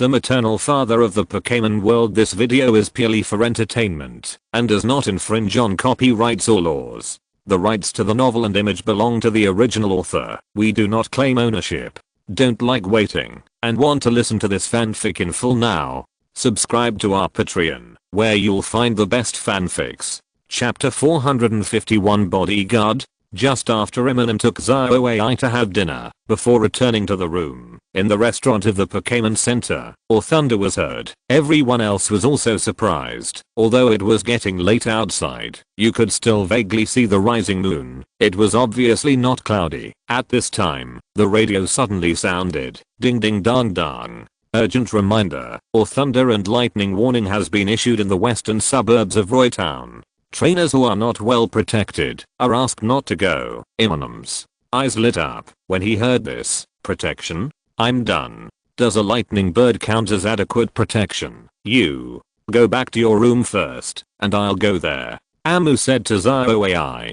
the maternal father of the Pokémon world. This video is purely for entertainment and does not infringe on copyrights or laws. The rights to the novel and image belong to the original author. We do not claim ownership. Don't like waiting and want to listen to this fanfic in full now? Subscribe to our Patreon, where you'll find the best fanfics. Chapter 451 Bodyguard. Just after Eminem took ZOAI to have dinner, before returning to the room, in the restaurant of the Pokémon Center, thunder was heard. Everyone else was also surprised. Although it was getting late outside, you could still vaguely see the rising moon. It was obviously not cloudy. At this time, the radio suddenly sounded, ding ding dong dong. Urgent reminder, thunder and lightning warning has been issued in the western suburbs of Roy Town. Trainers who are not well protected are asked not to go. Eminem's eyes lit up when he heard this. Protection? I'm done. Does a lightning bird count as adequate protection? You go back to your room first, and I'll go there. Amu said to ZOAI.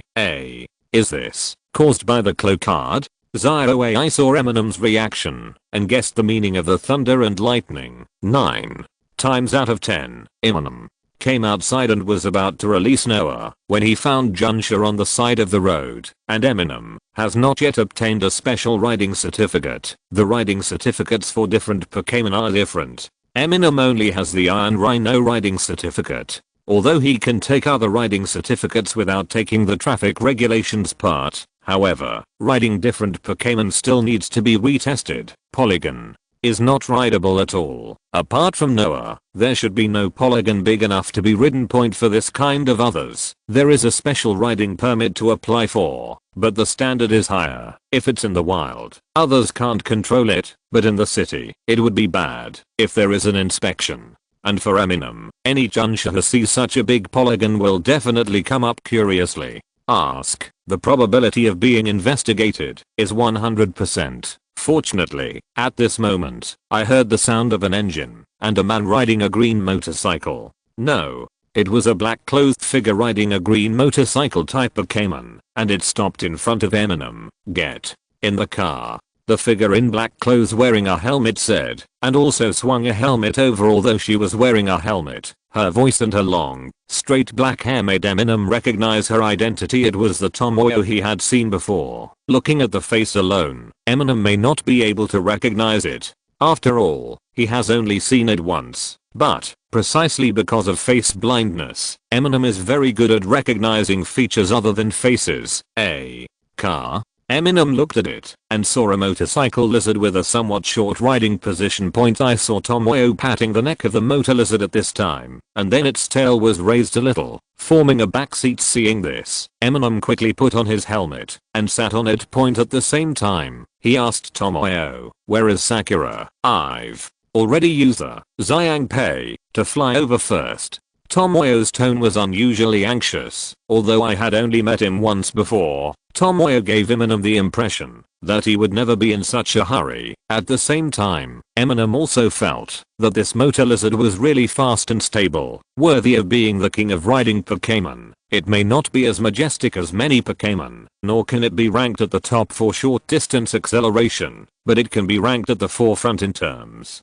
Is this caused by the cloak card? ZOAI saw Eminem's reaction and guessed the meaning of the thunder and lightning. 9 times out of 10, Eminem came outside and was about to release Noah when he found Junsha on the side of the road, and Eminem has not yet obtained a special riding certificate. The riding certificates for different Pokémon are different. Eminem only has the Iron Rhino riding certificate, although he can take other riding certificates without taking the traffic regulations part. However, riding different Pokémon still needs to be retested. Polygon is not rideable at all. Apart from Noah, there should be no Polygon big enough to be ridden. Point for this kind of others. There is a special riding permit to apply for, but the standard is higher if it's in the wild. Others can't control it, but in the city, it would be bad if there is an inspection. And for Eminem, any Junsha who sees such a big Polygon will definitely come up curiously. Ask. The probability of being investigated is 100%. Fortunately, at this moment, I heard the sound of an engine and a man riding a green motorcycle. No, it was a black-clothed figure riding a green motorcycle type Pokémon, and it stopped in front of Eminem. Get in the car. The figure in black clothes wearing a helmet said, and also swung a helmet over. Although she was wearing a helmet, her voice and her long, straight black hair made Eminem recognize her identity. It was the Tomoyo he had seen before. Looking at the face alone, Eminem may not be able to recognize it. After all, he has only seen it once. But, precisely because of face blindness, Eminem is very good at recognizing features other than faces. A car? Eminem looked at it and saw a motorcycle lizard with a somewhat short riding position. I saw Tomoyo patting the neck of the motor lizard at this time, and then its tail was raised a little, forming a backseat. Seeing this, Eminem quickly put on his helmet and sat on it. At the same time, he asked Tomoyo, "Where is Sakura? I've already used the Xiangpei to fly over first." Tomoyo's tone was unusually anxious. Although I had only met him once before, Tomoyo gave Eminem the impression that he would never be in such a hurry. At the same time, Eminem also felt that this motor lizard was really fast and stable, worthy of being the king of riding Pokémon. It may not be as majestic as many Pokémon, nor can it be ranked at the top for short distance acceleration, but it can be ranked at the forefront in terms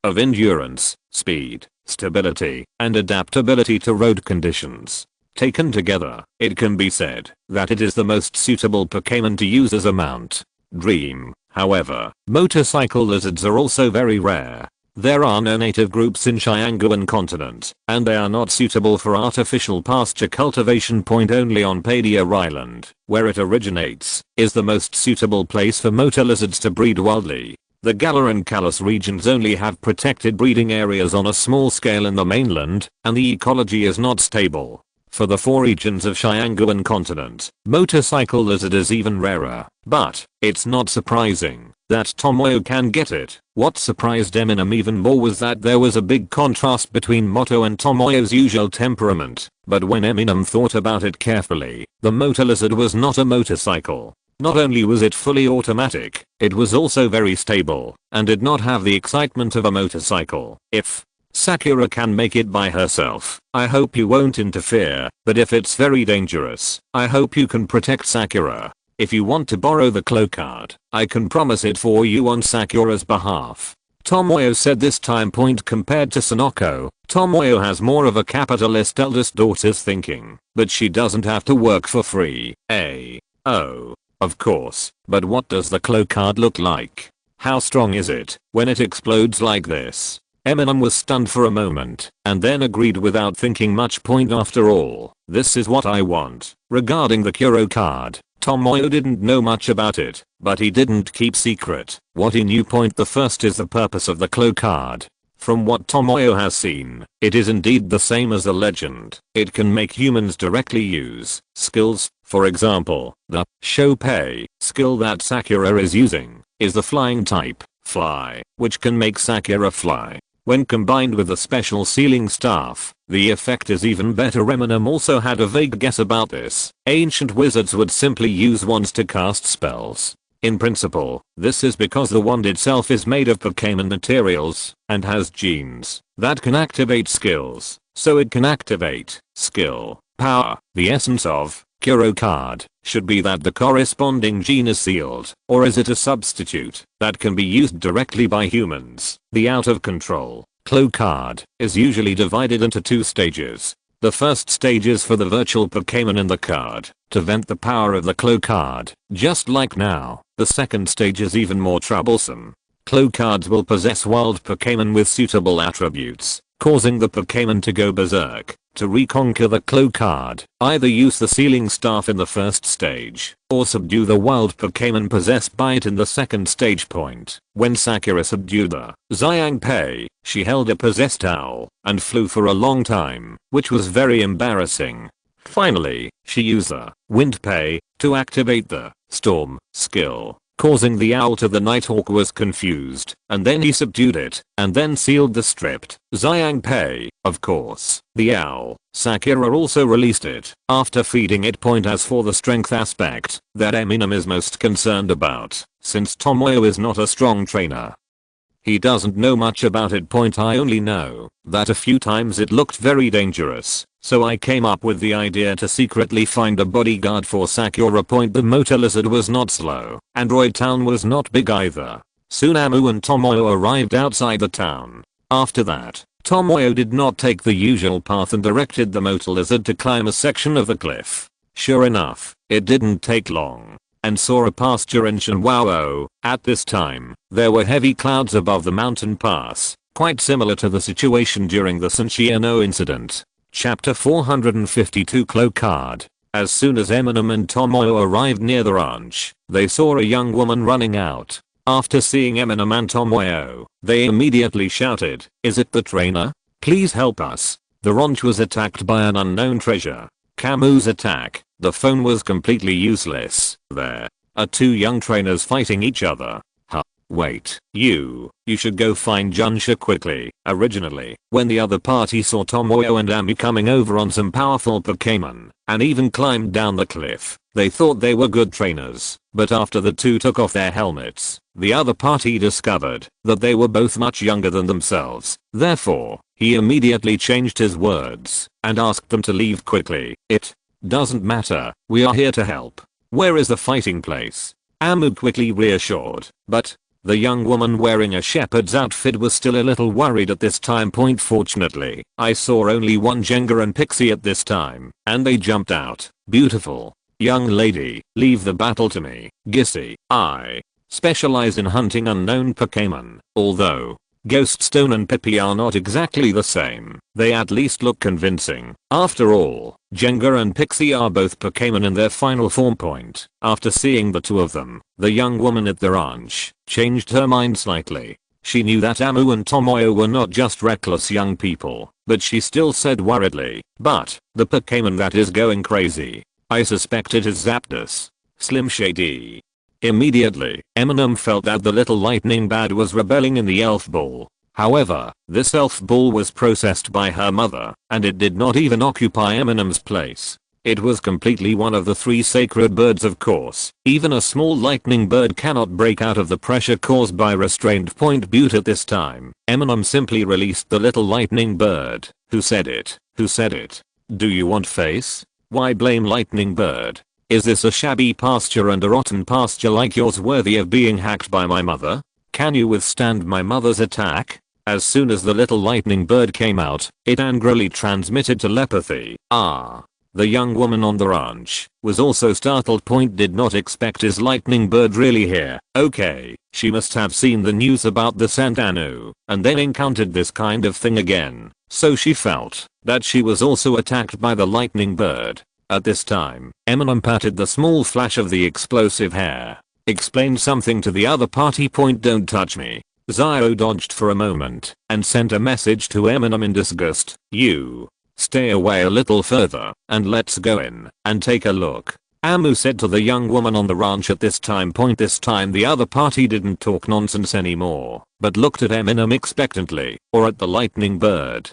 of endurance, speed, stability, and adaptability to road conditions. Taken together, it can be said that it is the most suitable Pokémon to use as a mount. Dream. However, motorcycle lizards are also very rare. There are no native groups in Chyanguan continent, and they are not suitable for artificial pasture cultivation. Only on Padia Island, where it originates, is the most suitable place for motor lizards to breed wildly. The Galar and Kalos regions only have protected breeding areas on a small scale in the mainland, and the ecology is not stable. For the 4 regions of Chyanguan continent, motorcycle lizard is even rarer. But, it's not surprising that Tomoyo can get it. What surprised Eminem even more was that there was a big contrast between Moto and Tomoyo's usual temperament. But when Eminem thought about it carefully, the motor lizard was not a motorcycle. Not only was it fully automatic, it was also very stable, and did not have the excitement of a motorcycle. If Sakura can make it by herself, I hope you won't interfere, but if it's very dangerous, I hope you can protect Sakura. If you want to borrow the cloak card, I can promise it for you on Sakura's behalf. Tomoyo said this time point compared to Sonoko, Tomoyo has more of a capitalist eldest daughter's thinking, but she doesn't have to work for free. Oh. Of course, but what does the claw card look like? How strong is it when it explodes like this? Eminem was stunned for a moment, and then agreed without thinking much. Point after all, this is what I want. Regarding the Kuro card, Tomoyo didn't know much about it, but he didn't keep secret what he knew. Point the first is the purpose of the claw card. From what Tomoyo has seen, it is indeed the same as the legend. It can make humans directly use skills. For example, the Shopei skill that Sakura is using is the flying type, fly, which can make Sakura fly. When combined with the special sealing staff, the effect is even better. Eminem also had a vague guess about this. Ancient wizards would simply use wands to cast spells. In principle, this is because the wand itself is made of Pokémon materials and has genes that can activate skills, so it can activate skill, power. The essence of Kuro card should be that the corresponding gene is sealed, or is it a substitute that can be used directly by humans? The out of control claw card is usually divided into two stages. The first stage is for the virtual Pokémon in the card to vent the power of the claw card, just like now. The second stage is even more troublesome. Claw cards will possess wild Pokémon with suitable attributes, causing the Pokémon to go berserk. To reconquer the claw card, either use the sealing staff in the first stage, or subdue the wild Pokémon possessed by it in the second stage. Point. When Sakura subdued the Xiangpei, she held a possessed owl and flew for a long time, which was very embarrassing. Finally, she used the Windpei to activate the storm skill, causing the owl to. The Nighthawk was confused, and then he subdued it, and then sealed the stripped Xiangpei. Of course, the owl, Sakura also released it after feeding it. Point. As for the strength aspect that Eminem is most concerned about, since Tomoyo is not a strong trainer, he doesn't know much about it. Point. I only know that a few times it looked very dangerous, so I came up with the idea to secretly find a bodyguard for Sakura. Point. The motor lizard was not slow, Android Town was not big either. Soon Amu and Tomoyo arrived outside the town. After that, Tomoyo did not take the usual path and directed the motor lizard to climb a section of the cliff. Sure enough, it didn't take long, and saw a pasture in Shinwao. At this time, there were heavy clouds above the mountain pass, quite similar to the situation during the Sanchiano incident. Chapter 452 Claw card. As soon as Eminem and Tomoyo arrived near the ranch, they saw a young woman running out. After seeing Eminem and Tomoyo, they immediately shouted, "Is it the trainer? Please help us." The ranch was attacked by an unknown treasure. Camu's attack. The phone was completely useless. There are two young trainers fighting each other. Wait, you should go find Junsha quickly. Originally, when the other party saw Tomoyo and Ami coming over on some powerful Pokémon, and even climbed down the cliff, they thought they were good trainers. But after the two took off their helmets, the other party discovered that they were both much younger than themselves. Therefore, he immediately changed his words and asked them to leave quickly. "It doesn't matter, we are here to help. Where is the fighting place?" Amu quickly reassured, but the young woman wearing a shepherd's outfit was still a little worried at this time. Fortunately, I saw only one Jenga and Pixie at this time, and they jumped out. Beautiful. Young lady, leave the battle to me. Gissy. I specialize in hunting unknown Pokémon. Although Ghost Stone and Pippi are not exactly the same, they at least look convincing. After all, Jenga and Pixie are both Pokémon in their final form. After seeing the two of them, the young woman at the ranch changed her mind slightly. She knew that Amu and Tomoyo were not just reckless young people, but she still said worriedly, "But the Pokémon that is going crazy, I suspect it is Zapdos." Slim Shady. Immediately, Eminem felt that the little lightning bad was rebelling in the elf ball. However, this elf ball was processed by her mother, and it did not even occupy Eminem's place. It was completely one of the three sacred birds. Of course, even a small lightning bird cannot break out of the pressure caused by restrained. Butte at this time, Eminem simply released the little lightning bird. Who said it? Who said it? Do you want face? Why blame lightning bird? Is this a shabby pasture and a rotten pasture like yours worthy of being hacked by my mother? Can you withstand my mother's attack? As soon as the little lightning bird came out, it angrily transmitted telepathy. The young woman on the ranch was also startled. Did not expect his lightning bird really here. Okay, she must have seen the news about the Santanu and then encountered this kind of thing again. So she felt that she was also attacked by the lightning bird. At this time, Eminem patted the small flash of the explosive hair, explained something to the other party. Don't touch me. Zio dodged for a moment and sent a message to Eminem in disgust. You stay away a little further and let's go in and take a look, Amu said to the young woman on the ranch at this time. This time the other party didn't talk nonsense anymore, but looked at Eminem expectantly, or at the lightning bird.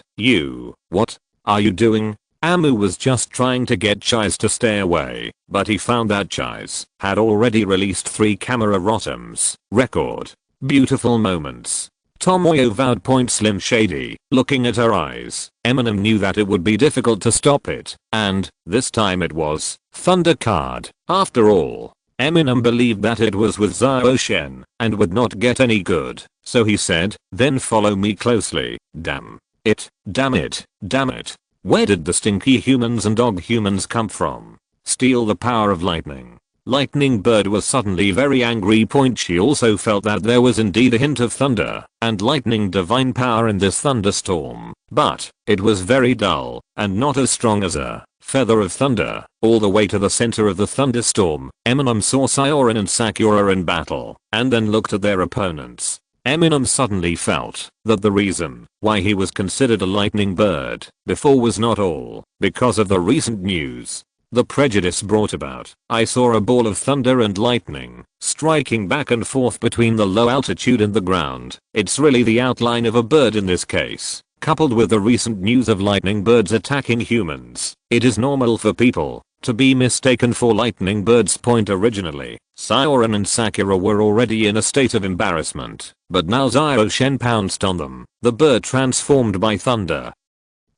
What are you doing? Amu was just trying to get Chais to stay away, but he found that Chais had already released 3 camera rotoms. Record beautiful moments. Tomoyo vowed. Slim Shady, looking at her eyes, Eminem knew that it would be difficult to stop it, and this time it was Thunder card. After all, Eminem believed that it was with Zio Shen and would not get any good, so he said, then follow me closely. Damn it. Where did the stinky humans and dog humans come from? Steal the power of lightning. Lightning bird was suddenly very angry. She also felt that there was indeed a hint of thunder and lightning divine power in this thunderstorm, but it was very dull and not as strong as a feather of thunder. All the way to the center of the thunderstorm, Eminem saw Sioran and Sakura in battle and then looked at their opponents. Eminem suddenly felt that the reason why he was considered a lightning bird before was not all because of the recent news the prejudice brought about. I saw a ball of thunder and lightning striking back and forth between the low altitude and the ground. It's really the outline of a bird in this case. Coupled with the recent news of lightning birds attacking humans, it is normal for people to be mistaken for lightning birds. Originally, Sioran and Sakura were already in a state of embarrassment, but now Zio Shen pounced on them. The bird transformed by thunder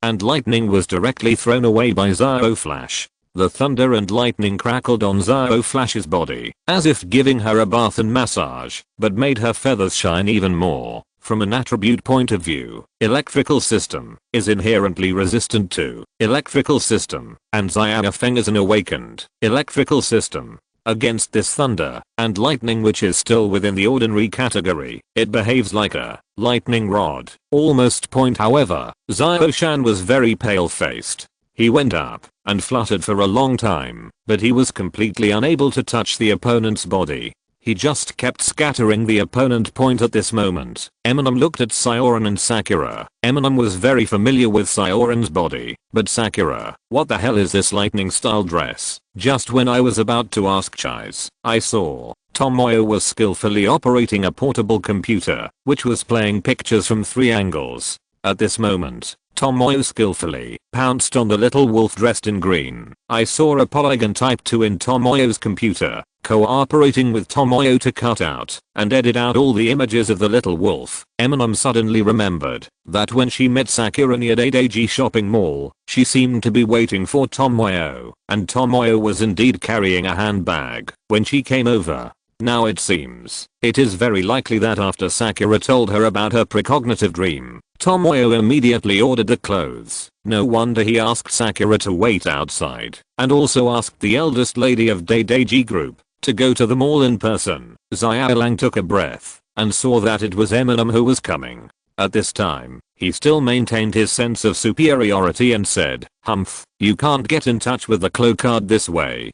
and lightning was directly thrown away by Zio Flash. The thunder and lightning crackled on Zio Flash's body, as if giving her a bath and massage, but made her feathers shine even more. From an attribute point of view, electrical system is inherently resistant to electrical system, and Zio Feng is an awakened electrical system. Against this thunder and lightning, which is still within the ordinary category, it behaves like a lightning rod, almost. However, Zio Shan was very pale-faced. He went up and fluttered for a long time, but he was completely unable to touch the opponent's body. He just kept scattering the opponent. At this moment, Eminem looked at Sioran and Sakura. Eminem was very familiar with Sioran's body, but Sakura, what the hell is this lightning style dress? Just when I was about to ask Chais, I saw Tomoyo was skillfully operating a portable computer, which was playing pictures from 3 angles. At this moment, Tomoyo skillfully pounced on the little wolf dressed in green. I saw a polygon type 2 in Tomoyo's computer, cooperating with Tomoyo to cut out and edit out all the images of the little wolf. Eminem suddenly remembered that when she met Sakura near Daidaiji shopping mall, she seemed to be waiting for Tomoyo, and Tomoyo was indeed carrying a handbag when she came over. Now it seems, it is very likely that after Sakura told her about her precognitive dream, Tomoyo immediately ordered the clothes. No wonder he asked Sakura to wait outside, and also asked the eldest lady of Daidaiji group to go to the mall in person. Xiaolang took a breath and saw that it was Eminem who was coming. At this time, he still maintained his sense of superiority and said, "Humph, you can't get in touch with the claw card this way."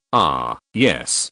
Yes,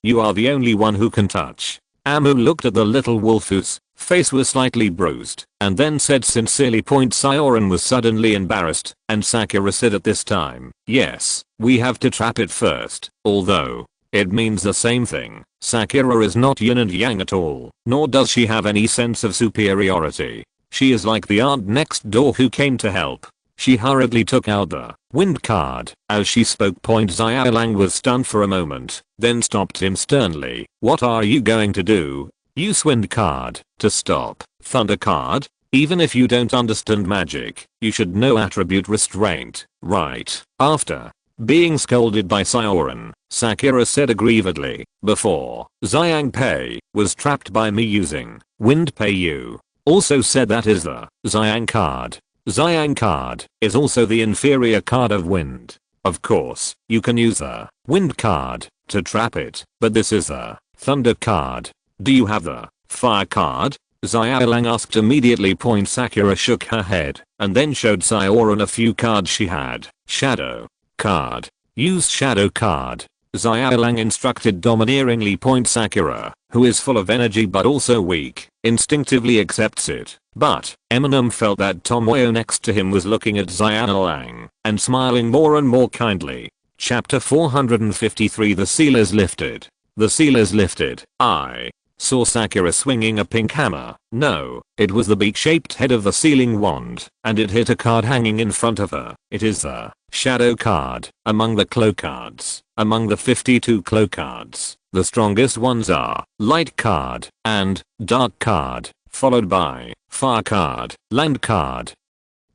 you are the only one who can touch." Amu looked at the little wolf whose face was slightly bruised, and then said sincerely. Sioran was suddenly embarrassed, and Sakura said at this time, "Yes, we have to trap it first." Although it means the same thing, Sakura is not yin and yang at all, nor does she have any sense of superiority. She is like the aunt next door who came to help. She hurriedly took out the wind card as she spoke. Xiaolang was stunned for a moment, then stopped him sternly. "What are you going to do? Use wind card to stop thunder card? Even if you don't understand magic, you should know attribute restraint, right?" After Being scolded by Sioran, Sakura said aggrievedly, before, Xiangpei was trapped by me using Wind Pei Yu. Also said that is the Xiang card. Xiang card is also the inferior card of Wind. Of course, you can use the Wind card to trap it, but this is the Thunder card. Do you have the Fire card? Xiaolang asked immediately. Sakura shook her head and then showed Sioran a few cards she had. Shadow card. Use shadow card. Xiaolang instructed domineeringly. Sakura, who is full of energy but also weak, instinctively accepts it. But Eminem felt that Tomoyo next to him was looking at Xiaolang and smiling more and more kindly. Chapter 453. The seal is lifted. The seal is lifted. I saw Sakura swinging a pink hammer. No, it was the beak-shaped head of the sealing wand, and it hit a card hanging in front of her. It is the Shadow card. Among the Clo cards, among the 52 Clo cards, the strongest ones are Light card and Dark card, followed by Fire card, Land card,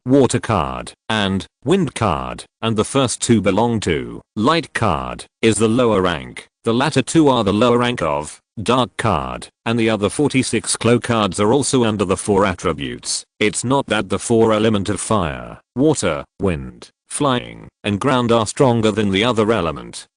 Water card, and Wind card, and the first two belong to Light card, is the lower rank. The latter two are the lower rank of Dark card, and the other 46 Clo cards are also under the 4 attributes. It's not that the 4 element of fire, water, wind, flying, and ground are stronger than the other element.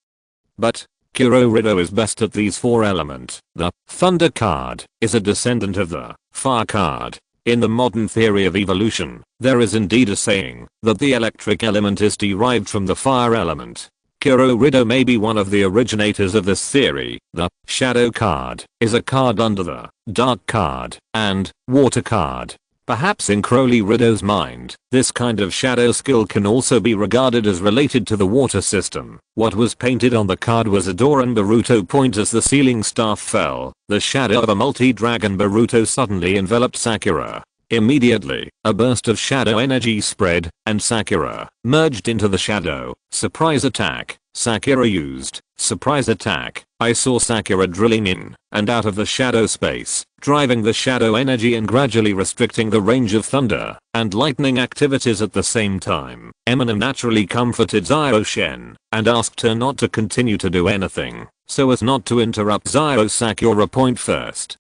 But Kurorido is best at these 4 element. The Thunder card is a descendant of the Fire card. In the modern theory of evolution, there is indeed a saying that the electric element is derived from the fire element. Kurorido may be one of the originators of this theory. The Shadow card is a card under the Dark card and Water card. Perhaps in Kurorido's mind, this kind of shadow skill can also be regarded as related to the water system. What was painted on the card was Adoran Baruto. As the sealing staff fell, the shadow of a multi-dragon Baruto suddenly enveloped Sakura. Immediately, a burst of shadow energy spread, and Sakura merged into the shadow. Surprise attack. Sakura used surprise attack. I saw Sakura drilling in and out of the shadow space, driving the shadow energy and gradually restricting the range of thunder and lightning activities at the same time. Eminem naturally comforted Zio Shen and asked her not to continue to do anything, so as not to interrupt Zio. Sakura point first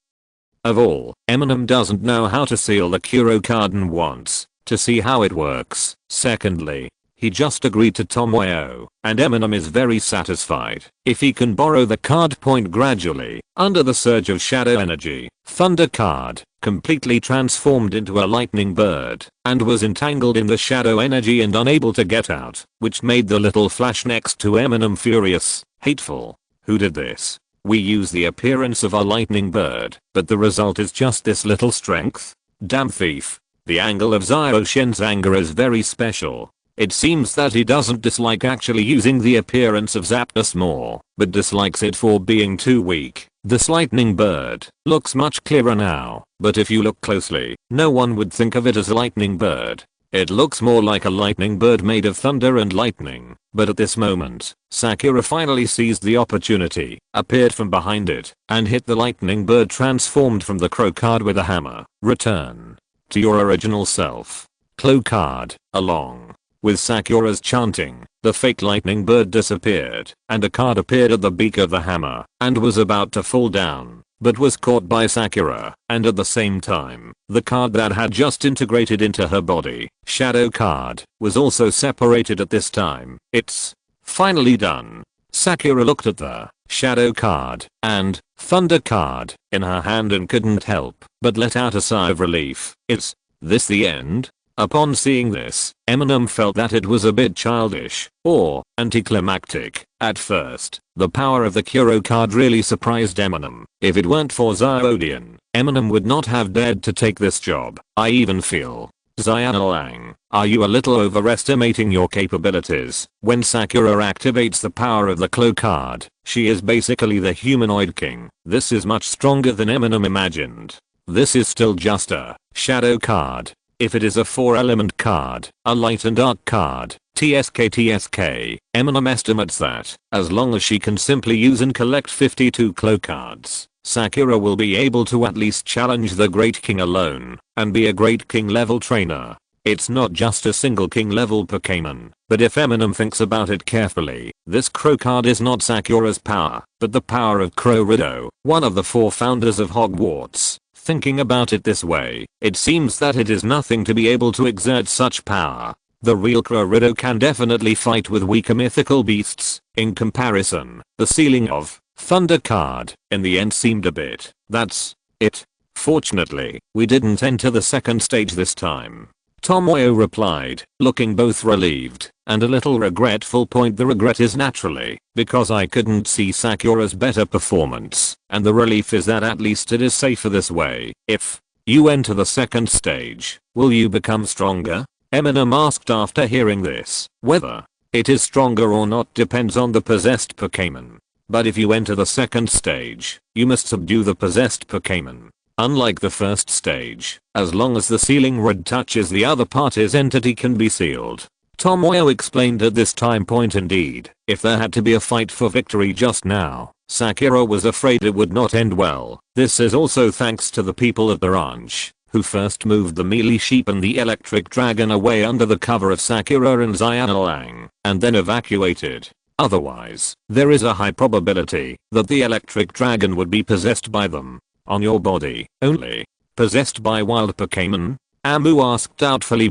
of all, Eminem doesn't know how to seal the Kuro card and wants to see how it works. Secondly, he just agreed to Tomoyo, and Eminem is very satisfied if he can borrow the card point gradually. Under the surge of shadow energy, Thunder card completely transformed into a lightning bird and was entangled in the shadow energy and unable to get out, which made the little flash next to Eminem furious. Hateful. Who did this? We use the appearance of a lightning bird, but the result is just this little strength? Damn thief. The angle of Zio Shen's anger is very special. It seems that he doesn't dislike actually using the appearance of Zapdos more, but dislikes it for being too weak. This lightning bird looks much clearer now, but if you look closely, no one would think of it as a lightning bird. It looks more like a lightning bird made of thunder and lightning. But at this moment, Sakura finally seized the opportunity, appeared from behind it, and hit the lightning bird transformed from the Crow card with a hammer. Return to your original self. Clo card. Along with Sakura's chanting, the fake lightning bird disappeared, and a card appeared at the beak of the hammer, and was about to fall down, but was caught by Sakura, and at the same time, the card that had just integrated into her body, Shadow card, was also separated at this time. It's finally done. Sakura looked at the Shadow card and Thunder card in her hand and couldn't help but let out a sigh of relief. Is this the end? Upon seeing this, Eminem felt that it was a bit childish, or anticlimactic. At first, the power of the Kuro card really surprised Eminem. If it weren't for Xiaodian, Eminem would not have dared to take this job. I even feel, Xiaolang, are you a little overestimating your capabilities? When Sakura activates the power of the Clo card, she is basically the humanoid king. This is much stronger than Eminem imagined. This is still just a shadow card. If it is a 4-element card, a light and dark card, TSK, Eminem estimates that, as long as she can simply use and collect 52 Clo cards, Sakura will be able to at least challenge the Great King alone, and be a Great King level trainer. It's not just a single king level Pokémon, but if Eminem thinks about it carefully, this crow card is not Sakura's power, but the power of Crow, one of the 4 founders of Hogwarts. Thinking about it this way, it seems that it is nothing to be able to exert such power. The real Crow can definitely fight with weaker mythical beasts. In comparison, the ceiling of Thunder card in the end seemed a bit. That's it. Fortunately, we didn't enter the second stage this time. Tomoyo replied, looking both relieved and a little regretful. The regret is naturally because I couldn't see Sakura's better performance, and the relief is that at least it is safer this way. If you enter the second stage, will you become stronger? Eminem asked after hearing this. Whether it is stronger or not depends on the possessed Pokémon. But if you enter the second stage, you must subdue the possessed Pokémon. Unlike the first stage, as long as the sealing rod touches the other party's entity can be sealed. Tomoyo explained at this time point. Indeed, if there had to be a fight for victory just now, Sakura was afraid it would not end well. This is also thanks to the people of the ranch, who first moved the melee sheep and the electric dragon away under the cover of Sakura and Xiaolang, and then evacuated. Otherwise, there is a high probability that the electric dragon would be possessed by them. On your body, only. Possessed by wild Pokémon? Amu asked doubtfully.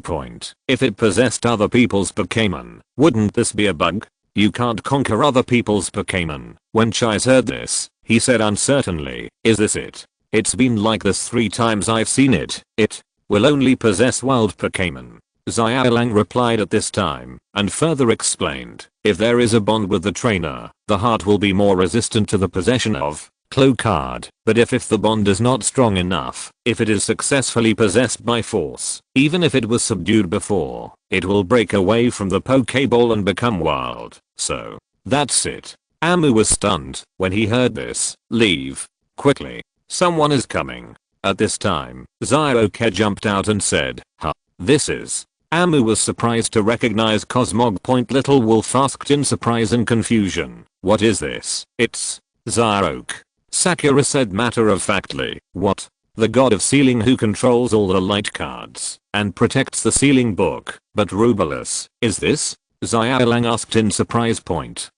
If it possessed other people's Pokémon, wouldn't this be a bug? You can't conquer other people's Pokémon. When Chais heard this, he said uncertainly, is this it? It's been like this 3 times I've seen it. It will only possess wild Pokémon. Xiaolang replied at this time, and further explained, if there is a bond with the trainer, the heart will be more resistant to the possession of Claw card, but if the bond is not strong enough, if it is successfully possessed by force, even if it was subdued before, it will break away from the Pokeball and become wild. So, that's it. Amu was stunned when he heard this. Leave. Quickly. Someone is coming. At this time, Zioke jumped out and said, huh, this is. Amu was surprised to recognize Cosmog. Little Wolf asked in surprise and confusion, what is this? It's Zioke. Sakura said matter-of-factly, what? The god of sealing who controls all the light cards and protects the sealing book. But Rubeus, is this? Xiaolang asked in surprise.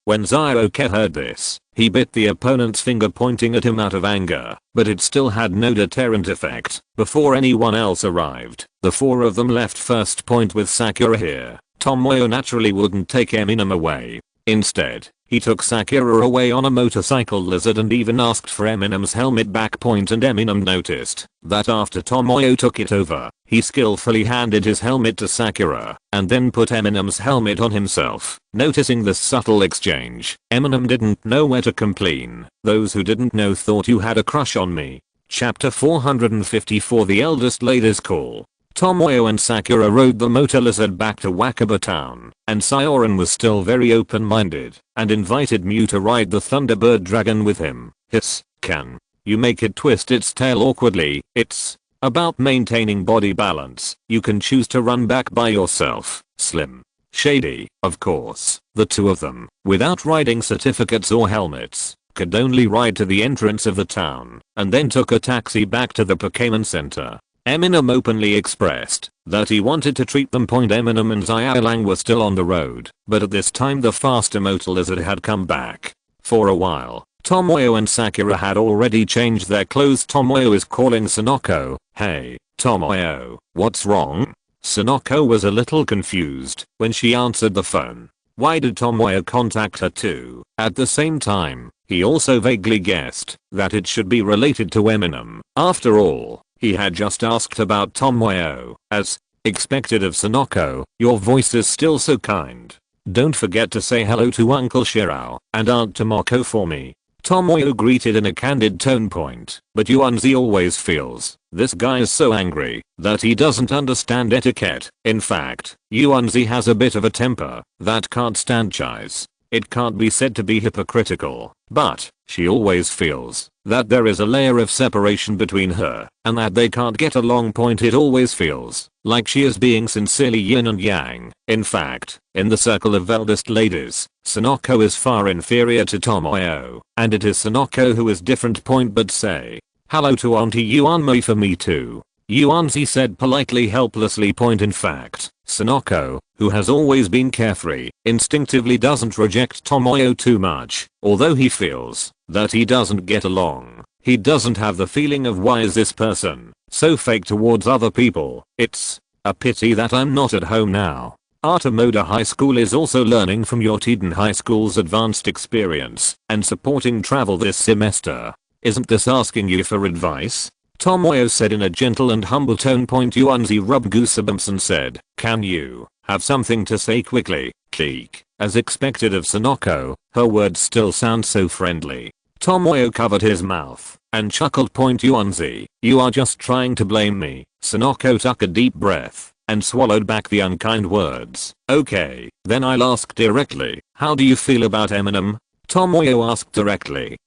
When Zioke heard this, he bit the opponent's finger, pointing at him out of anger, but it still had no deterrent effect. Before anyone else arrived, the 4 of them left first. With Sakura here, Tomoyo naturally wouldn't take Eminem away. Instead, he took Sakura away on a motorcycle lizard and even asked for Eminem's helmet back. And Eminem noticed that after Tomoyo took it over, he skillfully handed his helmet to Sakura and then put Eminem's helmet on himself. Noticing this subtle exchange, Eminem didn't know where to complain. Those who didn't know thought you had a crush on me. Chapter 454. The eldest lady's call. Tomoyo and Sakura rode the motor lizard back to Wakaba Town, and Sioran was still very open-minded and invited Mew to ride the Thunderbird dragon with him. Hiss, can you make it twist its tail awkwardly? It's about maintaining body balance. You can choose to run back by yourself. Slim Shady, of course, the 2 of them, without riding certificates or helmets, could only ride to the entrance of the town and then took a taxi back to the Pokémon Center. Eminem openly expressed that he wanted to treat them. Eminem and Xiaolang were still on the road, but at this time the faster motor lizard had come back. For a while, Tomoyo and Sakura had already changed their clothes. Tomoyo is calling Sonoko. Hey, Tomoyo, what's wrong? Sonoko was a little confused when she answered the phone. Why did Tomoyo contact her too? At the same time, he also vaguely guessed that it should be related to Eminem. After all, he had just asked about Tomoyo. As expected of Sonoko, your voice is still so kind. Don't forget to say hello to Uncle Shirao and Aunt Tomoko for me. Tomoyo greeted in a candid tone. But Yuanzi always feels this guy is so angry that he doesn't understand etiquette. In fact, Yuanzi has a bit of a temper that can't stand Chais. It can't be said to be hypocritical, but she always feels that there is a layer of separation between her and that they can't get along. It always feels like she is being sincerely yin and yang. In fact, in the circle of eldest ladies, Sonoko is far inferior to Tomoyo, and it is Sonoko who is different. But say hello to Auntie Yuanmi for me too. Yuanzi said politely, helplessly. In fact, Sonoko, who has always been carefree, instinctively doesn't reject Tomoyo too much, although he feels that he doesn't get along. He doesn't have the feeling of why is this person so fake towards other people. It's a pity that I'm not at home now. Artemoda High School is also learning from your Tiden High School's advanced experience and supporting travel this semester. Isn't this asking you for advice? Tomoyo said in a gentle and humble tone. Yuanzi rubbed goosebumps and said, can you have something to say quickly, Keek? As expected of Sonoko, her words still sound so friendly. Tomoyo covered his mouth and chuckled. Yuanzi, you are just trying to blame me. Sonoko took a deep breath and swallowed back the unkind words. Okay, then I'll ask directly, how do you feel about Eminem? Tomoyo asked directly.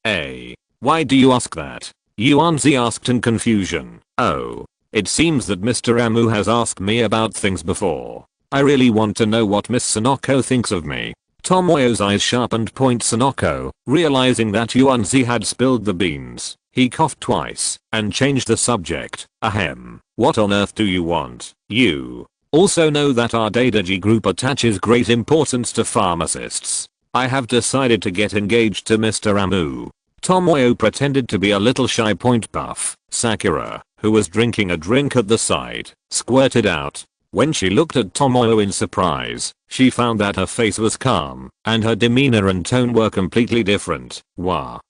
Why do you ask that? Yuanzi asked in confusion. Oh, it seems that Mr. Amu has asked me about things before. I really want to know what Miss Sonoko thinks of me. Tomoyo's eyes sharpened. Sonoko, realizing that Yuanzi had spilled the beans, he coughed twice and changed the subject. Ahem. What on earth do you want? You also know that our prodigy group attaches great importance to pharmacists. I have decided to get engaged to Mr. Amu. Tomoyo pretended to be a little shy. Puff. Sakura, who was drinking a drink at the side, squirted out. When she looked at Tomoyo in surprise, she found that her face was calm and her demeanor and tone were completely different. What?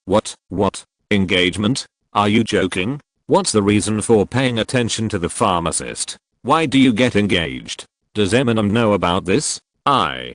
Engagement? Are you joking? What's the reason for paying attention to the pharmacist? Why do you get engaged? Does Eminem know about this? I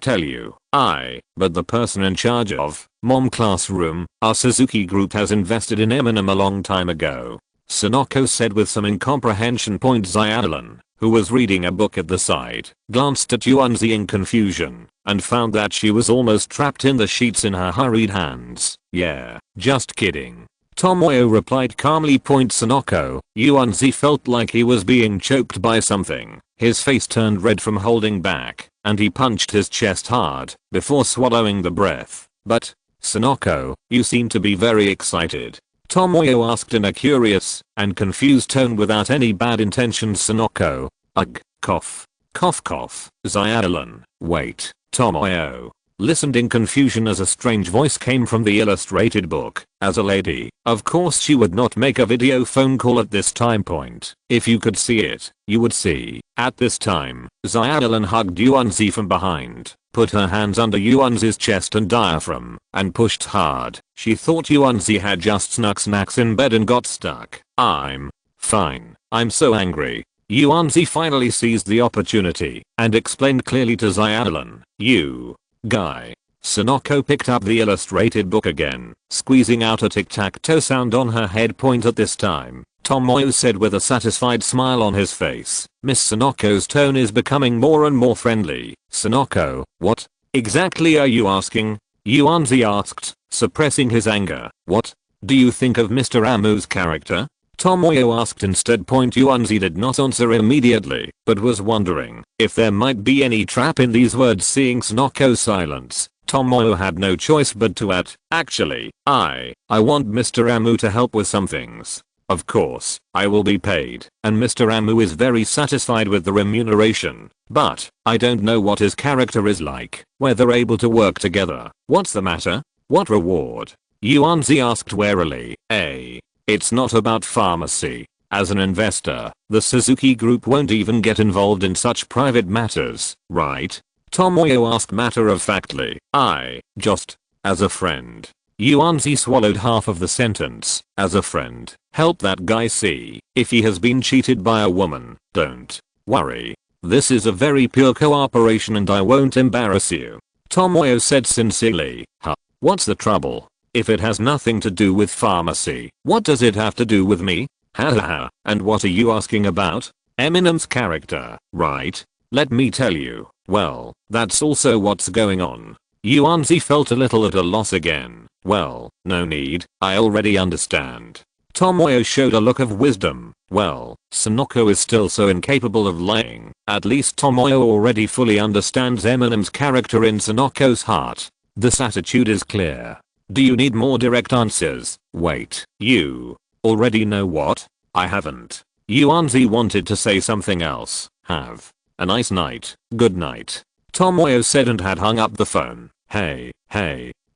tell you, but the person in charge of Mom Classroom, our Suzuki group has invested in Eminem a long time ago. Sonoko said with some incomprehension. Xiaolan, who was reading a book at the side, glanced at Yuanzi in confusion and found that she was almost trapped in the sheets in her hurried hands. Yeah, just kidding. Tomoyo replied calmly. Sonoko, Yuanzi felt like he was being choked by something. His face turned red from holding back, and he punched his chest hard before swallowing the breath. But, Sonoko, you seem to be very excited. Tomoyo asked in a curious and confused tone without any bad intentions. Sonoko. Ugh. Cough. Xiaolan. Wait. Tomoyo listened in confusion as a strange voice came from the illustrated book. As a lady, of course she would not make a video phone call at this time point. If you could see it, you would see. At this time, Xiaolan hugged Yuanzi from behind, put her hands under Yuanzi's chest and diaphragm, and pushed hard. She thought Yuanzi had just snuck snacks in bed and got stuck. I'm fine. I'm so angry. Yuanzi finally seized the opportunity and explained clearly to Xiaolan. You guy. Sonoko picked up the illustrated book again, squeezing out a tic-tac-toe sound on her head. At this time, Tomoyo said with a satisfied smile on his face. Miss Sonoko's tone is becoming more and more friendly. Sonoko, what exactly are you asking? Yuanzi asked, suppressing his anger. What do you think of Mr. Amu's character? Tomoyo asked instead. Yuanzi did not answer immediately, but was wondering if there might be any trap in these words. Seeing Sonoko's silence, Tomoyo had no choice but to add, actually, I want Mr. Amu to help with some things. Of course, I will be paid, and Mr. Amu is very satisfied with the remuneration, but I don't know what his character is like, whether able to work together. What's the matter? What reward? Yuanzi asked warily. It's not about pharmacy. As an investor, the Suzuki group won't even get involved in such private matters, right? Tomoyo asked matter-of-factly. Just as a friend. Yuanzi swallowed half of the sentence. As a friend, help that guy see if he has been cheated by a woman. Don't worry. This is a very pure cooperation and I won't embarrass you. Tomoyo said sincerely. What's the trouble? If it has nothing to do with pharmacy, what does it have to do with me? Hahaha. And what are you asking about? Eminem's character, right? Let me tell you. Well, that's also what's going on. Yuanzi felt a little at a loss again. Well, no need, I already understand. Tomoyo showed a look of wisdom. Well, Sonoko is still so incapable of lying. At least Tomoyo already fully understands Eminem's character in Sonoko's heart. This attitude is clear. Do you need more direct answers? Wait, you already know what? I haven't. Yuanzi wanted to say something else. Have a nice night. Good night. Tomoyo said and had hung up the phone. Hey,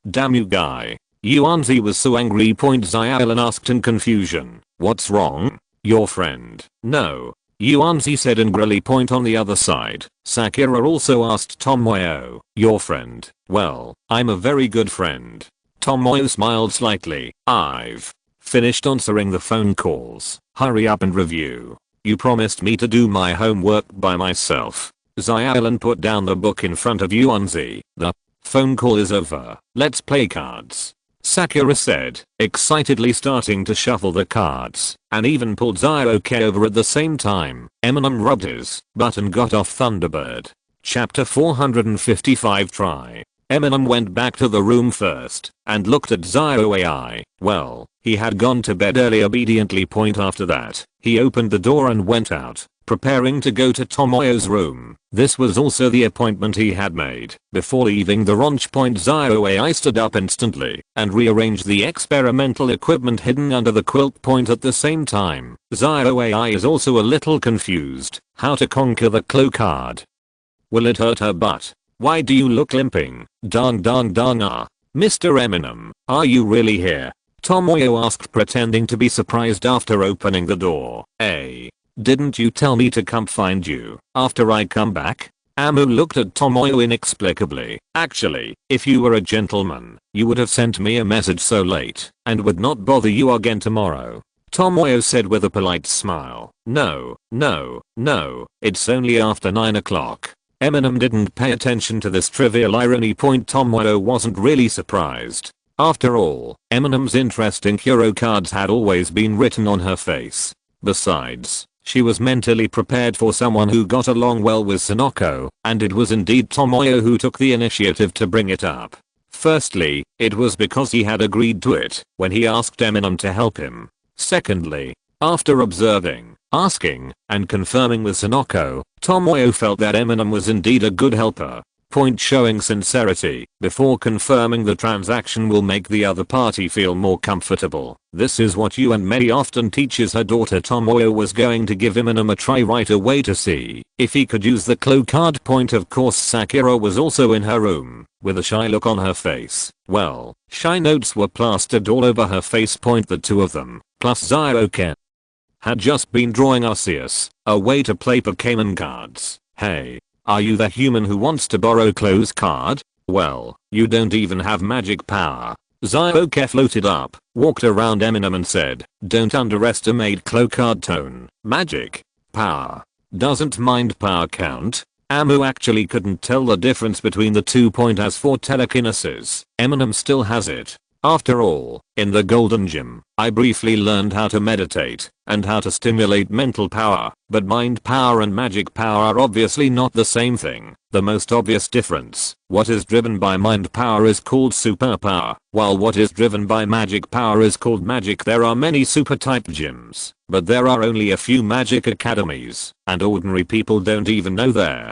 damn you guy. Yuanzi was so angry. Xiaolan asked in confusion. What's wrong? Your friend. No. Yuanzi said angrily. On the other side, Sakura also asked Tomoyo. Your friend? Well, I'm a very good friend. Tomoyo smiled slightly. I've finished answering the phone calls. Hurry up and review. You promised me to do my homework by myself. Xiaolan put down the book in front of Yuanzi. The phone call is over. Let's play cards. Sakura said, excitedly starting to shuffle the cards, and even pulled Zyuke over at the same time. Eminem rubbed his butt and got off Thunderbird. Chapter 455 Try. Eminem went back to the room first and looked at Zyuke. Well, he had gone to bed early obediently. After that, he opened the door and went out, preparing to go to Tomoyo's room. This was also the appointment he had made. Before leaving the raunch. Zyuke stood up instantly and rearranged the experimental equipment hidden under the quilt. At the same time, Zyuke is also a little confused how to conquer the claw card. Will it hurt her butt? Why do you look limping? Dong. Mr. Eminem, are you really here? Tomoyo asked, pretending to be surprised after opening the door. Didn't you tell me to come find you after I come back? Amu looked at Tomoyo inexplicably. Actually, if you were a gentleman, you would have sent me a message so late and would not bother you again tomorrow. Tomoyo said with a polite smile. No, it's only after 9 o'clock. Eminem didn't pay attention to this trivial irony. Tomoyo wasn't really surprised. After all, Eminem's interest in hero cards had always been written on her face. Besides, she was mentally prepared for someone who got along well with Sonoko, and it was indeed Tomoyo who took the initiative to bring it up. Firstly, it was because he had agreed to it when he asked Eminem to help him. Secondly, after observing, asking, and confirming with Sonoko, Tomoyo felt that Eminem was indeed a good helper. Showing sincerity before confirming the transaction will make the other party feel more comfortable. This is what Yuan Mei often teaches her daughter. Tomoyo was going to give Eminem a try right away to see if he could use the claw card. Of course, Sakura was also in her room with a shy look on her face. Well, shy notes were plastered all over her face. The two of them, plus Zyuke, had just been drawing Arceus, a way to play Pokémon cards. Hey. Are you the human who wants to borrow Claw's card? Well, you don't even have magic power. Zyuke floated up, walked around Eminem and said, don't underestimate Claw card tone. Magic power. Doesn't mind power count? Amu actually couldn't tell the difference between the two. As for telekinesis, Eminem still has it. After all, in the Golden Gym, I briefly learned how to meditate and how to stimulate mental power, but mind power and magic power are obviously not the same thing. The most obvious difference, what is driven by mind power is called superpower, while what is driven by magic power is called magic. There are many super type gyms, but there are only a few magic academies, and ordinary people don't even know their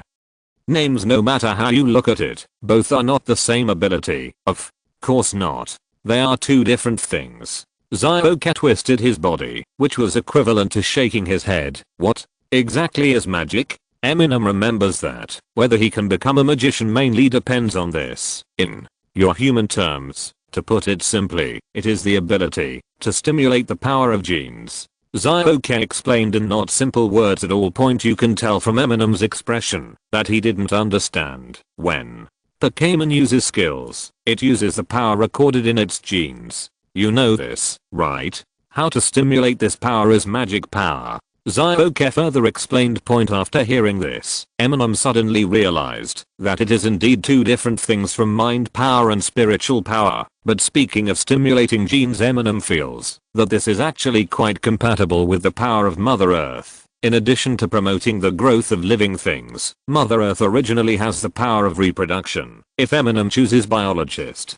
names. No matter how you look at it, both are not the same ability. Of course not. They are two different things. Zyuke twisted his body, which was equivalent to shaking his head. What exactly is magic? Eminem remembers that whether he can become a magician mainly depends on this. In your human terms, to put it simply, it is the ability to stimulate the power of genes. Zyuke explained in not simple words at all. You can tell from Eminem's expression that he didn't understand. When Pokémon uses skills, it uses the power recorded in its genes. You know this, right? How to stimulate this power is magic power. Zyuke further explained. After hearing this, Eminem suddenly realized that it is indeed two different things from mind power and spiritual power. But speaking of stimulating genes, Eminem feels that this is actually quite compatible with the power of Mother Earth. In addition to promoting the growth of living things, Mother Earth originally has the power of reproduction. If Eminem chooses biologist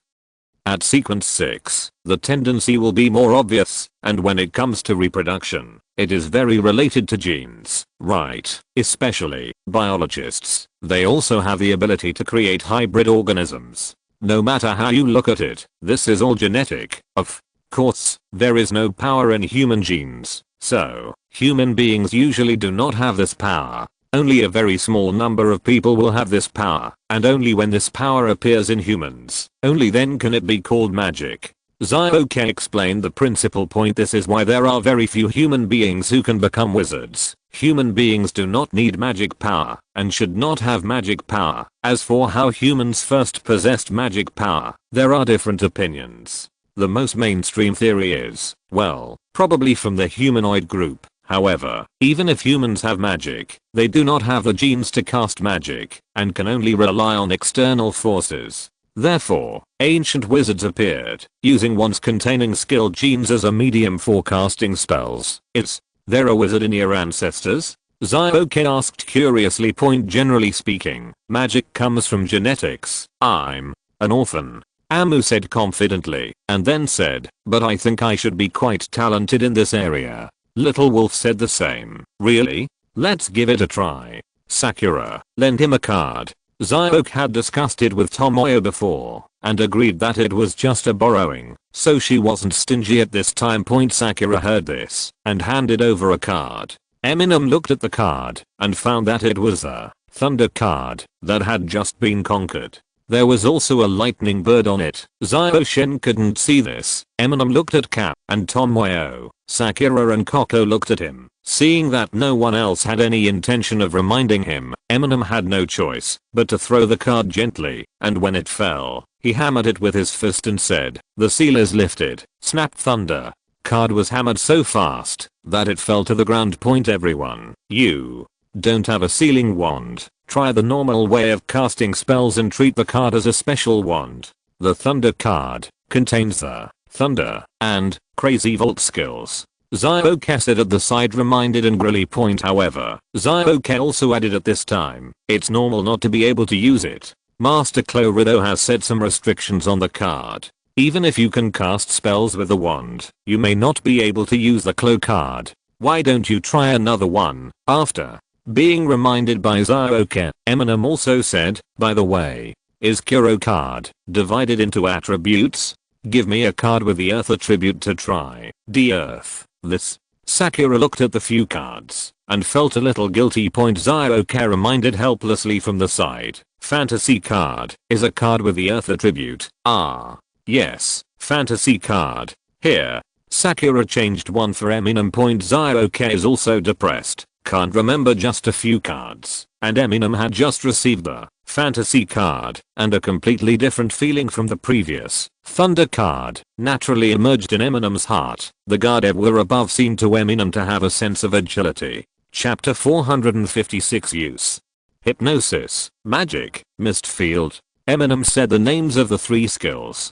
at sequence 6, the tendency will be more obvious, and when it comes to reproduction, it is very related to genes, right? Especially biologists. They also have the ability to create hybrid organisms. No matter how you look at it, this is all genetic. Of course, there is no power in human genes, So, human beings usually do not have this power. Only a very small number of people will have this power, and only when this power appears in humans, only then can it be called magic. Zioke explained the principal point. This is why there are very few human beings who can become wizards. Human beings do not need magic power, and should not have magic power. As for how humans first possessed magic power, there are different opinions. The most mainstream theory is, well, probably from the humanoid group. However, even if humans have magic, they do not have the genes to cast magic, and can only rely on external forces. Therefore, ancient wizards appeared, using wands containing skilled genes as a medium for casting spells. Is there a wizard in your ancestors? Zioke asked curiously. Generally speaking, magic comes from genetics. I'm an orphan, Amu said confidently, and then said, but I think I should be quite talented in this area. Little Wolf said the same. Really? Let's give it a try. Sakura lent him a card. Zioke had discussed it with Tomoyo before, and agreed that it was just a borrowing, so she wasn't stingy at this time. Sakura heard this, and handed over a card. Eminem looked at the card, and found that it was a thunder card that had just been conquered. There was also a lightning bird on it. Zio-shen couldn't see this. Eminem looked at Cap and Tomoyo. Sakura and Koko looked at him. Seeing that no one else had any intention of reminding him, Eminem had no choice but to throw the card gently, and when it fell, he hammered it with his fist and said, "The seal is lifted." Snapped thunder. Card was hammered so fast that it fell to the ground. Everyone, you don't have a sealing wand. Try the normal way of casting spells and treat the card as a special wand. The thunder card contains the thunder and crazy vault skills. Zioke said at the side, reminded angrily. However, Zioke also added at this time, it's normal not to be able to use it. Master Clorido has set some restrictions on the card. Even if you can cast spells with the wand, you may not be able to use the Clo card. Why don't you try another one? After being reminded by Zioke, Eminem also said, by the way, is Kuro card divided into attributes? Give me a card with the earth attribute to try. The earth. This. Sakura looked at the few cards and felt a little guilty. Zioke reminded helplessly from the side. Fantasy card is a card with the earth attribute. Ah. Yes, fantasy card. Here. Sakura changed one for Eminem. Zioke is also depressed. Can't remember just a few cards, and Eminem had just received the fantasy card, and a completely different feeling from the previous thunder card naturally emerged in Eminem's heart. The god ever above seemed to Eminem to have a sense of agility. Chapter 456 Use. Hypnosis, Magic, Mist Field. Eminem said the names of the three skills.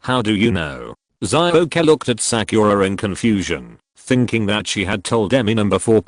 How do you know? Zioke looked at Sakura in confusion, thinking that she had told Eminem before.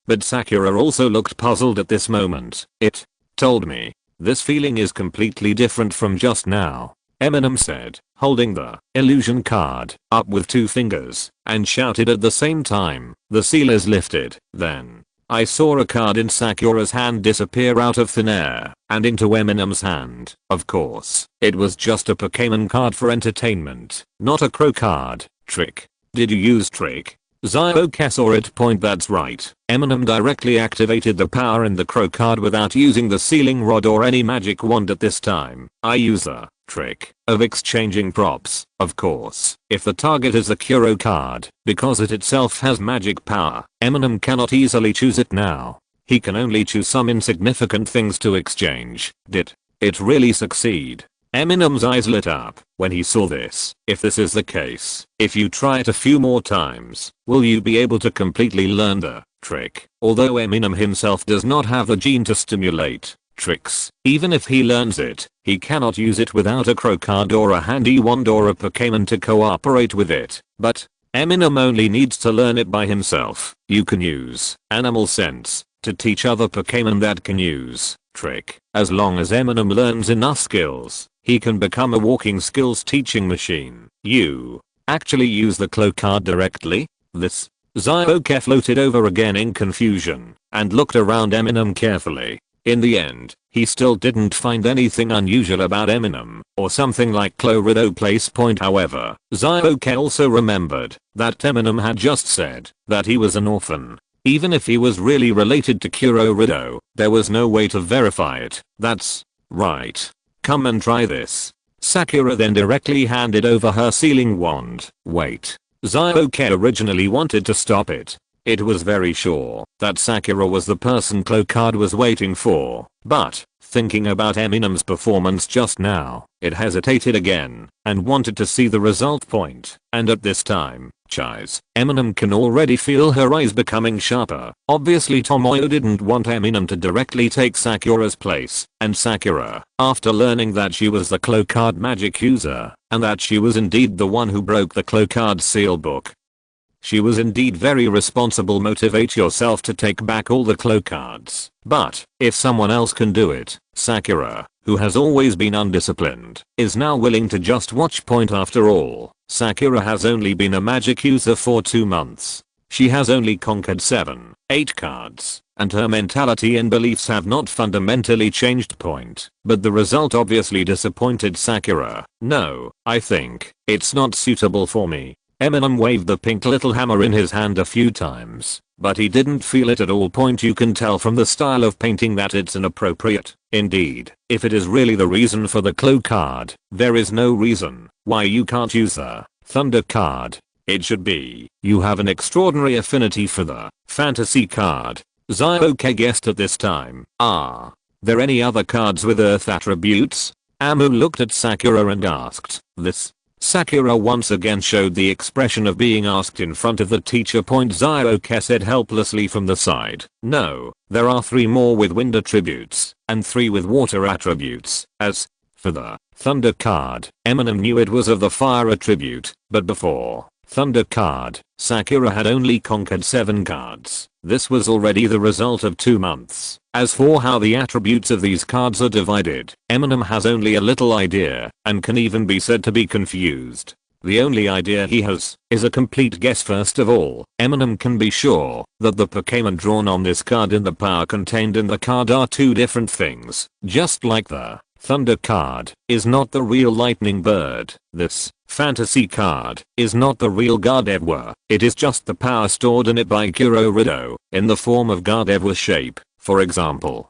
But Sakura also looked puzzled at this moment. It told me. This feeling is completely different from just now, Eminem said, holding the illusion card up with two fingers, and shouted at the same time, the seal is lifted. Then I saw a card in Sakura's hand disappear out of thin air and into Eminem's hand. Of course, it was just a Pokémon card for entertainment, not a Crow card. Trick. Did you use trick? Zioke saw it. That's right. Eminem directly activated the power in the Crow card without using the sealing rod or any magic wand at this time. I use the trick of exchanging props, of course. If the target is the Kuro card, because it itself has magic power, Eminem cannot easily choose it now. He can only choose some insignificant things to exchange. Did it really succeed? Eminem's eyes lit up when he saw this. If this is the case, if you try it a few more times, will you be able to completely learn the trick? Although Eminem himself does not have the gene to stimulate tricks, even if he learns it, he cannot use it without a Crow card or a handy wand or a Pokémon to cooperate with it. But Eminem only needs to learn it by himself. You can use animal sense to teach other Pokémon that can use trick. As long as Eminem learns enough skills, he can become a walking skills teaching machine. You actually use the Clo card directly? This. Zioke floated over again in confusion and looked around Eminem carefully. In the end, He still didn't find anything unusual about Eminem, or something like Clorido place point. However, Zioke also remembered that Eminem had just said that he was an orphan. Even if he was really related to Kurorido, there was no way to verify it. That's right. Come and try this. Sakura then directly handed over her sealing wand. Wait. Zioke originally wanted to stop it. It was very sure that Sakura was the person Clocard was waiting for, but, thinking about Eminem's performance just now, it hesitated again, and wanted to see the result point. And at this time, Eminem can already feel her eyes becoming sharper. Obviously Tomoyo didn't want Eminem to directly take Sakura's place, and Sakura, after learning that she was the Clocard magic user, and that she was indeed the one who broke the Clocard seal book, she was indeed very responsible. Motivate yourself to take back all the Clocards. But, if someone else can do it, Sakura, who has always been undisciplined, is now willing to just watch point. After all, Sakura has only been a magic user for 2 months. She has only conquered 7, 8 cards, and her mentality and beliefs have not fundamentally changed point. But the result obviously disappointed Sakura. No, I think it's not suitable for me. Eminem waved the pink little hammer in his hand a few times, but he didn't feel it at all. Point. You can tell from the style of painting that it's inappropriate. Indeed, if it is really the reason for the Clocard, there is no reason why you can't use the Thunder card. It should be you have an extraordinary affinity for the Fantasy card. Zioke guessed at this time. Are there any other cards with Earth attributes? Amu looked at Sakura and asked this. Sakura once again showed the expression of being asked in front of the teacher. Zioke said helplessly from the side. No, there are 3 more with wind attributes, and 3 with water attributes. As for the Thunder card, Eminem knew it was of the fire attribute, but before Thunder card, Sakura had only conquered 7 cards. This was already the result of 2 months. As for how the attributes of these cards are divided, Eminem has only a little idea, and can even be said to be confused. The only idea he has is a complete guess. First of all, Eminem can be sure that the Pokémon drawn on this card and the power contained in the card are 2 different things. Just like the Thunder card is not the real lightning bird, this Fantasy card is not the real Gardevoir. It is just the power stored in it by Kurorido in the form of Gardevoir shape. For example,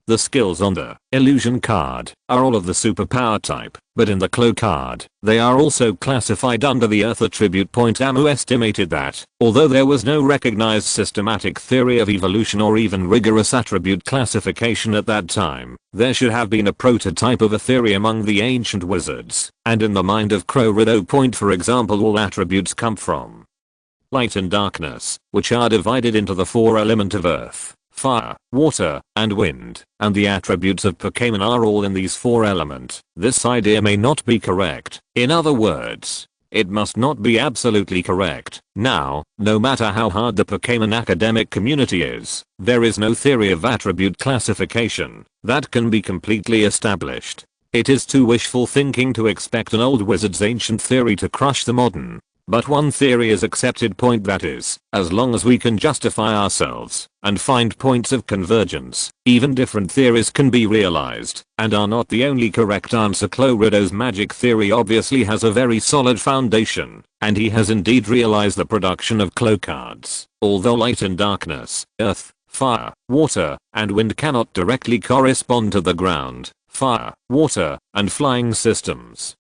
the skills on the Illusion card are all of the superpower type, but in the Clocard, they are also classified under the Earth attribute. Amu estimated that, although there was no recognized systematic theory of evolution or even rigorous attribute classification at that time, there should have been a prototype of a theory among the ancient wizards, and in the mind of Kurorido. For example, all attributes come from light and darkness, which are divided into the 4 elements of Earth, fire, water, and wind, and the attributes of Pokémon are all in these 4 elements. This idea may not be correct. In other words, it must not be absolutely correct. Now, no matter how hard the Pokémon academic community is, there is no theory of attribute classification that can be completely established. It is too wishful thinking to expect an old wizard's ancient theory to crush the modern. But one theory is accepted. That is, as long as we can justify ourselves and find points of convergence, even different theories can be realized and are not the only correct answer. Clorido's magic theory obviously has a very solid foundation, and he has indeed realized the production of Clocards. Although light and darkness, earth, fire, water, and wind cannot directly correspond to the ground, fire, water, and flying systems,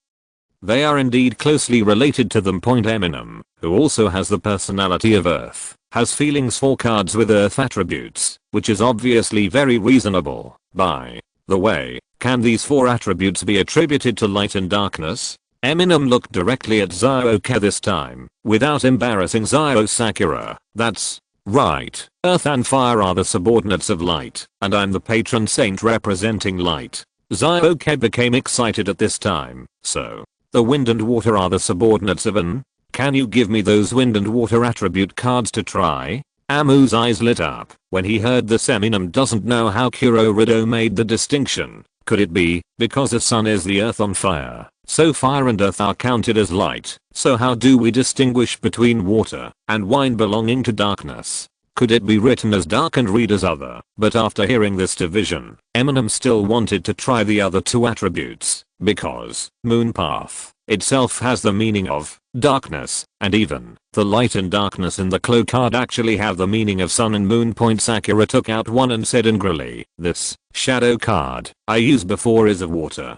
they are indeed closely related to them. Eminem, who also has the personality of Earth, has feelings for cards with Earth attributes, which is obviously very reasonable. By the way, can these 4 attributes be attributed to light and darkness? Eminem looked directly at Zioke this time, without embarrassing Sakura. That's right. Earth and fire are the subordinates of light, and I'm the patron saint representing light. Zioke became excited at this time. So, the wind and water are the subordinates of an? Can you give me those wind and water attribute cards to try? Amu's eyes lit up when he heard this. Eminem doesn't know how Kurorido made the distinction. Could it be because the sun is the earth on fire, so fire and earth are counted as light? So how do we distinguish between water and wine belonging to darkness? Could it be written as dark and read as other? But after hearing this division, Eminem still wanted to try the other two attributes, because moon path itself has the meaning of darkness, and even the light and darkness in the clue card actually have the meaning of sun and moon. Sakura took out one and said angrily, "This shadow card I used before is a water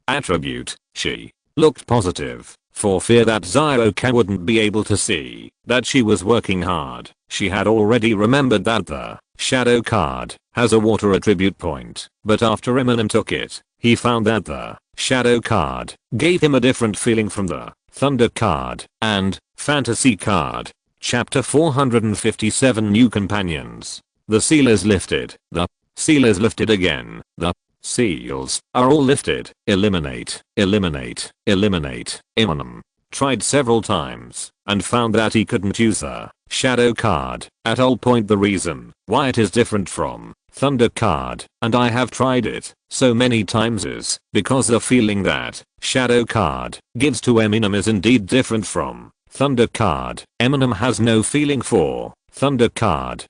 attribute." She looked positive, for fear that Zyoka wouldn't be able to see that she was working hard. She had already remembered that the shadow card has a water attribute point, but after Eminem took it, he found that the shadow card gave him a different feeling from the thunder card and fantasy card. Chapter 457 New Companions. The seal is lifted. The seal is lifted again. The seals are all lifted. Eliminate, eliminate, eliminate. Eminem tried several times and found that he couldn't use the shadow card at all. The reason why it is different from thunder card, and I have tried it so many times, is because the feeling that shadow card gives to Eminem is indeed different from thunder card. Eminem has no feeling for thunder card.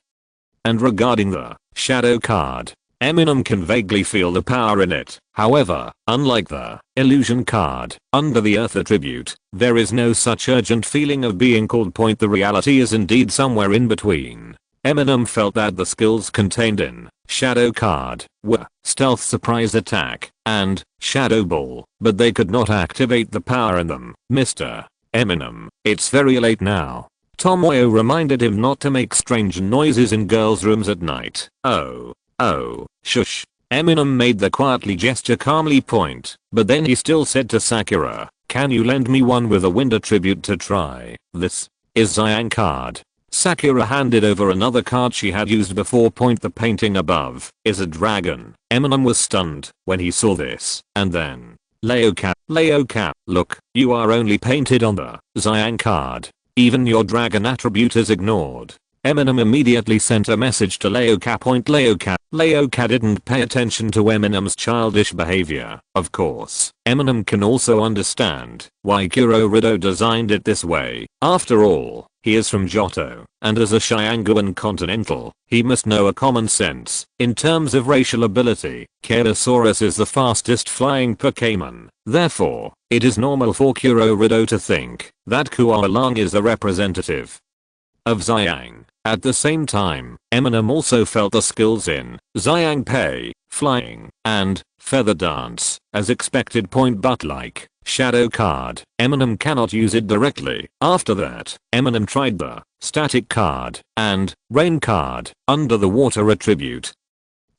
And regarding the shadow card, Eminem can vaguely feel the power in it. However, unlike the illusion card under the earth attribute, there is no such urgent feeling of being called. The reality is indeed somewhere in between. Eminem felt that the skills contained in shadow card were stealth, surprise attack, and shadow ball, but they could not activate the power in them. Mr. Eminem, it's very late now. Tomoyo reminded him not to make strange noises in girls' rooms at night. Oh, shush. Eminem made the quietly gesture calmly. But then he still said to Sakura, "Can you lend me one with a wind attribute to try?" This is Xiang card. Sakura handed over another card she had used before. The painting above is a dragon. Eminem was stunned when he saw this, and then Leoka, look, you are only painted on the Xiang card. Even your dragon attribute is ignored. Eminem immediately sent a message to Leoka. Leoka didn't pay attention to Eminem's childish behavior. Of course, Eminem can also understand why Kurorido designed it this way. After all, he is from Johto, and as a Shyangguan continental, he must know a common sense. In terms of racial ability, Kelosaurus is the fastest flying Pokémon. Therefore, it is normal for Kurorido to think that Kualang is the representative of Xiang. At the same time, Eminem also felt the skills in Xiang Pei, flying, and feather dance, as expected. But like shadow card, Eminem cannot use it directly. After that, Eminem tried the static card and rain card under the water attribute,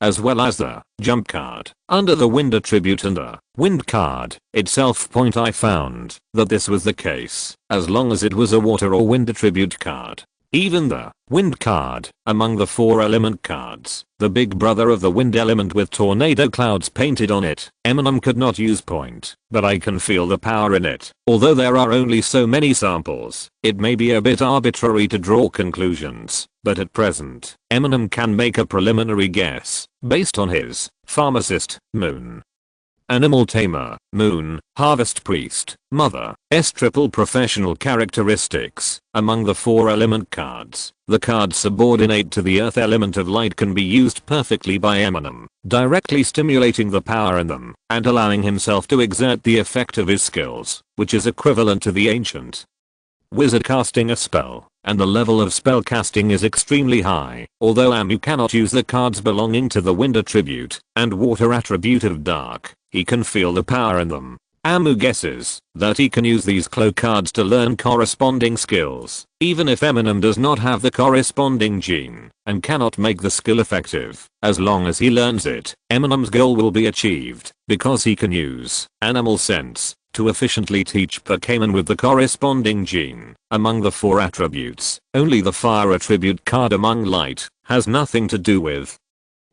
as well as the jump card under the wind attribute and the wind card itself. I found that this was the case as long as it was a water or wind attribute card. Even the wind card, among the 4 element cards, the big brother of the wind element with tornado clouds painted on it, Eminem could not use. But I can feel the power in it. Although there are only so many samples, it may be a bit arbitrary to draw conclusions, but at present, Eminem can make a preliminary guess, based on his pharmacist, moon, animal tamer, moon, harvest priest, mother, triple professional characteristics. Among the 4 element cards, the cards subordinate to the earth element of light can be used perfectly by Eminem, directly stimulating the power in them, and allowing himself to exert the effect of his skills, which is equivalent to the ancient wizard casting a spell, and the level of spell casting is extremely high. Although Amu cannot use the cards belonging to the wind attribute and water attribute of dark, he can feel the power in them. Amu guesses that he can use these clue cards to learn corresponding skills, even if Eminem does not have the corresponding gene and cannot make the skill effective. As long as he learns it, Eminem's goal will be achieved, because he can use animal sense to efficiently teach Pokémon with the corresponding gene. Among the 4 attributes, only the fire attribute card among light has nothing to do with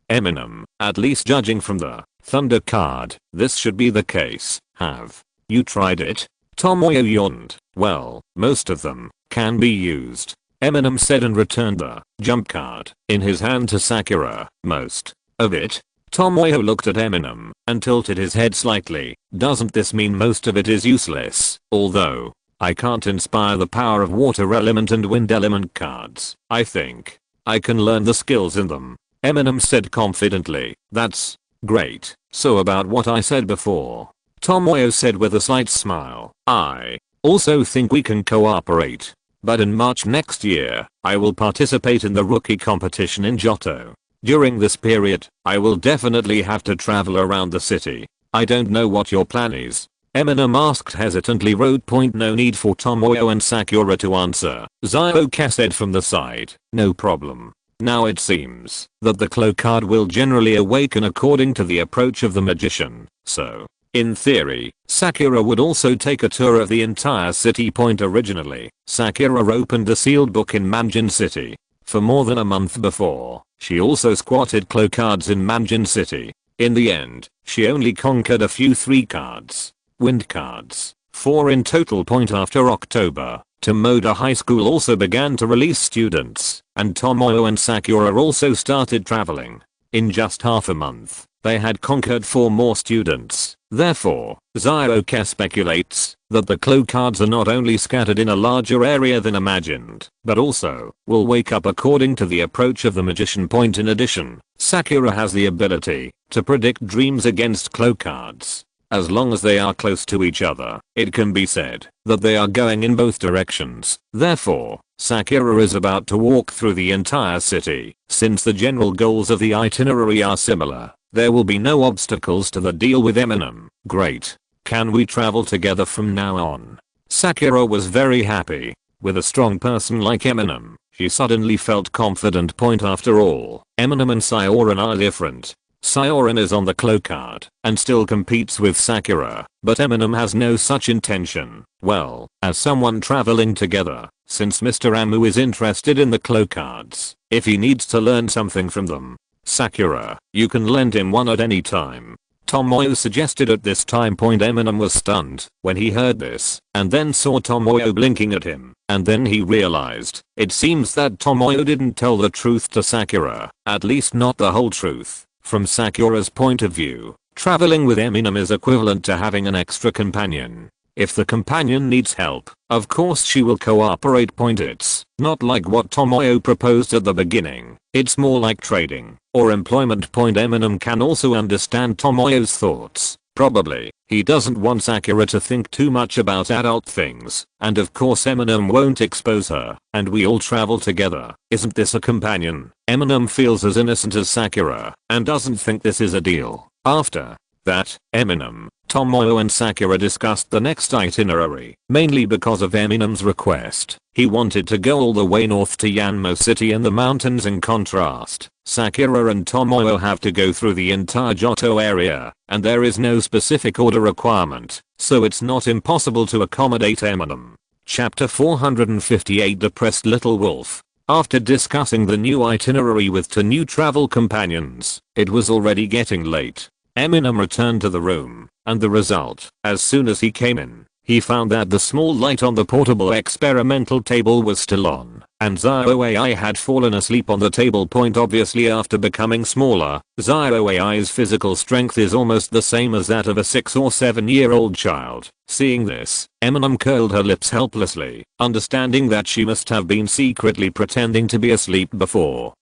Eminem, at least judging from the thunder card. This should be the case. Have you tried it? Tomoyo yawned. Well, most of them can be used, Eminem said, and returned the jump card in his hand to Sakura. Most of it? Tomoyo looked at Eminem and tilted his head slightly. Doesn't this mean most of it is useless? Although I can't inspire the power of water element and wind element cards, I think I can learn the skills in them. Eminem said confidently. That's great. So about what I said before. Tomoyo said with a slight smile. I also think we can cooperate. But in March next year, I will participate in the rookie competition in Johto. During this period, I will definitely have to travel around the city. I don't know what your plan is. Eminem asked hesitantly. No need for Tomoyo and Sakura to answer. Zyoka said from the side. No problem. Now it seems that the claw card will generally awaken according to the approach of the magician. So, in theory, Sakura would also take a tour of the entire city. Originally, Sakura opened a sealed book in Manjin City. For more than a month before, she also squatted claw cards in Manjin City. In the end, she only conquered a few 3 cards. Wind cards. 4 in total. After October, Tomoda High School also began to release students, and Tomoyo and Sakura also started traveling. In just half a month, they had conquered 4 more students. Therefore, Zyoka speculates that the claw cards are not only scattered in a larger area than imagined, but also will wake up according to the approach of the magician. In addition, Sakura has the ability to predict dreams against claw cards. As long as they are close to each other, it can be said that they are going in both directions. Therefore, Sakura is about to walk through the entire city. Since the general goals of the itinerary are similar, there will be no obstacles to the deal with Eminem. Great. Can we travel together from now on? Sakura was very happy. With a strong person like Eminem, she suddenly felt confident. After all, Eminem and Sioran are different. Sioran is on the claw card and still competes with Sakura, but Eminem has no such intention. Well, as someone traveling together, since Mr. Amu is interested in the claw cards, if he needs to learn something from them, Sakura, you can lend him one at any time. Tomoyo suggested at this time. Eminem was stunned when he heard this, and then saw Tomoyo blinking at him, and then he realized, it seems that Tomoyo didn't tell the truth to Sakura, at least not the whole truth. From Sakura's point of view, traveling with Eminem is equivalent to having an extra companion. If the companion needs help, of course she will cooperate. It's not like what Tomoyo proposed at the beginning, it's more like trading or employment. Eminem can also understand Tomoyo's thoughts. Probably, he doesn't want Sakura to think too much about adult things, and of course Eminem won't expose her, and we all travel together. Isn't this a companion? Eminem feels as innocent as Sakura, and doesn't think this is a deal. After that, Eminem, Tomoyo and Sakura discussed the next itinerary, mainly because of Eminem's request. He wanted to go all the way north to Yanmo City in the mountains. In contrast, Sakura and Tomoyo have to go through the entire Johto area, and there is no specific order requirement, so it's not impossible to accommodate Eminem. Chapter 458. Depressed Little Wolf. After discussing the new itinerary with 2 new travel companions, it was already getting late. Eminem returned to the room, and the result, as soon as he came in, he found that the small light on the portable experimental table was still on, and ZyoAI had fallen asleep on the table. Obviously, after becoming smaller, ZyoAI's physical strength is almost the same as that of a 6 or 7-year-old child. Seeing this, Eminem curled her lips helplessly, understanding that she must have been secretly pretending to be asleep before.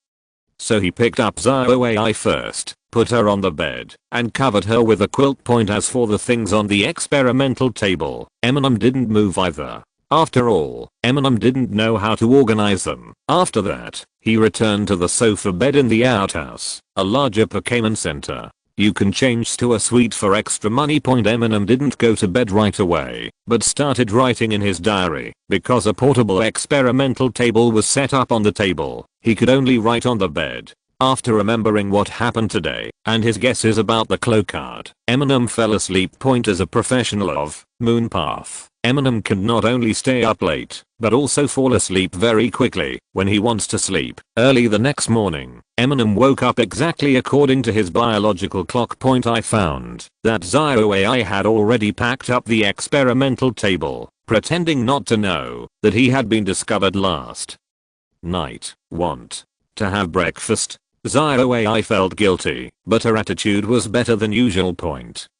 So he picked up ZyoAI first, put her on the bed, and covered her with a quilt. As for the things on the experimental table, Eminem didn't move either. After all, Eminem didn't know how to organize them. After that, he returned to the sofa bed in the outhouse, a larger Pokémon center. You can change to a suite for extra money. Eminem didn't go to bed right away, but started writing in his diary. Because a portable experimental table was set up on the table, he could only write on the bed. After remembering what happened today, and his guesses about the claw card, Eminem fell asleep. As a professional of Moon Path, Eminem can not only stay up late, but also fall asleep very quickly when he wants to sleep. Early the next morning, Eminem woke up exactly according to his biological clock. I found that ZyoAI had already packed up the experimental table, pretending not to know that he had been discovered last night. Want to have breakfast? ZyoAI felt guilty, but her attitude was better than usual.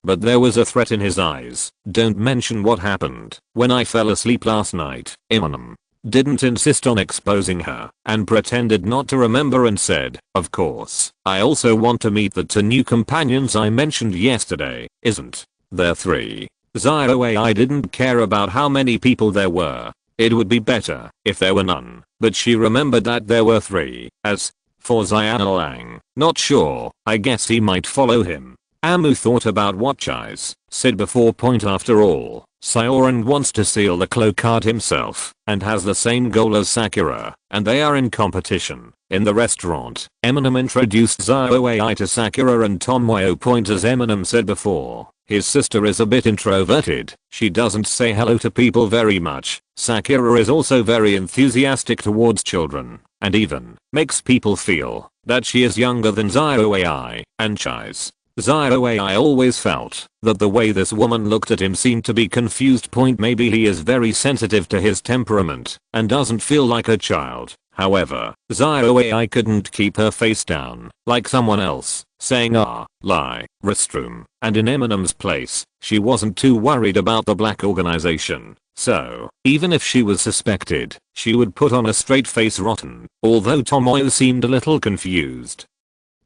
But there was a threat in his eyes. Don't mention what happened when I fell asleep last night, Eminem. didn't insist on exposing her, and pretended not to remember and said, of course, I also want to meet the 2 new companions I mentioned yesterday, isn't there 3? ZioAI didn't care about how many people there were. It would be better if there were none, but she remembered that there were 3. As for ZioAI, not sure, I guess he might follow him. Amu thought about what Chais said before. After all, Sioran wants to seal the cloak card himself and has the same goal as Sakura, and they are in competition. In the restaurant, Eminem introduced ZioAI to Sakura and Tomoyo. As Eminem said before, his sister is a bit introverted, she doesn't say hello to people very much. Sakura is also very enthusiastic towards children, and even makes people feel that she is younger than ZioAI and Chais. ZioAI always felt that the way this woman looked at him seemed to be confused. Maybe he is very sensitive to his temperament and doesn't feel like a child. However, ZioAI couldn't keep her face down like someone else, saying lie, restroom, and in Eminem's place, she wasn't too worried about the black organization. So, even if she was suspected, she would put on a straight face. Rotten, although Tomoyo seemed a little confused.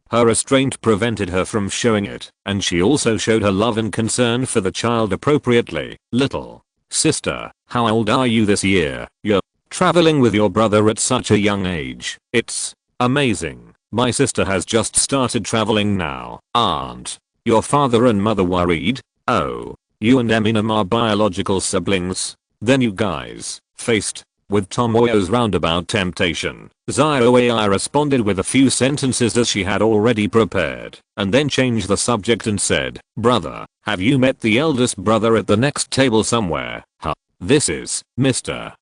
Her restraint prevented her from showing it, and she also showed her love and concern for the child appropriately. Little sister, how old are you this year? You're traveling with your brother at such a young age. It's amazing. My sister has just started traveling now. Aren't your father and mother worried? Oh, you and Eminem are biological siblings? Then you guys faced with Tomoyo's roundabout temptation. ZioAI responded with a few sentences as she had already prepared, and then changed the subject and said, brother, have you met the eldest brother at the next table somewhere? Huh. This is Mr.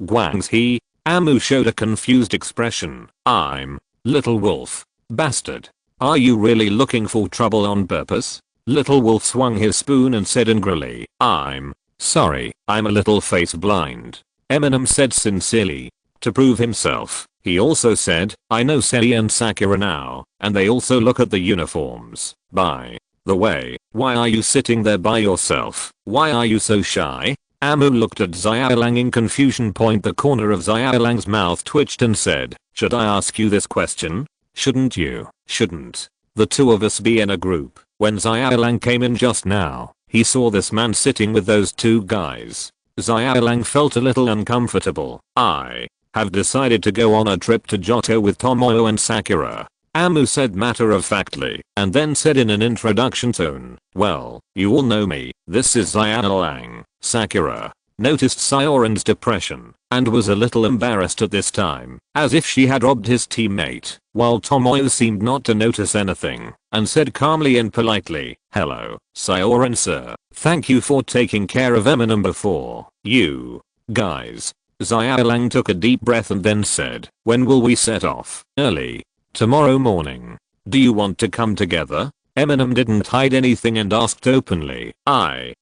Guang's he? Amu showed a confused expression. I'm Little Wolf. Bastard. Are you really looking for trouble on purpose? Little Wolf swung his spoon and said angrily, I'm sorry, I'm a little face blind. Eminem said sincerely. To prove himself, he also said, I know Sei and Sakura now, and they also look at the uniforms. By the way, why are you sitting there by yourself? Why are you so shy? Amu looked at ZioAI in confusion. The corner of ZioAI's mouth twitched and said, should I ask you this question? Shouldn't you? Shouldn't the 2 of us be in a group? When ZioAI came in just now, he saw this man sitting with those 2 guys. ZioAI felt a little uncomfortable. I have decided to go on a trip to Johto with Tomoyo and Sakura. Amu said matter-of-factly, and then said in an introduction tone, well, you all know me, this is ZioAI. Sakura noticed Sioran's depression, and was a little embarrassed at this time, as if she had robbed his teammate, while Tomoyo seemed not to notice anything, and said calmly and politely, hello, Sioran sir, thank you for taking care of Eminem before you guys. ZioAI took a deep breath and then said, when will we set off? Early tomorrow morning. Do you want to come together? Eminem didn't hide anything and asked openly, I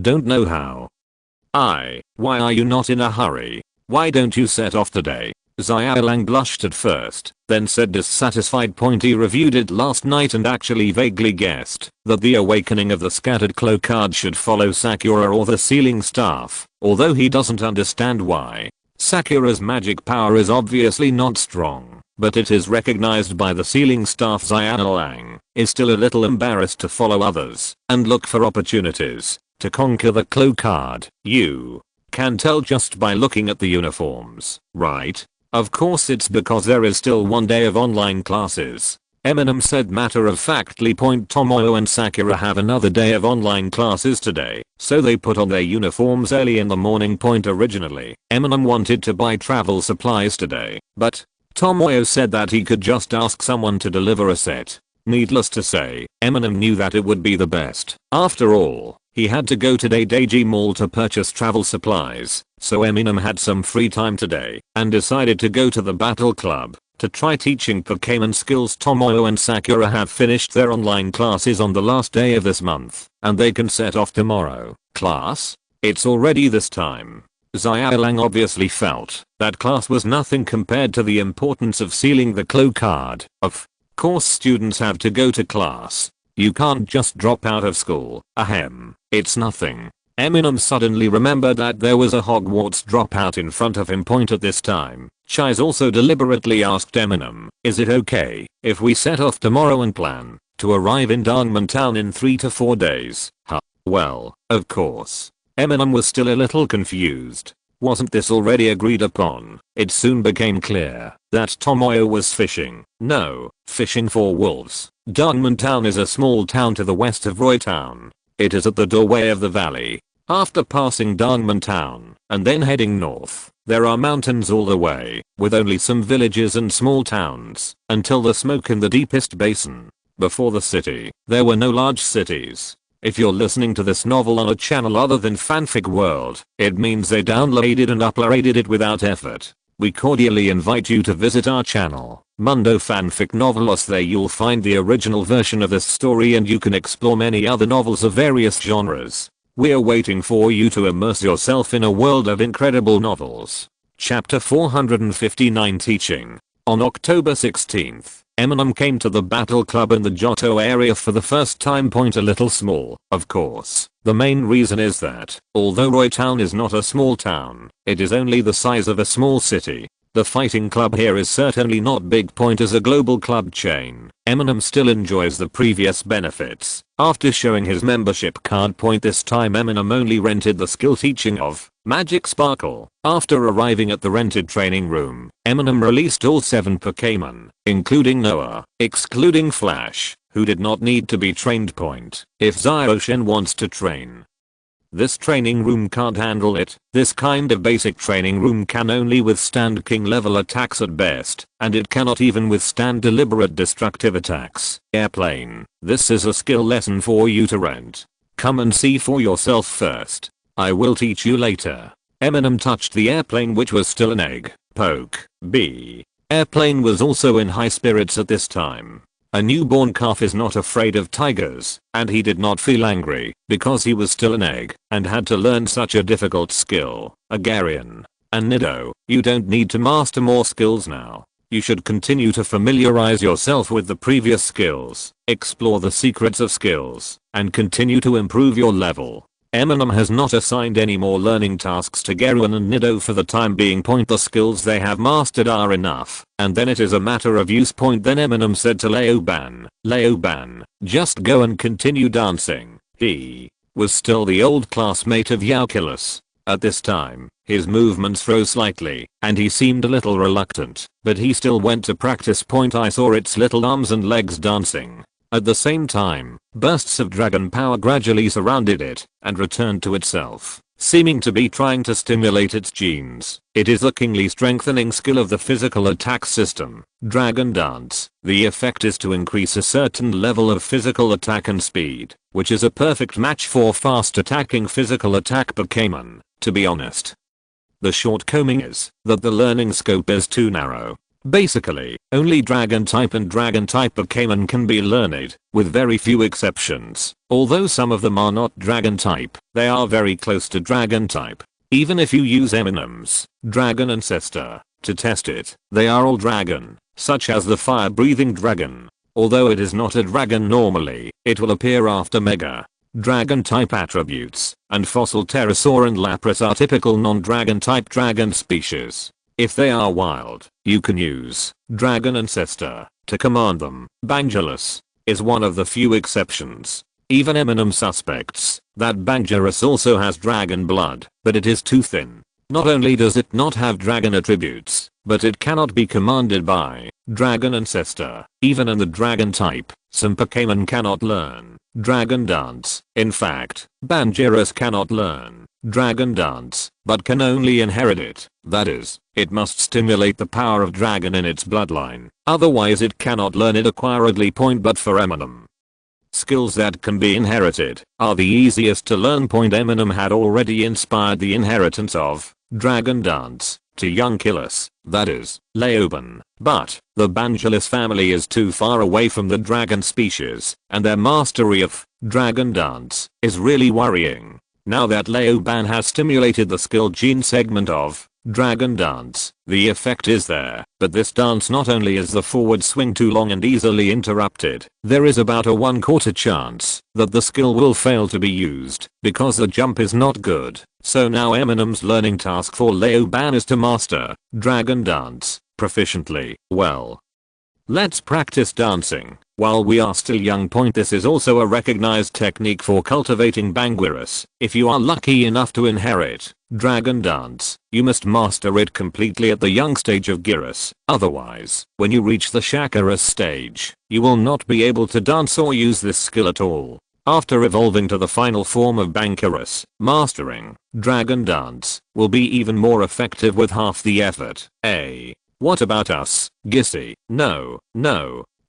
don't know how. Why are you not in a hurry? Why don't you set off today? ZioAI blushed at first, then said dissatisfied. He reviewed it last night and actually vaguely guessed that the awakening of the scattered cloak card should follow Sakura or the sealing staff, although he doesn't understand why. Sakura's magic power is obviously not strong, but it is recognized by the sealing staff. ZioAI is still a little embarrassed to follow others and look for opportunities to conquer the cloak card. You can tell just by looking at the uniforms, right? Of course it's because there is still 1 day of online classes. Eminem said matter-of-factly. Tomoyo and Sakura have another day of online classes today, so they put on their uniforms early in the morning. Originally, Eminem wanted to buy travel supplies today, but Tomoyo said that he could just ask someone to deliver a set. Needless to say, Eminem knew that it would be the best. After all, he had to go to Daidaiji Mall to purchase travel supplies, so Eminem had some free time today and decided to go to the Battle Club to try teaching Pokémon skills. Tomoyo and Sakura have finished their online classes on the last day of this month, and they can set off tomorrow. Class? It's already this time. ZioAI obviously felt that class was nothing compared to the importance of sealing the cloak card. Of course students have to go to class. You can't just drop out of school. Ahem. It's nothing. Eminem suddenly remembered that there was a Hogwarts dropout in front of him. At this time, Chais also deliberately asked Eminem, "Is it okay if we set off tomorrow and plan to arrive in Dangman Town in 3 to 4 days?" Huh. Well, of course. Eminem was still a little confused. Wasn't this already agreed upon? It soon became clear that Tomoyo was fishing. No, fishing for wolves. Dangman Town is a small town to the west of Roy Town. It is at the doorway of the valley. After passing Dangman Town and then heading north, there are mountains all the way, with only some villages and small towns, until the smoke in the deepest basin. Before the city, there were no large cities. If you're listening to this novel on a channel other than Fanfic World, it means they downloaded and uploaded it without effort. We cordially invite you to visit our channel, Mundo Fanfic Novelos. There you'll find the original version of this story and you can explore many other novels of various genres. We're waiting for you to immerse yourself in a world of incredible novels. Chapter 459 Teaching. On October 16th, Eminem came to the Battle Club in the Johto area for the first time. A little small, of course. The main reason is that, although Roy Town is not a small town, it is only the size of a small city. The fighting club here is certainly not big. As a global club chain, Eminem still enjoys the previous benefits. After showing his membership card. This time Eminem only rented the skill teaching of Magic Sparkle. After arriving at the rented training room, Eminem released all 7 Pokémon, including Noah, excluding Flash, who did not need to be trained. If Zyroshen wants to train, this training room can't handle it. This kind of basic training room can only withstand king level attacks at best, and it cannot even withstand deliberate destructive attacks. Airplane. This is a skill lesson for you to rent. Come and see for yourself first. I will teach you later. Eminem touched the airplane, which was still an egg. Poke. B. Airplane was also in high spirits at this time. A newborn calf is not afraid of tigers, and he did not feel angry because he was still an egg and had to learn such a difficult skill. Agarian. And Nido, you don't need to master more skills now. You should continue to familiarize yourself with the previous skills, explore the secrets of skills, and continue to improve your level. Eminem has not assigned any more learning tasks to Garuan and Nido for the time being. The skills they have mastered are enough, and then it is a matter of use. Then Eminem said to Leoban, just go and continue dancing. He was still the old classmate of Yaokilis. At this time, his movements froze slightly, and he seemed a little reluctant, but he still went to practice. I saw its little arms and legs dancing. At the same time, bursts of dragon power gradually surrounded it and returned to itself, seeming to be trying to stimulate its genes. It is the kingly strengthening skill of the physical attack system, Dragon Dance. The effect is to increase a certain level of physical attack and speed, which is a perfect match for fast attacking physical attack Pokémon. To be honest, the shortcoming is that the learning scope is too narrow. Basically, only Dragon type and Dragon type Pokémon can be learned, with very few exceptions. Although some of them are not Dragon type, they are very close to Dragon type. Even if you use Eminem's Dragon Ancestor to test it, they are all Dragon, such as the fire-breathing dragon. Although it is not a dragon normally, it will appear after Mega Dragon type attributes, and Fossil Pterosaur and Lapras are typical non-Dragon type dragon species. If they are wild, you can use Dragon Ancestor to command them. Bangerous is one of the few exceptions. Even Eminem suspects that Bangerous also has dragon blood, but it is too thin. Not only does it not have dragon attributes, but it cannot be commanded by Dragon Ancestor. Even in the Dragon type, some Pokémon cannot learn Dragon Dance. In fact, Bangerous cannot learn Dragon Dance, but can only inherit it. That is, it must stimulate the power of dragon in its bloodline. Otherwise it cannot learn it acquiredly. But for Eminem, skills that can be inherited are the easiest to learn. Eminem had already inspired the inheritance of Dragon Dance to young Killis, that is, Leoban. But the Bangerous family is too far away from the dragon species, and their mastery of Dragon Dance is really worrying. Now that Leoban has stimulated the skill gene segment of Dragon dance. The effect is there, but this dance not only is the forward swing too long and easily interrupted, there is about a 1/4 chance that the skill will fail to be used because the jump is not good. So now Eminem's learning task for Leoban is to master dragon dance proficiently. Well, let's practice dancing while we are still young. This is also a recognized technique for cultivating Banguirus. If you are lucky enough to inherit dragon dance, you must master it completely at the young stage of Gyrus. Otherwise, when you reach the Shakarus stage, you will not be able to dance or use this skill at all. After evolving to the final form of Banguirus, mastering dragon dance will be even more effective with half the effort. What about us, Gissy? No.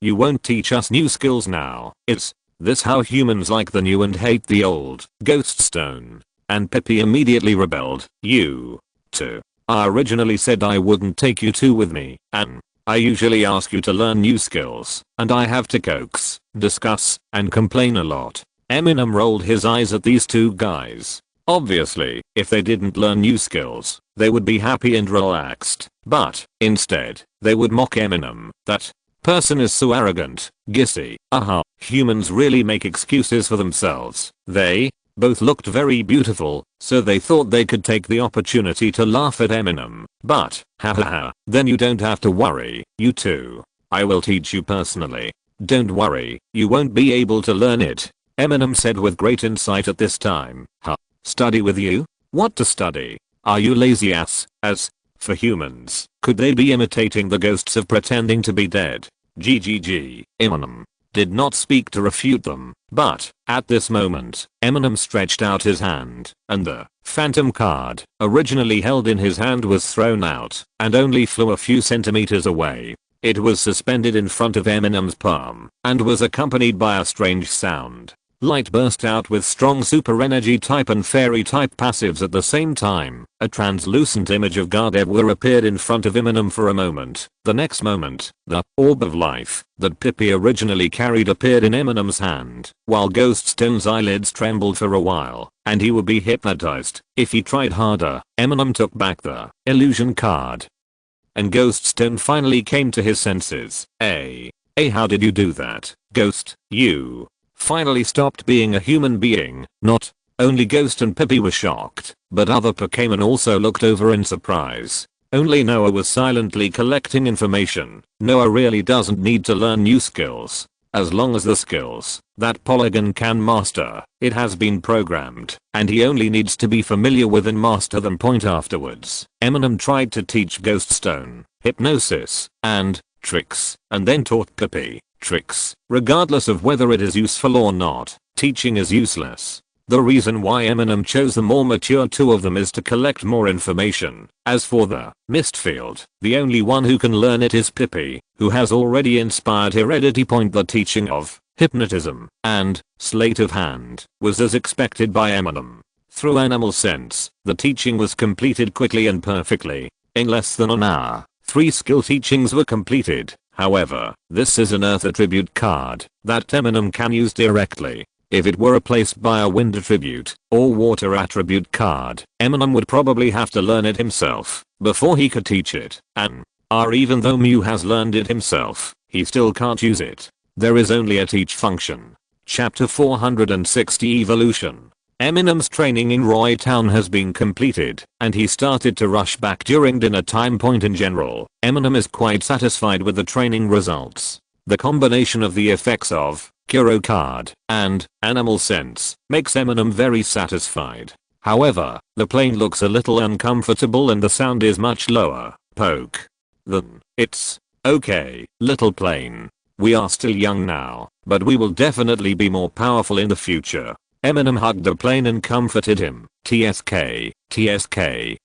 You won't teach us new skills now. Is this how humans like the new and hate the old? Ghoststone and Pippi immediately rebelled. You two. I originally said I wouldn't take you two with me, and I usually ask you to learn new skills, and I have to coax, discuss, and complain a lot. Eminem rolled his eyes at these two guys. Obviously, if they didn't learn new skills, they would be happy and relaxed, but instead, they would mock Eminem. That person is so arrogant. Gissy. Humans really make excuses for themselves. They both looked very beautiful, so they thought they could take the opportunity to laugh at Eminem. But, then you don't have to worry, you two. I will teach you personally. Don't worry, you won't be able to learn it, Eminem said with great insight at this time. Study with you? What to study? Are you lazy ass? As for humans, could they be imitating the ghosts of pretending to be dead? GGG. Eminem did not speak to refute them, but at this moment, Eminem stretched out his hand, and the phantom card originally held in his hand was thrown out and only flew a few centimeters away. It was suspended in front of Eminem's palm and was accompanied by a strange sound. Light burst out with strong super energy type and fairy type passives at the same time. A translucent image of Gardevoir appeared in front of Eminem for a moment. The next moment, the orb of life that Pippi originally carried appeared in Eminem's hand, while Ghoststone's eyelids trembled for a while, and he would be hypnotized if he tried harder. Eminem took back the illusion card, and Ghoststone finally came to his senses. How did you do that, Ghost? You finally stopped being a human being. Not only Ghost and Pippi were shocked, but other Pokémon also looked over in surprise. Only Noah was silently collecting information. Noah really doesn't need to learn new skills. As long as the skills that Polygon can master, it has been programmed, and he only needs to be familiar with and master them. Afterwards, Eminem tried to teach Ghoststone hypnosis and tricks, and then taught Pippi tricks. Regardless of whether it is useful or not, teaching is useless. The reason why Eminem chose the more mature two of them is to collect more information. As for the Mistfield, the only one who can learn it is Pippi, who has already inspired Heredity. The teaching of hypnotism and sleight of hand was as expected by Eminem. Through animal sense, the teaching was completed quickly and perfectly. In less than an hour, 3 skill teachings were completed. However, this is an earth attribute card that Eminem can use directly. If it were replaced by a wind attribute or water attribute card, Eminem would probably have to learn it himself before he could teach it. And even though Mew has learned it himself, he still can't use it. There is only a teach function. Chapter 460 Evolution. Eminem's training in Roy Town has been completed, and he started to rush back during dinner time. In general, Eminem is quite satisfied with the training results. The combination of the effects of Kuro card and animal sense makes Eminem very satisfied. However, the plane looks a little uncomfortable and the sound is much lower. Poke. Then, it's okay, little plane. We are still young now, but we will definitely be more powerful in the future. Eminem hugged the plane and comforted him. TSK,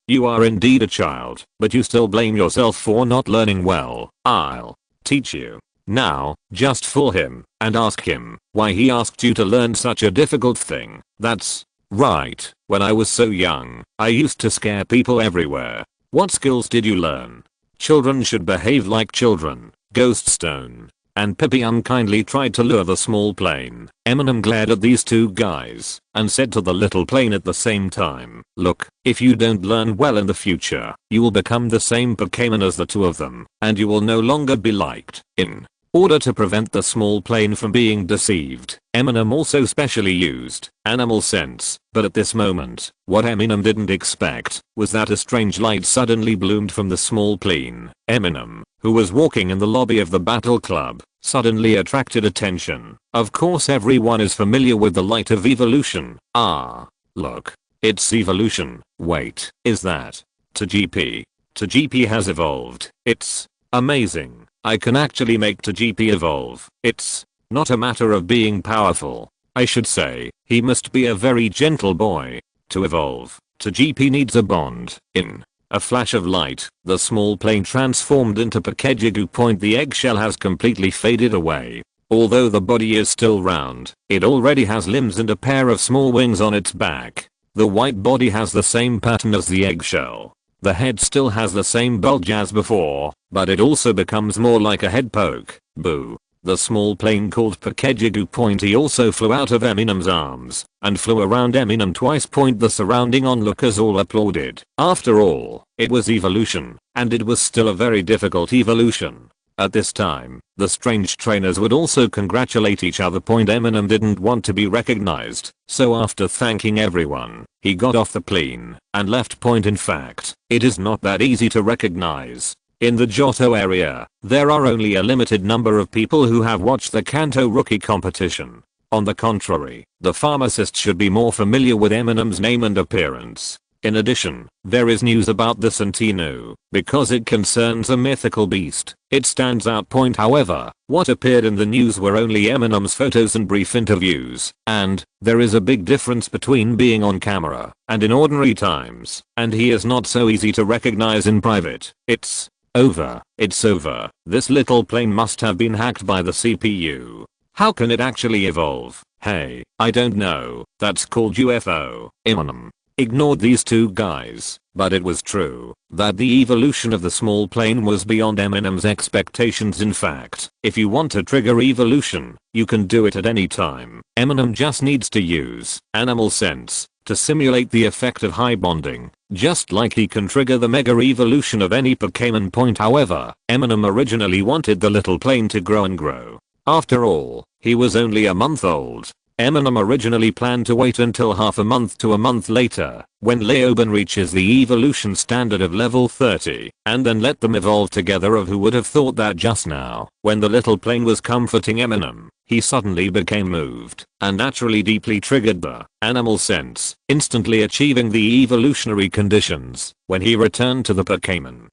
you are indeed a child, but you still blame yourself for not learning well. I'll teach you. Now, just fool him and ask him why he asked you to learn such a difficult thing. That's right. When I was so young, I used to scare people everywhere. What skills did you learn? Children should behave like children. Ghoststone and Pippi unkindly tried to lure the small plane. Eminem glared at these two guys and said to the little plane at the same time, "Look, if you don't learn well in the future, you will become the same Pokémon as the two of them, and you will no longer be liked." In order to prevent the small plane from being deceived, Eminem also specially used animal sense, but at this moment, what Eminem didn't expect was that a strange light suddenly bloomed from the small plane. Eminem, who was walking in the lobby of the Battle Club, suddenly attracted attention. Of course everyone is familiar with the light of evolution. Ah, look, it's evolution. Wait, is that TGP? TGP has evolved. It's amazing. I can actually make TGP evolve. It's not a matter of being powerful. I should say, he must be a very gentle boy. To evolve, TGP needs a bond. In a flash of light, the small plane transformed into Pokémon. The eggshell has completely faded away. Although the body is still round, it already has limbs and a pair of small wings on its back. The white body has the same pattern as the eggshell. The head still has the same bulge as before, but it also becomes more like a head poke. Boo. The small plane called Pokémon also flew out of Eminem's arms and flew around Eminem twice. The surrounding onlookers all applauded. After all, it was evolution, and it was still a very difficult evolution. At this time, the strange trainers would also congratulate each other. Eminem didn't want to be recognized, so after thanking everyone, he got off the plane and left. In fact, it is not that easy to recognize. In the Johto area, there are only a limited number of people who have watched the Kanto rookie competition. On the contrary, the pharmacist should be more familiar with Eminem's name and appearance. In addition, there is news about the Santino, because it concerns a mythical beast. It stands out. However, what appeared in the news were only Eminem's photos and brief interviews, and there is a big difference between being on camera and in ordinary times, and he is not so easy to recognize in private. It's over. It's over. This little plane must have been hacked by the CPU. How can it actually evolve? Hey, I don't know. That's called UFO. Eminem ignored these two guys, but it was true that the evolution of the small plane was beyond Eminem's expectations. In fact, if you want to trigger evolution, you can do it at any time. Eminem just needs to use animal sense to simulate the effect of high bonding, just like he can trigger the mega evolution of any Pokémon. However, Eminem originally wanted the little plane to grow and grow. After all, he was only a month old. Eminem originally planned to wait until half a month to a month later, when Leoben reaches the evolution standard of level 30, and then let them evolve together. Who would have thought that just now, when the little plane was comforting Eminem, he suddenly became moved, and naturally deeply triggered the animal sense, instantly achieving the evolutionary conditions. When he returned to the Pokémon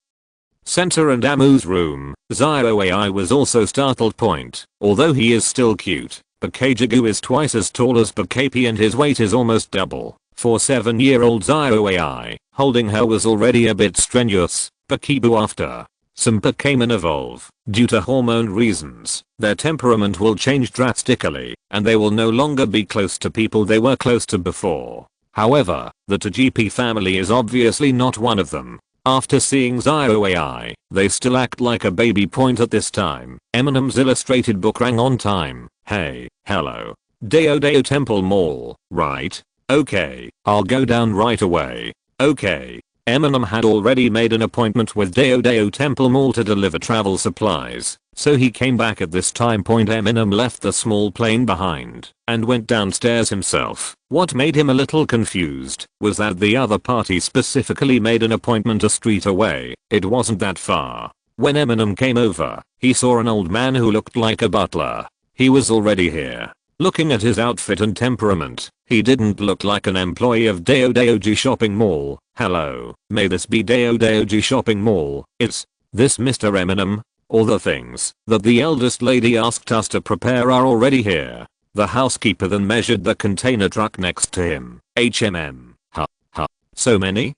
Center and Amu's room, ZioAI was also startled. Although he is still cute, Pokéjigu is twice as tall as Poképi and his weight is almost double. For 7-year-old ZioAI, holding her was already a bit strenuous. Pokébu after some Pokémon evolve, due to hormone reasons, their temperament will change drastically, and they will no longer be close to people they were close to before. However, the TGP family is obviously not one of them. After seeing ZioAI, they still act like a baby. At this time, Eminem's illustrated book rang on time. Hey, hello. Deo Temple Mall, right? Okay, I'll go down right away. Okay. Eminem had already made an appointment with Deo Temple Mall to deliver travel supplies, so he came back at this time. Eminem left the small plane behind and went downstairs himself. What made him a little confused was that the other party specifically made an appointment a street away. It wasn't that far. When Eminem came over, he saw an old man who looked like a butler. He was already here. Looking at his outfit and temperament, he didn't look like an employee of Deo Shopping Mall. Hello, may this be Deo Shopping Mall? Is this Mr. Eminem? All the things that the eldest lady asked us to prepare are already here. The housekeeper then measured the container truck next to him. Ha. So many?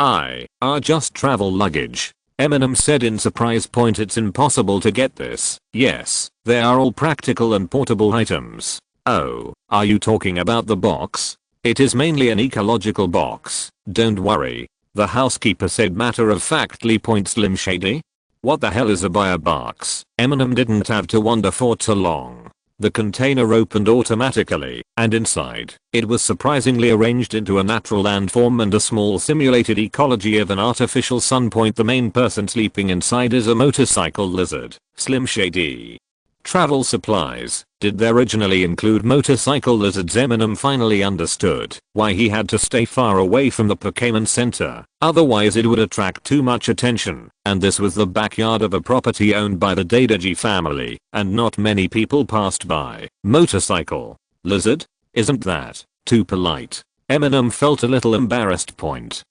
Are just travel luggage. Eminem said in surprise. It's impossible to get this. Yes, they are all practical and portable items. Oh, are you talking about the box? It is mainly an ecological box. Don't worry. The housekeeper said matter of factly. Slim Shady? What the hell is a embarks? Eminem didn't have to wonder for too long. The container opened automatically, and inside, it was surprisingly arranged into a natural landform and a small simulated ecology of an artificial sun. The main person sleeping inside is a motorcycle lizard, Slim Shady. Travel supplies. Did they originally include motorcycle lizards? Eminem finally understood why he had to stay far away from the Pokémon Center, otherwise it would attract too much attention, and this was the backyard of a property owned by the prodigy family, and not many people passed by. Motorcycle lizard? Isn't that too polite? Eminem felt a little embarrassed.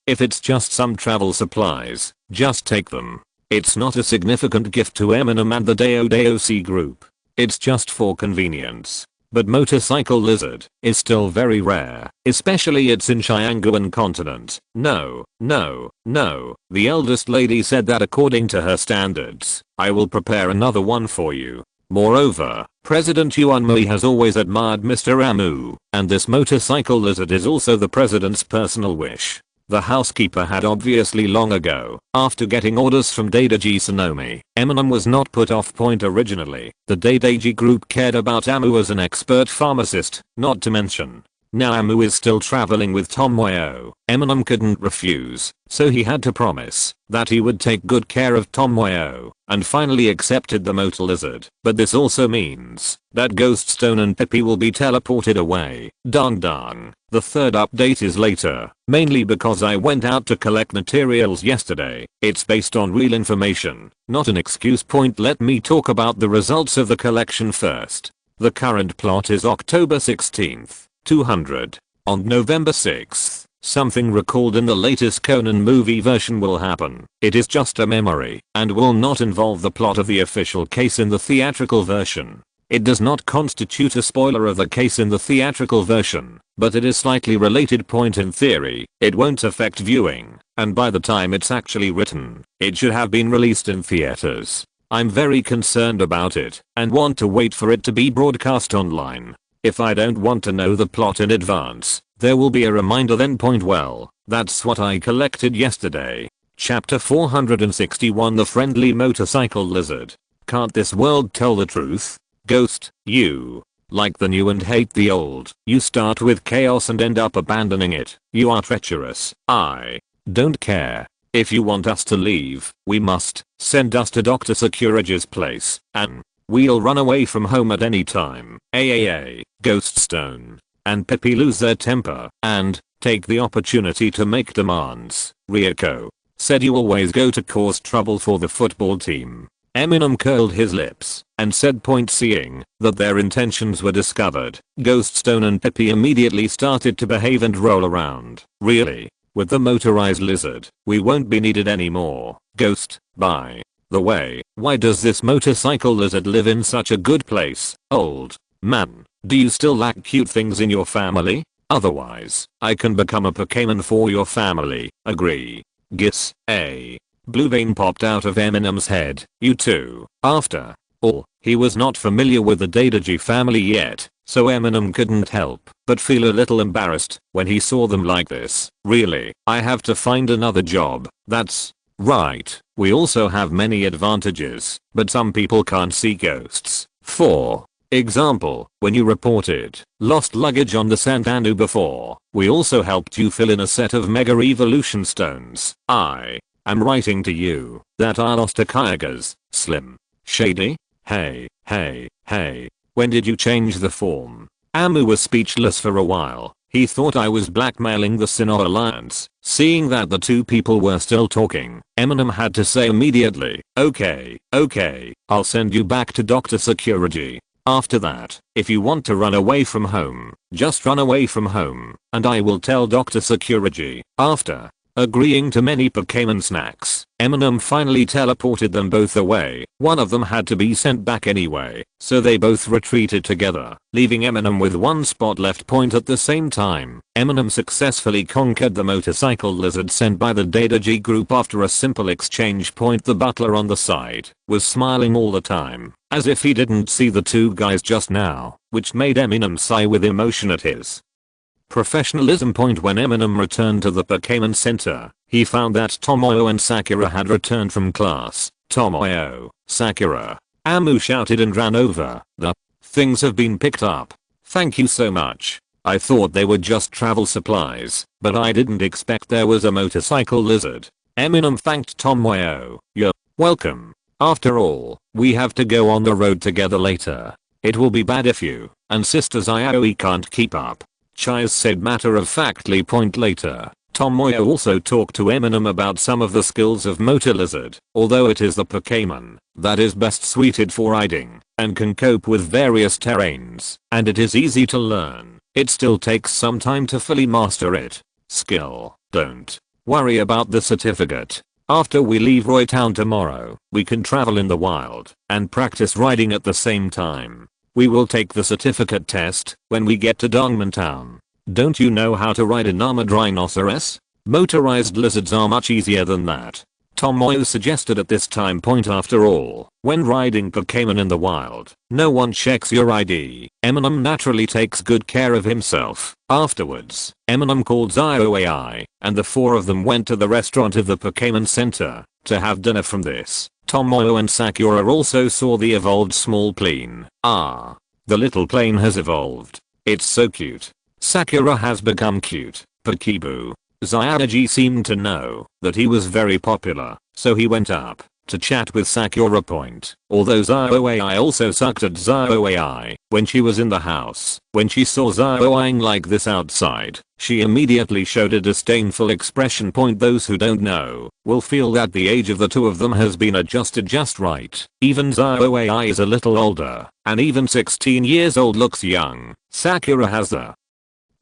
If it's just some travel supplies, just take them. It's not a significant gift to Eminem and the DOC group. It's just for convenience. But motorcycle lizard is still very rare, especially it's in Chang'an continent. No, no, no. The eldest lady said that according to her standards, I will prepare another one for you. Moreover, President Yuan Mui has always admired Mr. Amu, and this motorcycle lizard is also the president's personal wish. The housekeeper had obviously long ago, after getting orders from Prodigy Sonomi. Eminem was not put off. Originally, the Prodigy group cared about Amu as an expert pharmacist, not to mention. Now Amu is still traveling with Tomoyo. Eminem couldn't refuse, so he had to promise that he would take good care of Tomoyo, and finally accepted the motor lizard. But this also means that Ghoststone and Pippi will be teleported away. Dang dang. The third update is later, mainly because I went out to collect materials yesterday. It's based on real information, not an excuse. Let me talk about the results of the collection first. The current plot is October 16th. 200. On November 6th, something recalled in the latest Conan movie version will happen. It is just a memory, and will not involve the plot of the official case in the theatrical version. It does not constitute a spoiler of the case in the theatrical version, but it is slightly related. In theory, it won't affect viewing, and by the time it's actually written, it should have been released in theaters. I'm very concerned about it, and want to wait for it to be broadcast online. If I don't want to know the plot in advance, there will be a reminder then. Well, that's what I collected yesterday. Chapter 461. The Friendly Motorcycle Lizard. Can't this world tell the truth? Ghost, you like the new and hate the old. You start with chaos and end up abandoning it. You are treacherous. I don't care. If you want us to leave, we must send us to Dr. Sakurage's place, and we'll run away from home at any time. Ghoststone and Pippi lose their temper and take the opportunity to make demands. Ryoko said you always go to cause trouble for the football team. Eminem curled his lips and said, seeing that their intentions were discovered, Ghoststone and Pippi immediately started to behave and roll around. Really? With the motorized lizard, we won't be needed anymore. Ghost, bye. The way, why does this motorcycle lizard live in such a good place? Old man, do you still lack cute things in your family? Otherwise, I can become a Pokémon for your family. Agree. Gis, a blue vein popped out of Eminem's head. You too. After all, he was not familiar with the Prodigy family yet, so Eminem couldn't help but feel a little embarrassed when he saw them like this. Really, I have to find another job. That's right. We also have many advantages, but some people can't see ghosts. For example, when you reported lost luggage on the Santanu before, we also helped you fill in a set of Mega Evolution stones. I am writing to you that I lost a Kyaga's. Slim Shady? Hey, when did you change the form? Amu was speechless for a while. He thought I was blackmailing the Sinnoh Alliance. Seeing that the two people were still talking, Eminem had to say immediately, okay, I'll send you back to Dr. Sakuragi. After that, if you want to run away from home, just run away from home, and I will tell Dr. Sakuragi. After agreeing to many Pokémon snacks, Eminem finally teleported them both away. One of them had to be sent back anyway, so they both retreated together, leaving Eminem with one spot left. At the same time, Eminem successfully conquered the motorcycle lizard sent by the Prodigy group after a simple exchange. The butler on the side was smiling all the time, as if he didn't see the two guys just now, which made Eminem sigh with emotion at his professionalism. When Eminem returned to the Pokémon Center, he found that Tomoyo and Sakura had returned from class. Tomoyo, Sakura. Amu shouted and ran over. The things have been picked up. Thank you so much. I thought they were just travel supplies, but I didn't expect there was a motorcycle lizard. Eminem thanked Tomoyo. You're welcome. After all, we have to go on the road together later. It will be bad if you and Sisters Ioi can't keep up. Chais said matter-of-factly point later. Tomoyo also talked to Eminem about some of the skills of Motor Lizard, although it is the Pokémon that is best suited for riding and can cope with various terrains, and it is easy to learn. It still takes some time to fully master it. Skill. Don't worry about the certificate. After we leave Roy Town tomorrow, we can travel in the wild and practice riding at the same time. We will take the certificate test when we get to Dongman Town. Don't you know how to ride an armored rhinoceros? Motorized lizards are much easier than that. Tomoyo suggested at this time point. After all, when riding Pokémon in the wild, no one checks your ID. Eminem naturally takes good care of himself. Afterwards, Eminem called Zioai, and the four of them went to the restaurant of the Pokémon Center to have dinner. From this, Tomoyo and Sakura also saw the evolved small plane. Ah, the little plane has evolved. It's so cute. Sakura has become cute. Peekaboo. Zyadaji seemed to know that he was very popular, so he went up to chat with Sakura point. Although Zioai also sucked at Zioai when she was in the house. When she saw Zioai like this outside, she immediately showed a disdainful expression point. Those who don't know will feel that the age of the two of them has been adjusted just right. Even Zioai is a little older, and even 16 years old looks young. Sakura has the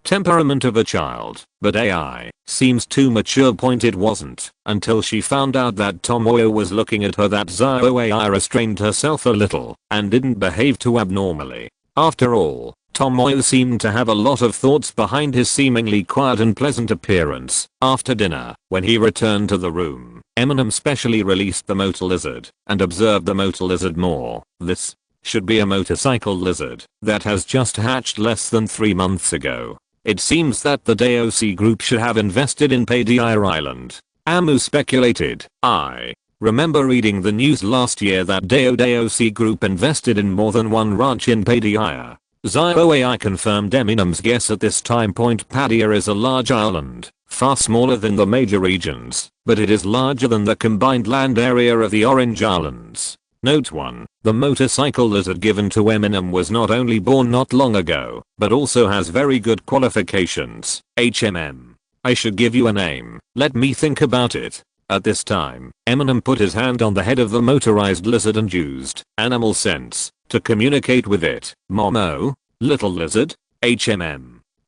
temperament of a child, but AI seems too mature. It wasn't until she found out that Tomoyo was looking at her that Zioai restrained herself a little and didn't behave too abnormally. After all, Tomoyo seemed to have a lot of thoughts behind his seemingly quiet and pleasant appearance. After dinner, when he returned to the room, Eminem specially released the Motor Lizard and observed the Motor Lizard more. This should be a motorcycle lizard that has just hatched less than 3 months ago. It seems that the DOC group should have invested in Padiar Island. Amu speculated. I remember reading the news last year that DOC group invested in more than one ranch in Padiar. Zioai confirmed Eminem's guess at this time point. Padiar is a large island, far smaller than the major regions, but it is larger than the combined land area of the Orange Islands. Note 1. The motorcycle lizard given to Eminem was not only born not long ago, but also has very good qualifications. I should give you a name. Let me think about it. At this time, Eminem put his hand on the head of the motorized lizard and used animal sense to communicate with it. Momo? Little lizard?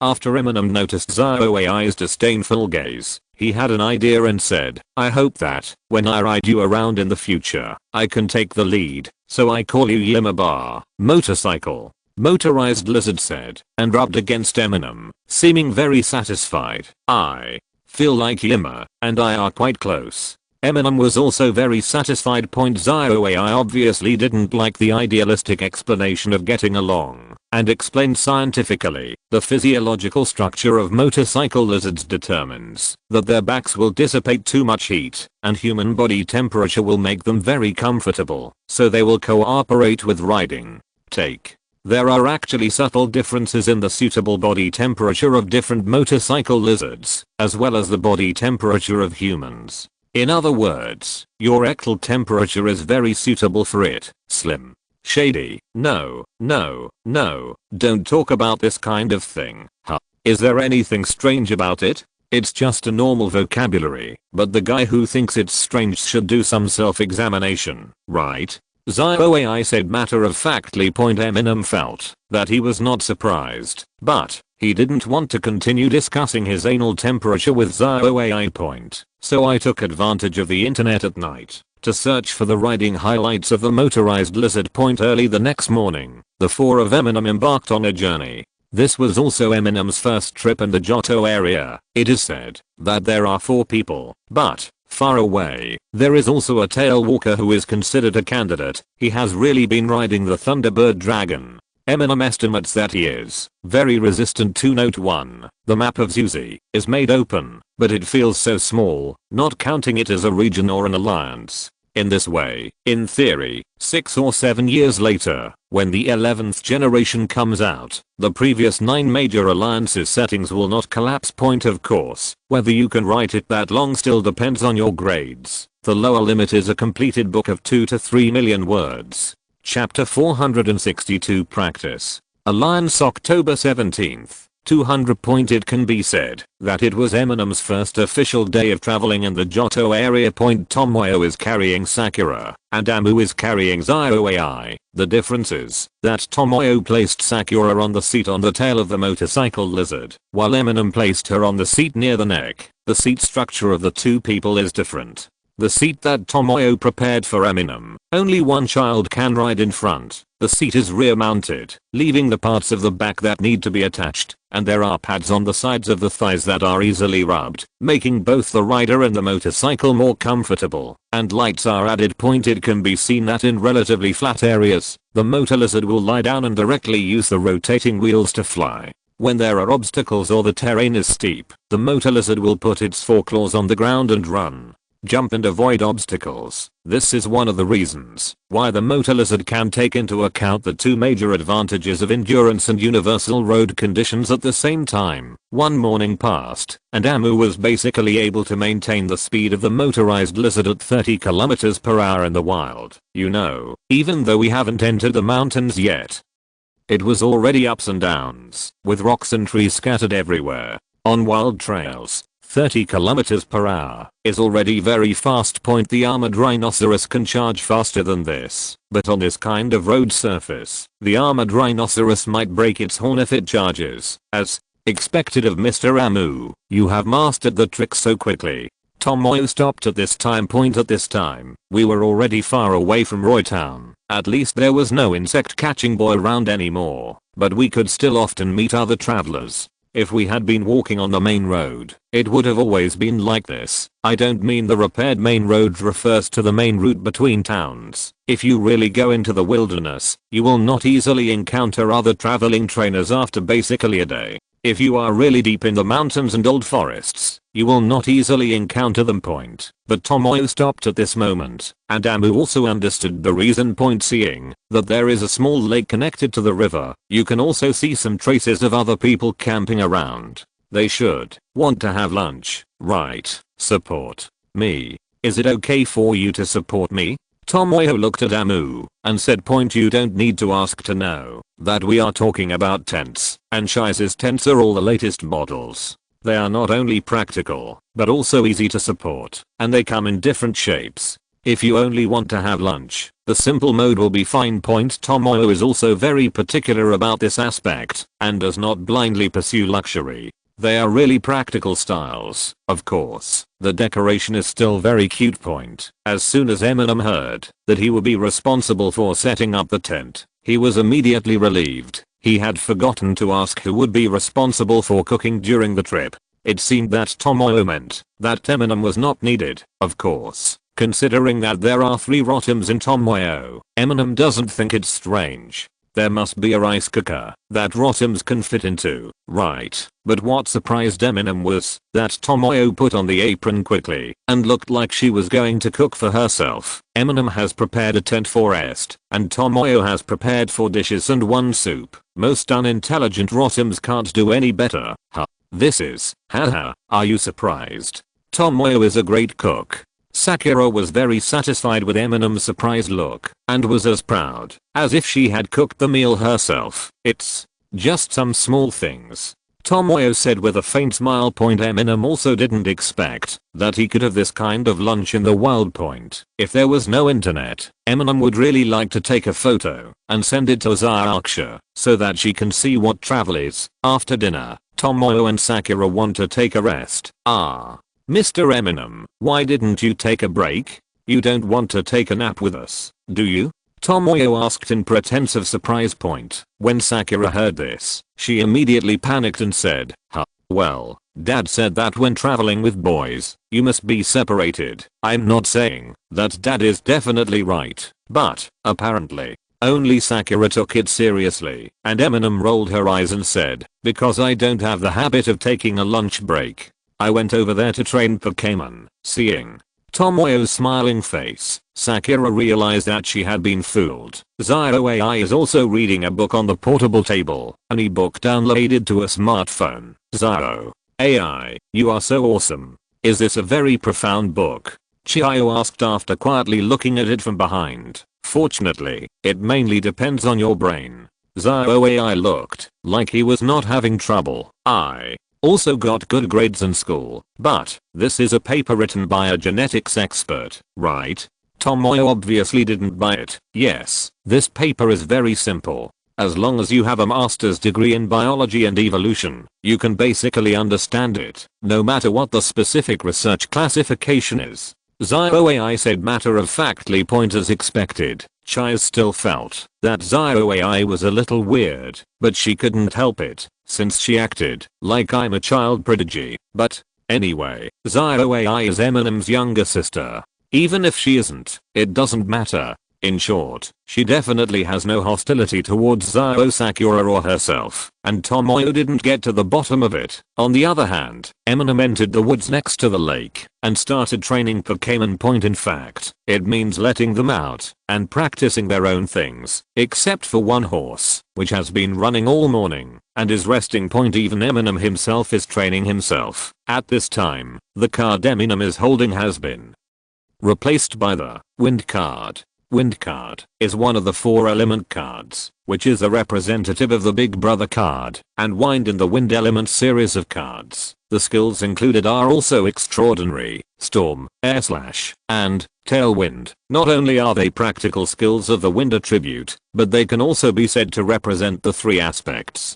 After Eminem noticed Zioai's disdainful gaze, he had an idea and said, I hope that, when I ride you around in the future, I can take the lead, so I call you Yimaba. Motorcycle. Motorized lizard said, and rubbed against Eminem, seeming very satisfied. I feel like Yima and I are quite close. Eminem was also very satisfied. Zioai obviously didn't like the idealistic explanation of getting along, and explained scientifically, the physiological structure of motorcycle lizards determines that their backs will dissipate too much heat, and human body temperature will make them very comfortable, so they will cooperate with riding. There are actually subtle differences in the suitable body temperature of different motorcycle lizards, as well as the body temperature of humans. In other words, your ectal temperature is very suitable for it. Slim. Shady. No, don't talk about this kind of thing. Huh. Is there anything strange about it? It's just a normal vocabulary, but the guy who thinks it's strange should do some self-examination, right? Zioai said matter-of-factly. Eminem felt that he was not surprised, but he didn't want to continue discussing his anal temperature with Zioai. So I took advantage of the internet at night to search for the riding highlights of the motorized lizard. Early the next morning, the four of Eminem embarked on a journey. This was also Eminem's first trip in the Johto area. It is said that there are 4 people, but far away, there is also a tail walker who is considered a candidate. He has really been riding the Thunderbird Dragon. Eminem estimates that he is very resistant to. Note 1. The map of Zuzi is made open, but it feels so small, not counting it as a region or an alliance. In this way, in theory, 6 or 7 years later, when the 11th generation comes out, the previous 9 major alliances settings will not collapse. Point of course, whether you can write it that long still depends on your grades. The lower limit is a completed book of 2 to 3 million words. Chapter 462 Practice. Alliance October 17th. 200. It can be said that it was Eminem's first official day of traveling in the Johto area. Tomoyo is carrying Sakura, and Amu is carrying Zio. The difference is that Tomoyo placed Sakura on the seat on the tail of the motorcycle lizard, while Eminem placed her on the seat near the neck. The seat structure of the two people is different. The seat that Tomoyo prepared for Eminem, only one child can ride in front. The seat is rear mounted, leaving the parts of the back that need to be attached, and there are pads on the sides of the thighs that are easily rubbed, making both the rider and the motorcycle more comfortable, and lights are added. It can be seen that in relatively flat areas, the motor lizard will lie down and directly use the rotating wheels to fly. When there are obstacles or the terrain is steep, the motor lizard will put its foreclaws on the ground and run, jump and avoid obstacles. This is one of the reasons why the motor lizard can take into account the two major advantages of endurance and universal road conditions at the same time. One morning passed, and Amu was basically able to maintain the speed of the motorized lizard at 30 km per hour in the wild. You know, even though we haven't entered the mountains yet. It was already ups and downs, with rocks and trees scattered everywhere. On wild trails, 30 km per hour is already very fast. The armored rhinoceros can charge faster than this, but on this kind of road surface, the armored rhinoceros might break its horn if it charges. As expected of Mr. Amu, you have mastered the trick so quickly. Tomoyo stopped at this time. At this time, we were already far away from Roy Town. At least there was no insect catching boy around anymore, but we could still often meet other travelers. If we had been walking on the main road, it would have always been like this. I don't mean the repaired main road refers to the main route between towns. If you really go into the wilderness, you will not easily encounter other traveling trainers after basically a day. If you are really deep in the mountains and old forests, you will not easily encounter them. But Tomoyo stopped at this moment, and Amu also understood the reason. Seeing that there is a small lake connected to the river, you can also see some traces of other people camping around. They should want to have lunch, right? Support me. Is it okay for you to support me? Tomoyo looked at Amu and said, You don't need to ask to know that we are talking about tents, and Shize's tents are all the latest models. They are not only practical, but also easy to support, and they come in different shapes. If you only want to have lunch, the simple mode will be fine. Tomoyo is also very particular about this aspect, and does not blindly pursue luxury. They are really practical styles. Of course, the decoration is still very cute. As soon as Eminem heard that he would be responsible for setting up the tent, he was immediately relieved. He had forgotten to ask who would be responsible for cooking during the trip. It seemed that Tomoyo meant that Eminem was not needed. Of course, considering that there are 3 Rotems in Tomoyo, Eminem doesn't think it's strange. There must be a rice cooker that Rotems can fit into, right? But what surprised Eminem was that Tomoyo put on the apron quickly and looked like she was going to cook for herself. Eminem has prepared a tent for Est, and Tomoyo has prepared 4 dishes and 1 soup. Most unintelligent Rotems can't do any better. This is, haha, are you surprised? Tomoyo is a great cook. Sakura was very satisfied with Eminem's surprised look, and was as proud as if she had cooked the meal herself. It's just some small things, Tomoyo said with a faint smile. Eminem also didn't expect that he could have this kind of lunch in the wild. If there was no internet, Eminem would really like to take a photo and send it to Zio so that she can see what travel is. After dinner, Tomoyo and Sakura want to take a rest. Mr. Eminem, why didn't you take a break? You don't want to take a nap with us, do you? Tomoyo asked in pretense of surprise. When Sakura heard this, she immediately panicked and said, well, Dad said that when traveling with boys, you must be separated. I'm not saying that Dad is definitely right, but, apparently, only Sakura took it seriously, and Eminem rolled her eyes and said, because I don't have the habit of taking a lunch break. I went over there to train Pokémon. Seeing Tomoyo's smiling face, Sakura realized that she had been fooled. Zio AI is also reading a book on the portable table, an e-book downloaded to a smartphone. Zio AI, you are so awesome. Is this a very profound book? Chiyo asked after quietly looking at it from behind. Fortunately, it mainly depends on your brain. Zio AI looked like he was not having trouble. I also got good grades in school, but this is a paper written by a genetics expert, right? Tomoyo obviously didn't buy it. Yes, this paper is very simple. As long as you have a master's degree in biology and evolution, you can basically understand it, no matter what the specific research classification is. Zio AI said matter-of-factly point as expected. Chai still felt that Zio AI was a little weird, but she couldn't help it, since she acted like I'm a child prodigy. But anyway, Zio AI is Eminem's younger sister. Even if she isn't, it doesn't matter. In short, she definitely has no hostility towards Zio Sakura or herself, and Tomoyo didn't get to the bottom of it. On the other hand, Eminem entered the woods next to the lake and started training Pokémon. In fact, it means letting them out and practicing their own things, except for one horse, which has been running all morning and is resting. Even Eminem himself is training himself. At this time, the card Eminem is holding has been replaced by the Wind card. Wind card is one of the 4 element cards, which is a representative of the Big Brother card and Wind in the Wind element series of cards. The skills included are also extraordinary, storm, air slash, and tailwind. Not only are they practical skills of the wind attribute, but they can also be said to represent the 3 aspects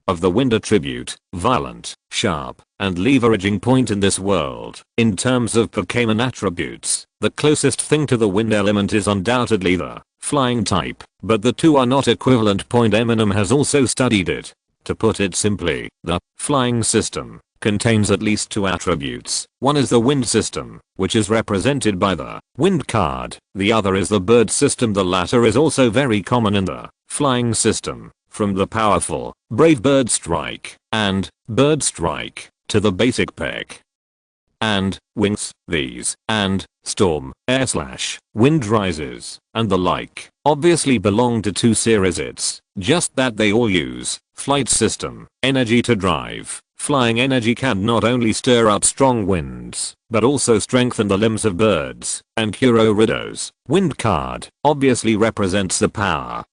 of the wind attribute: violent, sharp, and leveraging. In this world, in terms of Pokémon attributes, the closest thing to the wind element is undoubtedly the flying type, but the two are not equivalent. Eminem has also studied it. To put it simply, the flying system contains at least 2 attributes. One is the wind system, which is represented by the wind card. The other is the bird system. The latter is also very common in the flying system. From the powerful, brave bird strike and bird strike to the basic peck and wings, these, and storm, air slash, wind rises, and the like, obviously belong to 2 series. It's just that they all use flight system energy to drive. Flying energy can not only stir up strong winds, but also strengthen the limbs of birds, and Kuro Rido's wind card obviously represents the power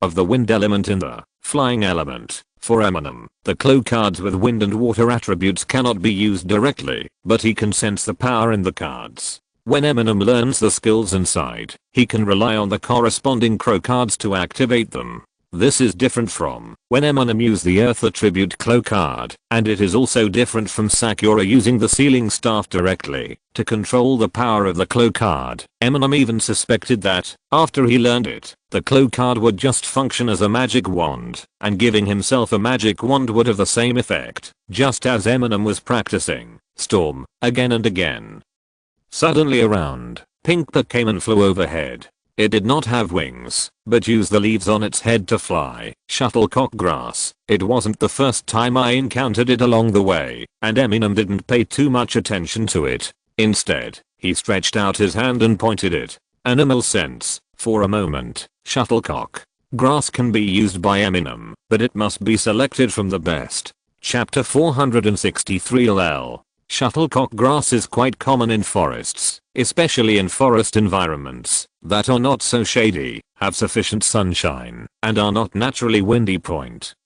of the wind element in the flying element. For Eminem, the claw cards with wind and water attributes cannot be used directly, but he can sense the power in the cards. When Eminem learns the skills inside, he can rely on the corresponding crow cards to activate them. This is different from when Eminem used the earth attribute claw card, and it is also different from Sakura using the sealing staff directly to control the power of the claw card. Eminem even suspected that, after he learned it, the claw card would just function as a magic wand, and giving himself a magic wand would have the same effect, just as Eminem was practicing storm again and again. Suddenly around, pink Pokémon flew overhead. It did not have wings, but used the leaves on its head to fly. Shuttlecock grass. It wasn't the first time I encountered it along the way, and Eminem didn't pay too much attention to it. Instead, he stretched out his hand and pointed it. Animal sense. For a moment, shuttlecock grass can be used by Eminem, but it must be selected from the best. Chapter 463 LL. Shuttlecock grass is quite common in forests, especially in forest environments that are not so shady, have sufficient sunshine, and are not naturally windy.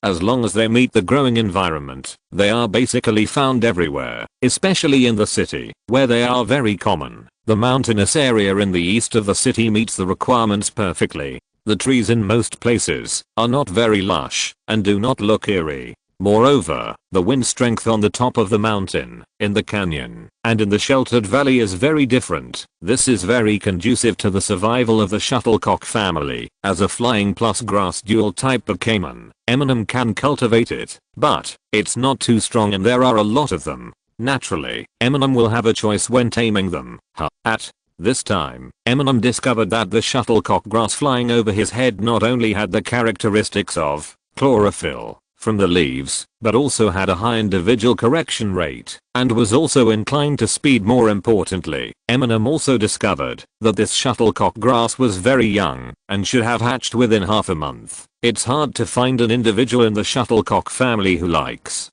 As long as they meet the growing environment, they are basically found everywhere, especially in the city, where they are very common. The mountainous area in the east of the city meets the requirements perfectly. The trees in most places are not very lush and do not look eerie. Moreover, the wind strength on the top of the mountain, in the canyon, and in the sheltered valley is very different. This is very conducive to the survival of the shuttlecock family. As a flying plus grass dual type Pokémon, Eminem can cultivate it, but it's not too strong and there are a lot of them. Naturally, Eminem will have a choice when taming them. At this time, Eminem discovered that the shuttlecock grass flying over his head not only had the characteristics of chlorophyll, from the leaves, but also had a high individual correction rate, and was also inclined to speed. More importantly, Eminem also discovered that this shuttlecock grass was very young and should have hatched within half a month. It's hard to find an individual in the shuttlecock family who likes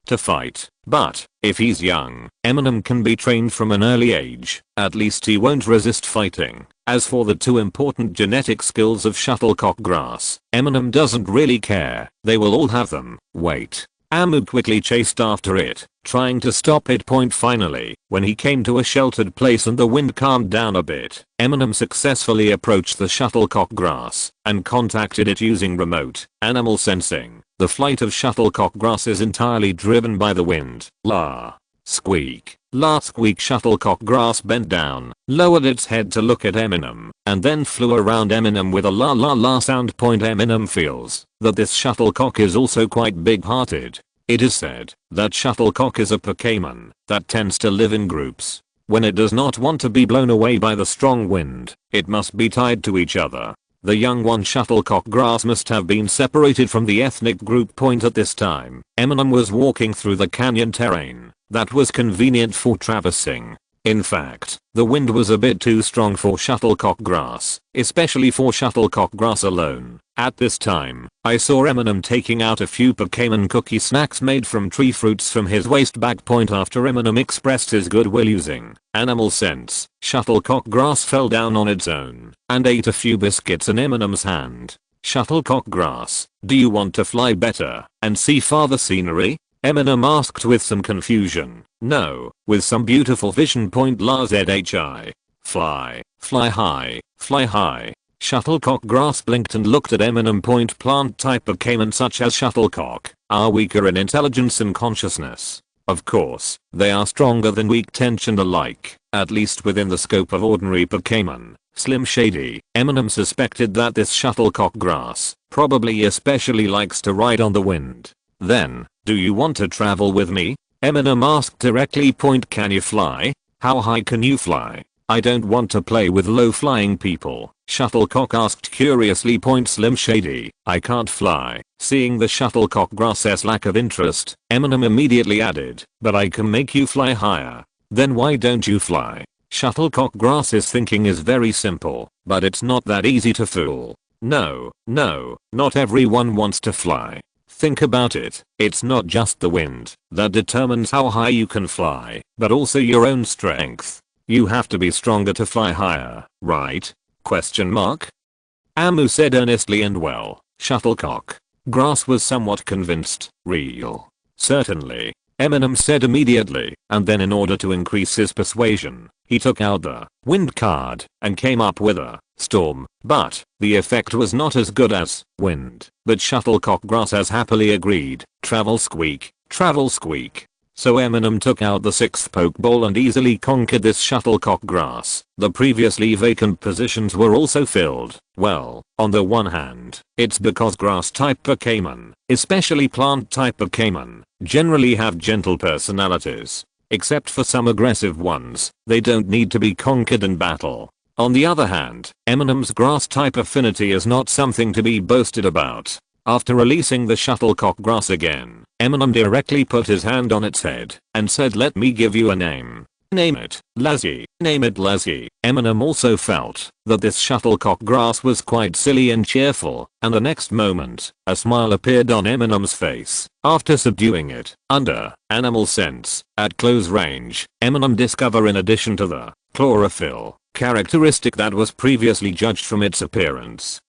to fight, but if he's young, Eminem can be trained from an early age. At least he won't resist fighting. As for the two important genetic skills of shuttlecock grass, Eminem doesn't really care. They will all have them. Wait. Amu quickly chased after it, trying to stop it. Finally, when he came to a sheltered place and the wind calmed down a bit, Eminem successfully approached the shuttlecock grass and contacted it using remote animal sensing. The flight of shuttlecock grass is entirely driven by the wind. La. Squeak. La squeak. Shuttlecock grass bent down, lowered its head to look at Eminem, and then flew around Eminem with a la la la sound. Eminem feels that this shuttlecock is also quite big-hearted. It is said that shuttlecock is a Pokémon that tends to live in groups. When it does not want to be blown away by the strong wind, it must be tied to each other. The young one shuttlecock grass must have been separated from the ethnic group. At this time, Eminem was walking through the canyon terrain that was convenient for traversing. In fact, the wind was a bit too strong for shuttlecock grass, especially for shuttlecock grass alone. At this time, I saw Eminem taking out a few Pokémon cookie snacks made from tree fruits from his waist bag. After Eminem expressed his goodwill using animal sense, shuttlecock grass fell down on its own and ate a few biscuits in Eminem's hand. Shuttlecock grass, do you want to fly better and see farther scenery? Eminem asked with some confusion. No, with some beautiful vision. La zhi. Fly, fly high, fly high. Shuttlecock grass blinked and looked at Eminem. Plant type Pokémon such as shuttlecock are weaker in intelligence and consciousness. Of course, they are stronger than weak tension alike, at least within the scope of ordinary Pokémon. Slim Shady. Eminem suspected that this shuttlecock grass probably especially likes to ride on the wind. Then, do you want to travel with me? Eminem asked directly. Can you fly? How high can you fly? I don't want to play with low flying people. Shuttlecock asked curiously. Slim Shady. I can't fly. Seeing the shuttlecock grass's lack of interest, Eminem immediately added, but I can make you fly higher. Then why don't you fly? Shuttlecock grass's thinking is very simple, but it's not that easy to fool. No, not everyone wants to fly. Think about it, it's not just the wind that determines how high you can fly, but also your own strength. You have to be stronger to fly higher, right? Amu said earnestly. And well, shuttlecock grass was somewhat convinced. Real. Certainly, Eminem said immediately, and then in order to increase his persuasion, he took out the wind card and came up with a storm, but the effect was not as good as wind. But shuttlecock grass has happily agreed. Travel squeak, travel squeak. So Eminem took out the 6th Pokeball and easily conquered this shuttlecock grass. The previously vacant positions were also filled. Well, on the one hand, it's because grass type Pokémon, especially plant type Pokémon, generally have gentle personalities. Except for some aggressive ones, they don't need to be conquered in battle. On the other hand, Eminem's grass type affinity is not something to be boasted about. After releasing the shuttlecock grass again, Eminem directly put his hand on its head and said, let me give you a name. Name it, Leixi. Name it Leixi. Eminem also felt that this shuttlecock grass was quite silly and cheerful, and the next moment, a smile appeared on Eminem's face. After subduing it, under animal sense, at close range, Eminem discovered in addition to the chlorophyll characteristic that was previously judged from its appearance,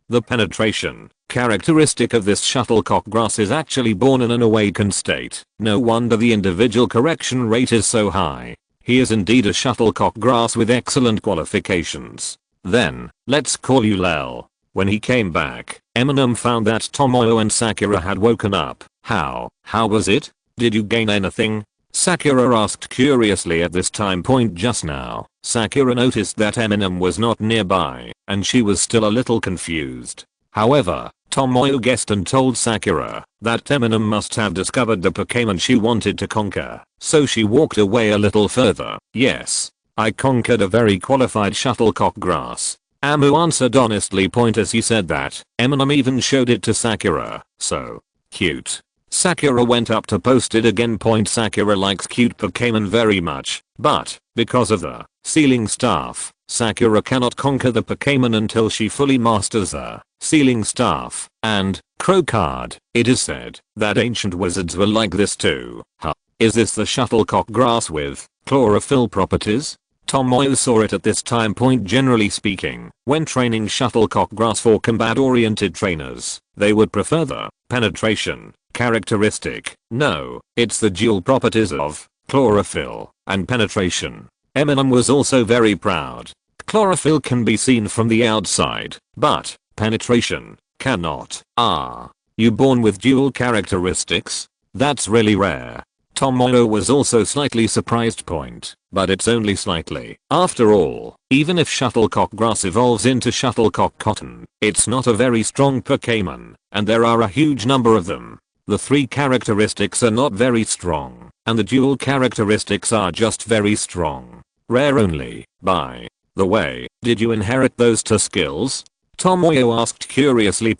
the penetration characteristic of this shuttlecock grass is actually born in an awakened state. No wonder the individual correction rate is so high. He is indeed a shuttlecock grass with excellent qualifications. Then, let's call you Lel. When he came back, Eminem found that Tomoyo and Sakura had woken up. How was it? Did you gain anything? Sakura asked curiously. At this time point just now, Sakura noticed that Eminem was not nearby, and she was still a little confused. However, Tomoyo guessed and told Sakura that Eminem must have discovered the Pokémon she wanted to conquer, so she walked away a little further. Yes, I conquered a very qualified shuttlecock grass, Amu answered honestly. As he said that, Eminem even showed it to Sakura. So, Cute. Sakura went up to post it again. Sakura likes cute Pokémon very much, but because of the sealing staff, Sakura cannot conquer the Pokémon until she fully masters the sealing staff and crow card. It is said that ancient wizards were like this too. Huh. Is this the shuttlecock grass with chlorophyll properties? Tomoyo saw it at this time point. Generally speaking, when training shuttlecock grass for combat-oriented trainers, they would prefer the penetration characteristic. No, it's the dual properties of chlorophyll and penetration. Eminem was also very proud. Chlorophyll can be seen from the outside, but penetration cannot. Ah, you born with dual characteristics? That's really rare. Tomoyo was also slightly surprised but it's only slightly. After all, even if shuttlecock grass evolves into shuttlecock cotton, it's not a very strong Pokémon, and there are a huge number of them. The three characteristics are not very strong, and the dual characteristics are just very strong. Rare only. By the way, did you inherit those two skills? Tomoyo asked curiously.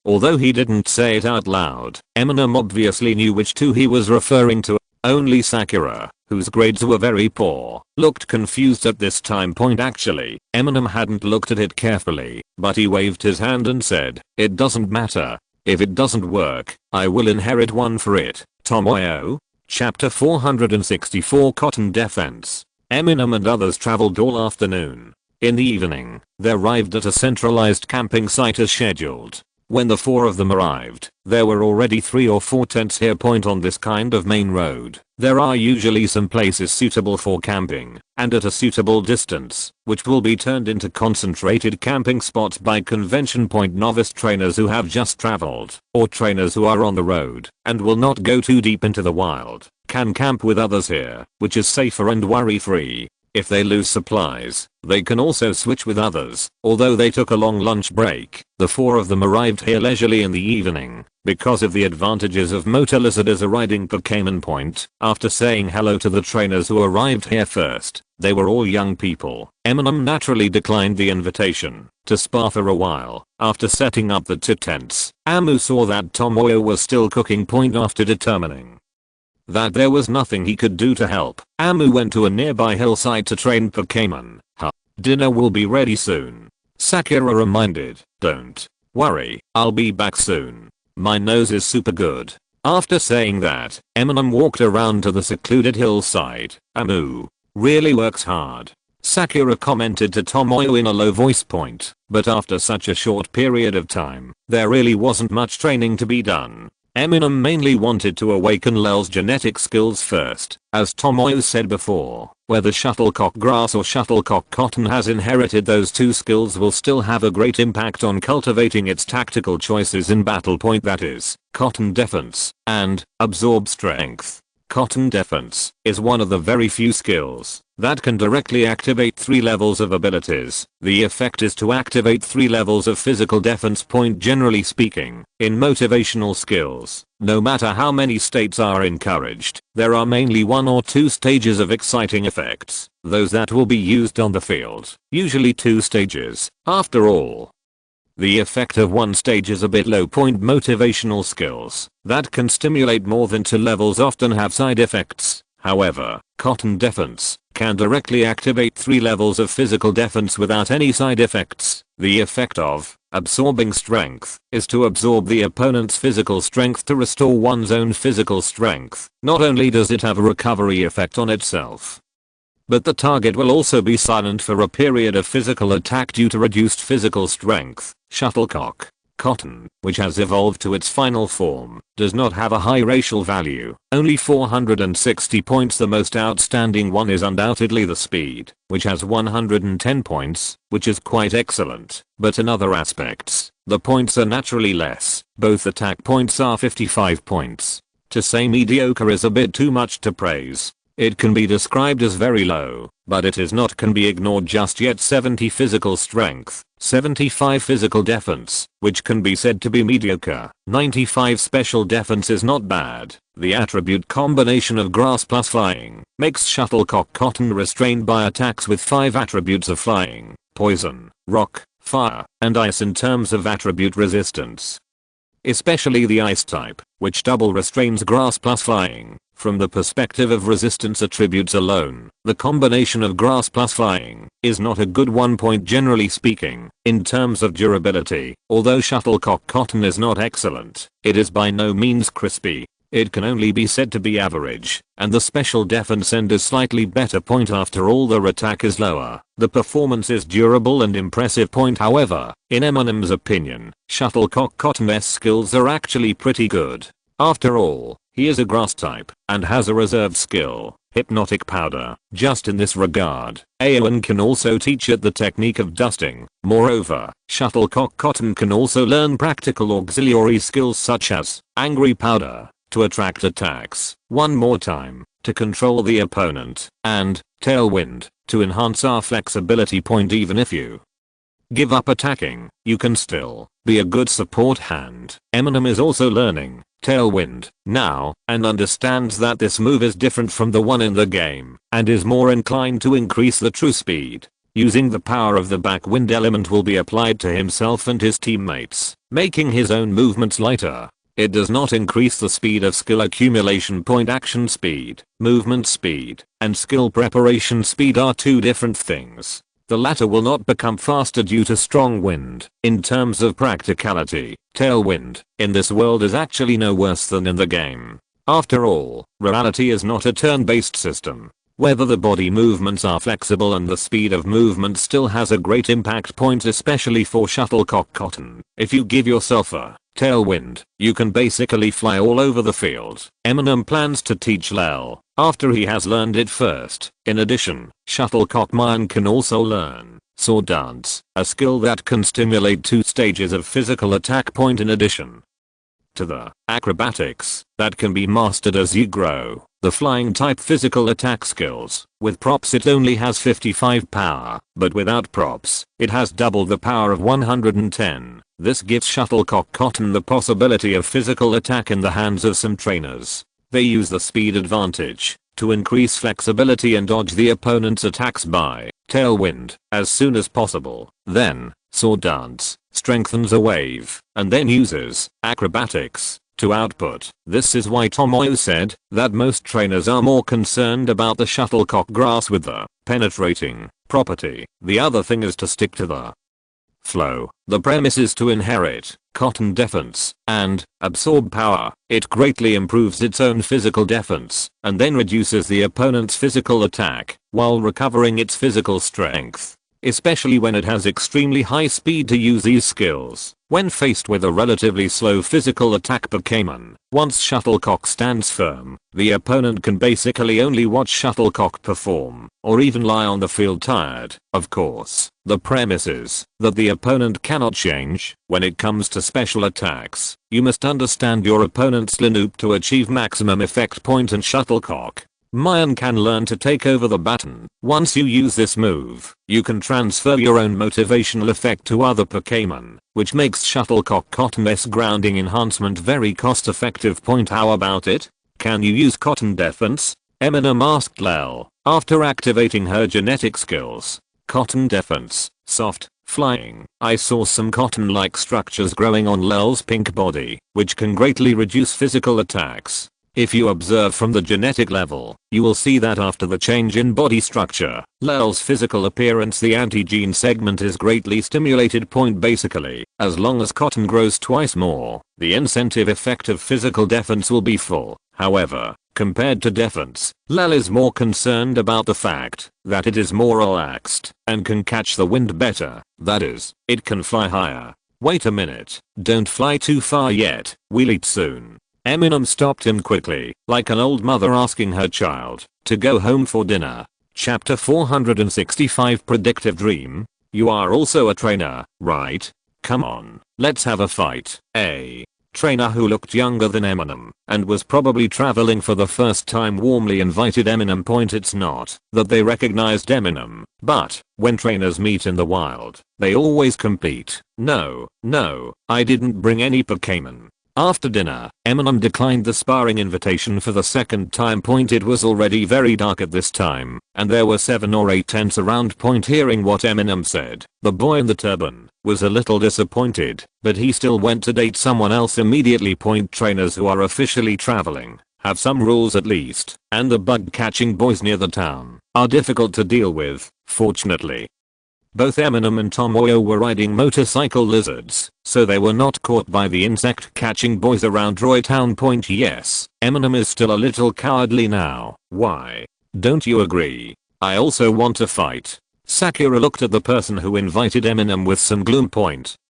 Although he didn't say it out loud, Eminem obviously knew which two he was referring to. Only Sakura, whose grades were very poor, looked confused at this time point. Actually, Eminem hadn't looked at it carefully, but he waved his hand and said, "It doesn't matter. If it doesn't work, I will inherit one for it." Tomoyo. Chapter 464 Cotton Defense. Eminem and others traveled all afternoon. In the evening, they arrived at a centralized camping site as scheduled. When the four of them arrived, there were already 3 or 4 tents here. On this kind of main road, there are usually some places suitable for camping, and at a suitable distance, which will be turned into concentrated camping spots by convention. Novice trainers who have just traveled, or trainers who are on the road, and will not go too deep into the wild, can camp with others here, which is safer and worry-free. If they lose supplies, they can also switch with others. Although they took a long lunch break, the 4 of them arrived here leisurely in the evening, because of the advantages of Motor Lizard as a riding Pokémon. After saying hello to the trainers who arrived here first, they were all young people. Eminem naturally declined the invitation to spar for a while. After setting up the 2 tents, Amu saw that Tomoyo was still cooking. After determining that there was nothing he could do to help, Amu went to a nearby hillside to train Pokémon. Dinner will be ready soon. Sakura reminded. Don't worry, I'll be back soon. My nose is super good. After saying that, Eminem walked around to the secluded hillside. Amu really works hard, Sakura commented to Tomoyo in a low voice. But after such a short period of time, there really wasn't much training to be done. Eminem mainly wanted to awaken Lel's genetic skills first, as Tomoyo said before. Whether shuttlecock grass or shuttlecock cotton has inherited those 2 skills will still have a great impact on cultivating its tactical choices in battle. That is, cotton defense and absorb strength. Cotton defense is one of the very few skills that can directly activate 3 levels of abilities. The effect is to activate 3 levels of physical defense. Generally speaking, in motivational skills, no matter how many states are encouraged, there are mainly 1 or 2 stages of exciting effects, those that will be used on the field. Usually 2 stages, after all. The effect of 1 stage is a bit low. Motivational skills that can stimulate more than 2 levels often have side effects. However, cotton defense can directly activate 3 levels of physical defense without any side effects. The effect of absorbing strength is to absorb the opponent's physical strength to restore one's own physical strength. Not only does it have a recovery effect on itself, but the target will also be silent for a period of physical attack due to reduced physical strength. Shuttlecock cotton, which has evolved to its final form, does not have a high racial value, only 460 points. The most outstanding one is undoubtedly the speed, which has 110 points, which is quite excellent, but in other aspects, the points are naturally less. Both attack points are 55 points. To say mediocre is a bit too much to praise. It can be described as very low, but it is not can be ignored just yet. 70 physical strength, 75 physical defense, which can be said to be mediocre. 95 special defense is not bad. The attribute combination of grass plus flying makes shuttlecock cotton restrained by attacks with 5 attributes of flying, poison, rock, fire, and ice in terms of attribute resistance. especially the ice type, which double restrains grass plus flying. From the perspective of resistance attributes alone, the combination of grass plus flying is not a good one. Generally speaking, in terms of durability, although shuttlecock cotton is not excellent, it is by no means crispy. It can only be said to be average, and the special defense end is slightly better. After all, their attack is lower. The performance is durable and impressive. However, in Eminem's opinion, shuttlecock cotton's skills are actually pretty good. After all, he is a grass type and has a reserved skill, hypnotic powder. Just in this regard, Aowen can also teach it the technique of dusting. Moreover, shuttlecock cotton can also learn practical auxiliary skills such as angry powder to attract attacks one more time to control the opponent, and tailwind to enhance our flexibility. Even if you give up attacking, you can still be a good support hand. Eminem is also learning tailwind now and understands that this move is different from the one in the game and is more inclined to increase the true speed. Using the power of the backwind element will be applied to himself and his teammates, making his own movements lighter. It does not increase the speed of skill accumulation. Action speed, movement speed, and skill preparation speed are two different things. The latter will not become faster due to strong wind. In terms of practicality, tailwind in this world is actually no worse than in the game. After all, reality is not a turn-based system. Whether the body movements are flexible and the speed of movement still has a great impact. Especially for shuttlecock cotton. If you give yourself a tailwind, you can basically fly all over the field. Eminem plans to teach Lel after he has learned it first. In addition, shuttlecock man can also learn sword dance, a skill that can stimulate 2 stages of physical attack. In addition to the acrobatics that can be mastered as you grow, the flying type physical attack skills. With props it only has 55 power, but without props, it has double the power of 110. This gives shuttlecock cotton the possibility of physical attack in the hands of some trainers. They use the speed advantage to increase flexibility and dodge the opponent's attacks by tailwind as soon as possible. Then, sword dance strengthens a wave and then uses acrobatics to output. This is why Tomoyo said that most trainers are more concerned about the shuttlecock grass with the penetrating property. The other thing is to stick to the flow. The premise is to inherit cotton defense and absorb power. It greatly improves its own physical defense and then reduces the opponent's physical attack while recovering its physical strength, especially when it has extremely high speed to use these skills. When faced with a relatively slow physical attack Pokémon, once shuttlecock stands firm, the opponent can basically only watch shuttlecock perform, or even lie on the field tired. Of course, the premise is that the opponent cannot change. When it comes to special attacks, you must understand your opponent's lineup to achieve maximum effect. And shuttlecock Mayan can learn to take over the baton. Once you use this move, you can transfer your own motivational effect to other Pokémon, which makes shuttlecock cotton's grounding enhancement very cost effective. How about it? Can you use cotton defense? Eminem asked Lel after activating her genetic skills. Cotton defense, soft, flying. I saw some cotton-like structures growing on Lel's pink body, which can greatly reduce physical attacks. If you observe from the genetic level, you will see that after the change in body structure, Lel's physical appearance, the anti-gene segment is greatly stimulated. Basically, as long as cotton grows twice more, the incentive effect of physical defense will be full. However, compared to defense, Lel is more concerned about the fact that it is more relaxed and can catch the wind better. That is, it can fly higher. Wait a minute, don't fly too far yet, we'll eat soon. Eminem stopped him quickly, like an old mother asking her child to go home for dinner. Chapter 465 Predictive Dream. You are also a trainer, right? Come on, let's have a fight. A trainer who looked younger than Eminem and was probably traveling for the first time warmly invited Eminem. It's not that they recognized Eminem, but when trainers meet in the wild, they always compete. No, I didn't bring any Pokémon. After dinner, Eminem declined the sparring invitation for the second time. It was already very dark at this time, and there were 7 or 8 tents around. Hearing what Eminem said, the boy in the turban was a little disappointed, but he still went to date someone else immediately. Trainers who are officially traveling have some rules at least, and the bug catching boys near the town are difficult to deal with, fortunately. Both Eminem and Tomoyo were riding motorcycle lizards, so they were not caught by the insect catching boys around Roy Town. Yes, Eminem is still a little cowardly now. Why? Don't you agree? I also want to fight. Sakura looked at the person who invited Eminem with some gloom.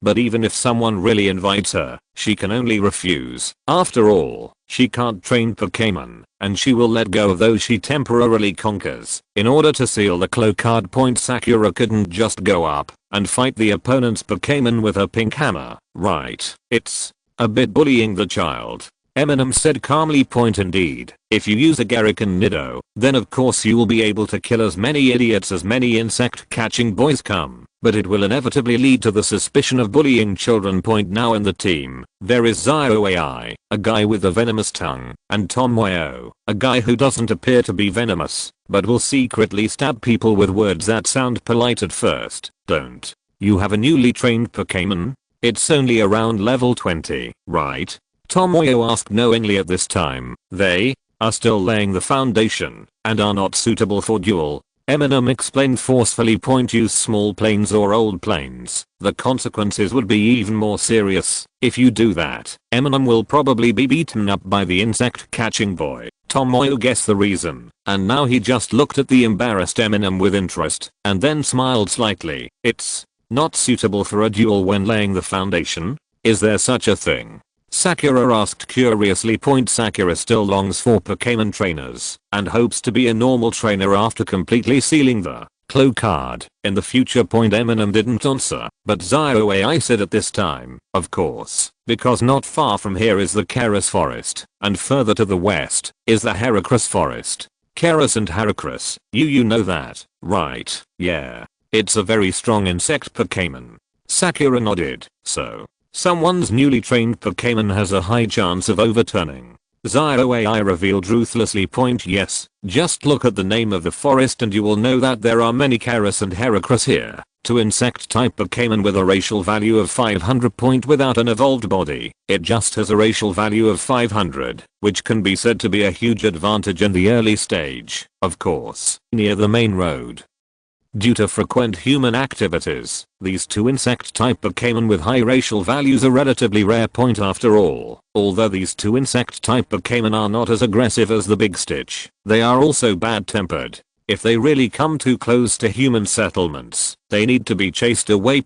But even if someone really invites her, she can only refuse. After all, she can't train Pokémon, and she will let go of those she temporarily conquers. In order to seal the claw card. Sakura couldn't just go up and fight the opponent's Pokémon with her pink hammer, right? It's a bit bullying the child. Eminem said calmly. Indeed, if you use a Garrican Nido, then of course you will be able to kill as many idiots as many insect catching boys come, but it will inevitably lead to the suspicion of bullying children. Now in the team, there is Zio AI, a guy with a venomous tongue, and Tomoyo, a guy who doesn't appear to be venomous, but will secretly stab people with words that sound polite at first. Don't you have a newly trained Pokémon? It's only around level 20, right? Tomoyo asked knowingly. At this time, they are still laying the foundation and are not suitable for duel. Eminem explained forcefully. Use small planes or old planes. The consequences would be even more serious. If you do that, Eminem will probably be beaten up by the insect catching boy. Tomoyo guessed the reason, and now he just looked at the embarrassed Eminem with interest and then smiled slightly. It's not suitable for a duel when laying the foundation? Is there such a thing? Sakura asked curiously. Sakura still longs for Pokémon trainers and hopes to be a normal trainer after completely sealing the claw card in the future. Eminem didn't answer, but Zio AI said at this time, of course, because not far from here is the Karas forest, and further to the west is the Heracris forest. Karas and Heracris, you know that, right? Yeah. It's a very strong insect Pokémon. Sakura nodded. So someone's newly trained Pokémon has a high chance of overturning. Zio AI revealed ruthlessly. Yes, just look at the name of the forest and you will know that there are many Karas and Heracris here. 2 insect type Pokémon with a racial value of 500. Without an evolved body, it just has a racial value of 500, which can be said to be a huge advantage in the early stage, of course, near the main road. Due to frequent human activities, these 2 insect-type Pokémon with high racial values are relatively rare. After all, although these 2 insect-type Pokémon are not as aggressive as the Big Stitch, they are also bad-tempered. If they really come too close to human settlements, they need to be chased away.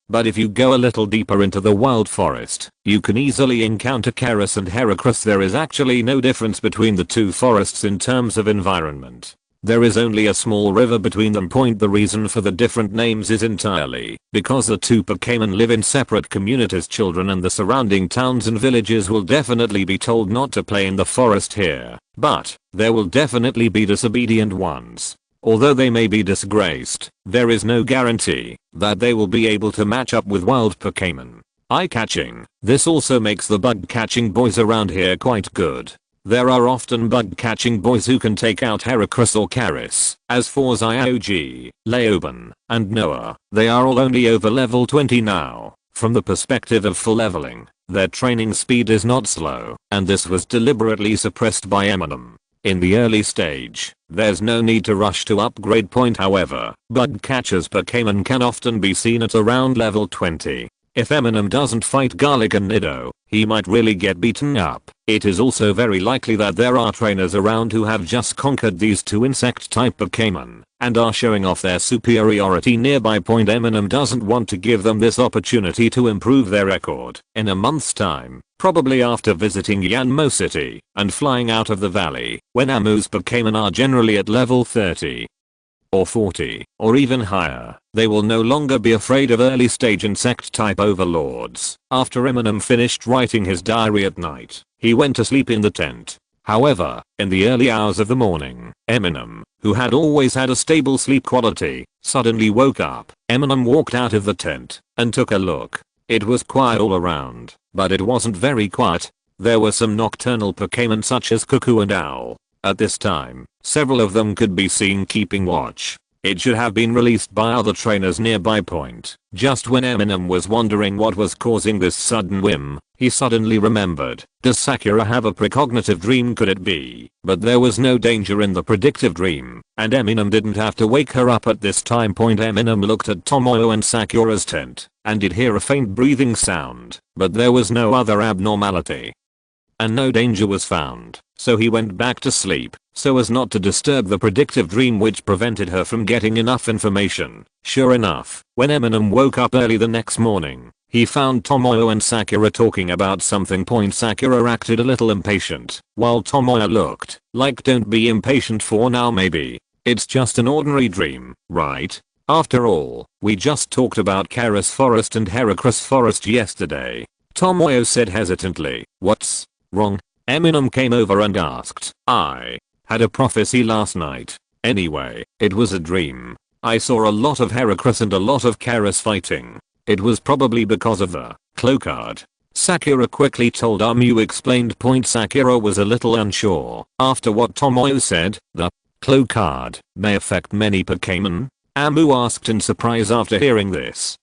But if you go a little deeper into the wild forest, you can easily encounter Karas and Heracris. There is actually no difference between the 2 forests in terms of environment. There is only a small river between them. The reason for the different names is entirely because the 2 Pokémon live in separate communities. Children and the surrounding towns and villages will definitely be told not to play in the forest here, but there will definitely be disobedient ones. Although they may be disgraced, there is no guarantee that they will be able to match up with wild Pokémon. Eye-catching. This also makes the bug-catching boys around here quite good. There are often bug-catching boys who can take out Heracris or Karas. As for Zyog, Leoben, and Noah, they are all only over level 20 now. From the perspective of full leveling, their training speed is not slow, and this was deliberately suppressed by Eminem. In the early stage, there's no need to rush to upgrade. However, bug catchers Pokémon can often be seen at around level 20. If Eminem doesn't fight Garlic and Nido, he might really get beaten up. It is also very likely that there are trainers around who have just conquered these 2 insect-type Pokémon and are showing off their superiority nearby. Eminem doesn't want to give them this opportunity to improve their record. In a month's time, probably after visiting Yanmo City and flying out of the valley, when Amu's Pokémon are generally at level 30 or 40 or even higher, they will no longer be afraid of early stage insect type overlords. After Eminem finished writing his diary at night, he went to sleep in the tent. However, in the early hours of the morning, Eminem, who had always had a stable sleep quality, suddenly woke up. Eminem walked out of the tent and took a look. It was quiet all around, but it wasn't very quiet. There were some nocturnal Pokémon such as Cuckoo and Owl. At this time, several of them could be seen keeping watch. It should have been released by other trainers nearby. Just when Eminem was wondering what was causing this sudden whim, he suddenly remembered. Does Sakura have a precognitive dream? Could it be? But there was no danger in the predictive dream, and Eminem didn't have to wake her up at this time. Eminem looked at Tomoyo and Sakura's tent, and did hear a faint breathing sound, but there was no other abnormality. And no danger was found, so he went back to sleep, so as not to disturb the predictive dream which prevented her from getting enough information. Sure enough, when Eminem woke up early the next morning, he found Tomoyo and Sakura talking about something. Sakura acted a little impatient, while Tomoyo looked like, don't be impatient for now, maybe. It's just an ordinary dream, right? After all, we just talked about Karas Forest and Heracross Forest yesterday. Tomoyo said hesitantly. What's wrong? Eminem came over and asked. I had a prophecy last night. Anyway, it was a dream. I saw a lot of Heracross and a lot of Karas fighting. It was probably because of the claw card. Sakura quickly told Amu explained. Sakura was a little unsure after what Tomoyo said. The claw card may affect many Pokémon? Amu asked in surprise after hearing this.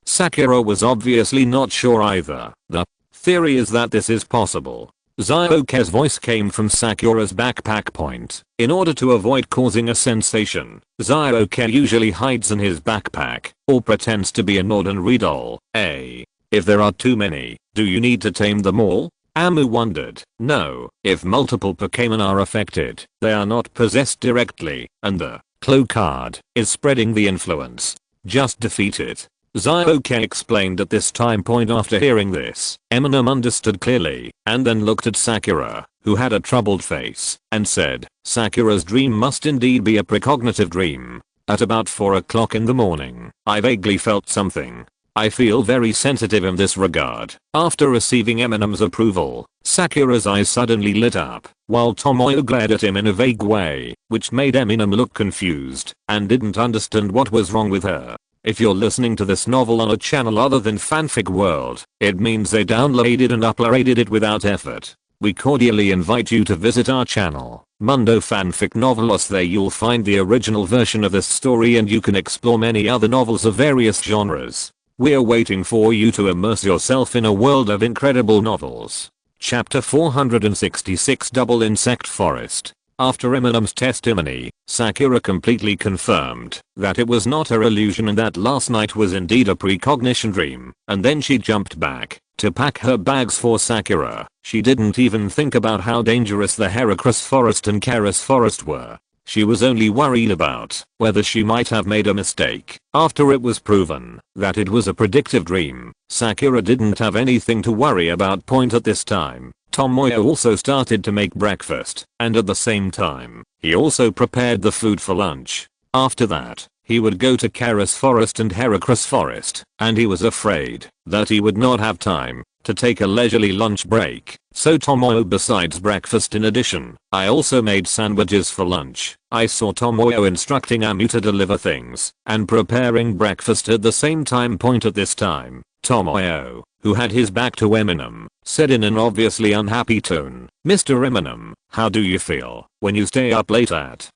Sakura was obviously not sure either. The theory is that this is possible. Zyoke's voice came from Sakura's backpack. In order to avoid causing a sensation, Zyoke usually hides in his backpack, or pretends to be an ordinary doll. If there are too many, do you need to tame them all? Amu wondered. No, if multiple Pokémon are affected, they are not possessed directly, and the claw card is spreading the influence. Just defeat it. Zyoke explained at this time. After hearing this, Eminem understood clearly, and then looked at Sakura, who had a troubled face, and said, Sakura's dream must indeed be a precognitive dream. At about 4 o'clock in the morning, I vaguely felt something. I feel very sensitive in this regard. After receiving Eminem's approval, Sakura's eyes suddenly lit up, while Tomoyo glared at him in a vague way, which made Eminem look confused, and didn't understand what was wrong with her. If you're listening to this novel on a channel other than Fanfic World, it means they downloaded and uploaded it without effort. We cordially invite you to visit our channel, Mundo Fanfic Novelos. There you'll find the original version of this story, and you can explore many other novels of various genres. We're waiting for you to immerse yourself in a world of incredible novels. Chapter 466 Double Insect Forest. After Eminem's testimony, Sakura completely confirmed that it was not her illusion and that last night was indeed a precognition dream, and then she jumped back to pack her bags for Sakura. She didn't even think about how dangerous the Heracross Forest and Karas Forest were. She was only worried about whether she might have made a mistake. After it was proven that it was a predictive dream, Sakura didn't have anything to worry about. At this time, Tomoyo also started to make breakfast, and at the same time, he also prepared the food for lunch. After that, he would go to Karas Forest and Heracross Forest, and he was afraid that he would not have time to take a leisurely lunch break. So Tomoyo, besides breakfast in addition, I also made sandwiches for lunch. I saw Tomoyo instructing Amu to deliver things and preparing breakfast at the same time. At this time, Tomoyo, who had his back to Eminem, said in an obviously unhappy tone, Mr. Eminem, how do you feel when you stay up late at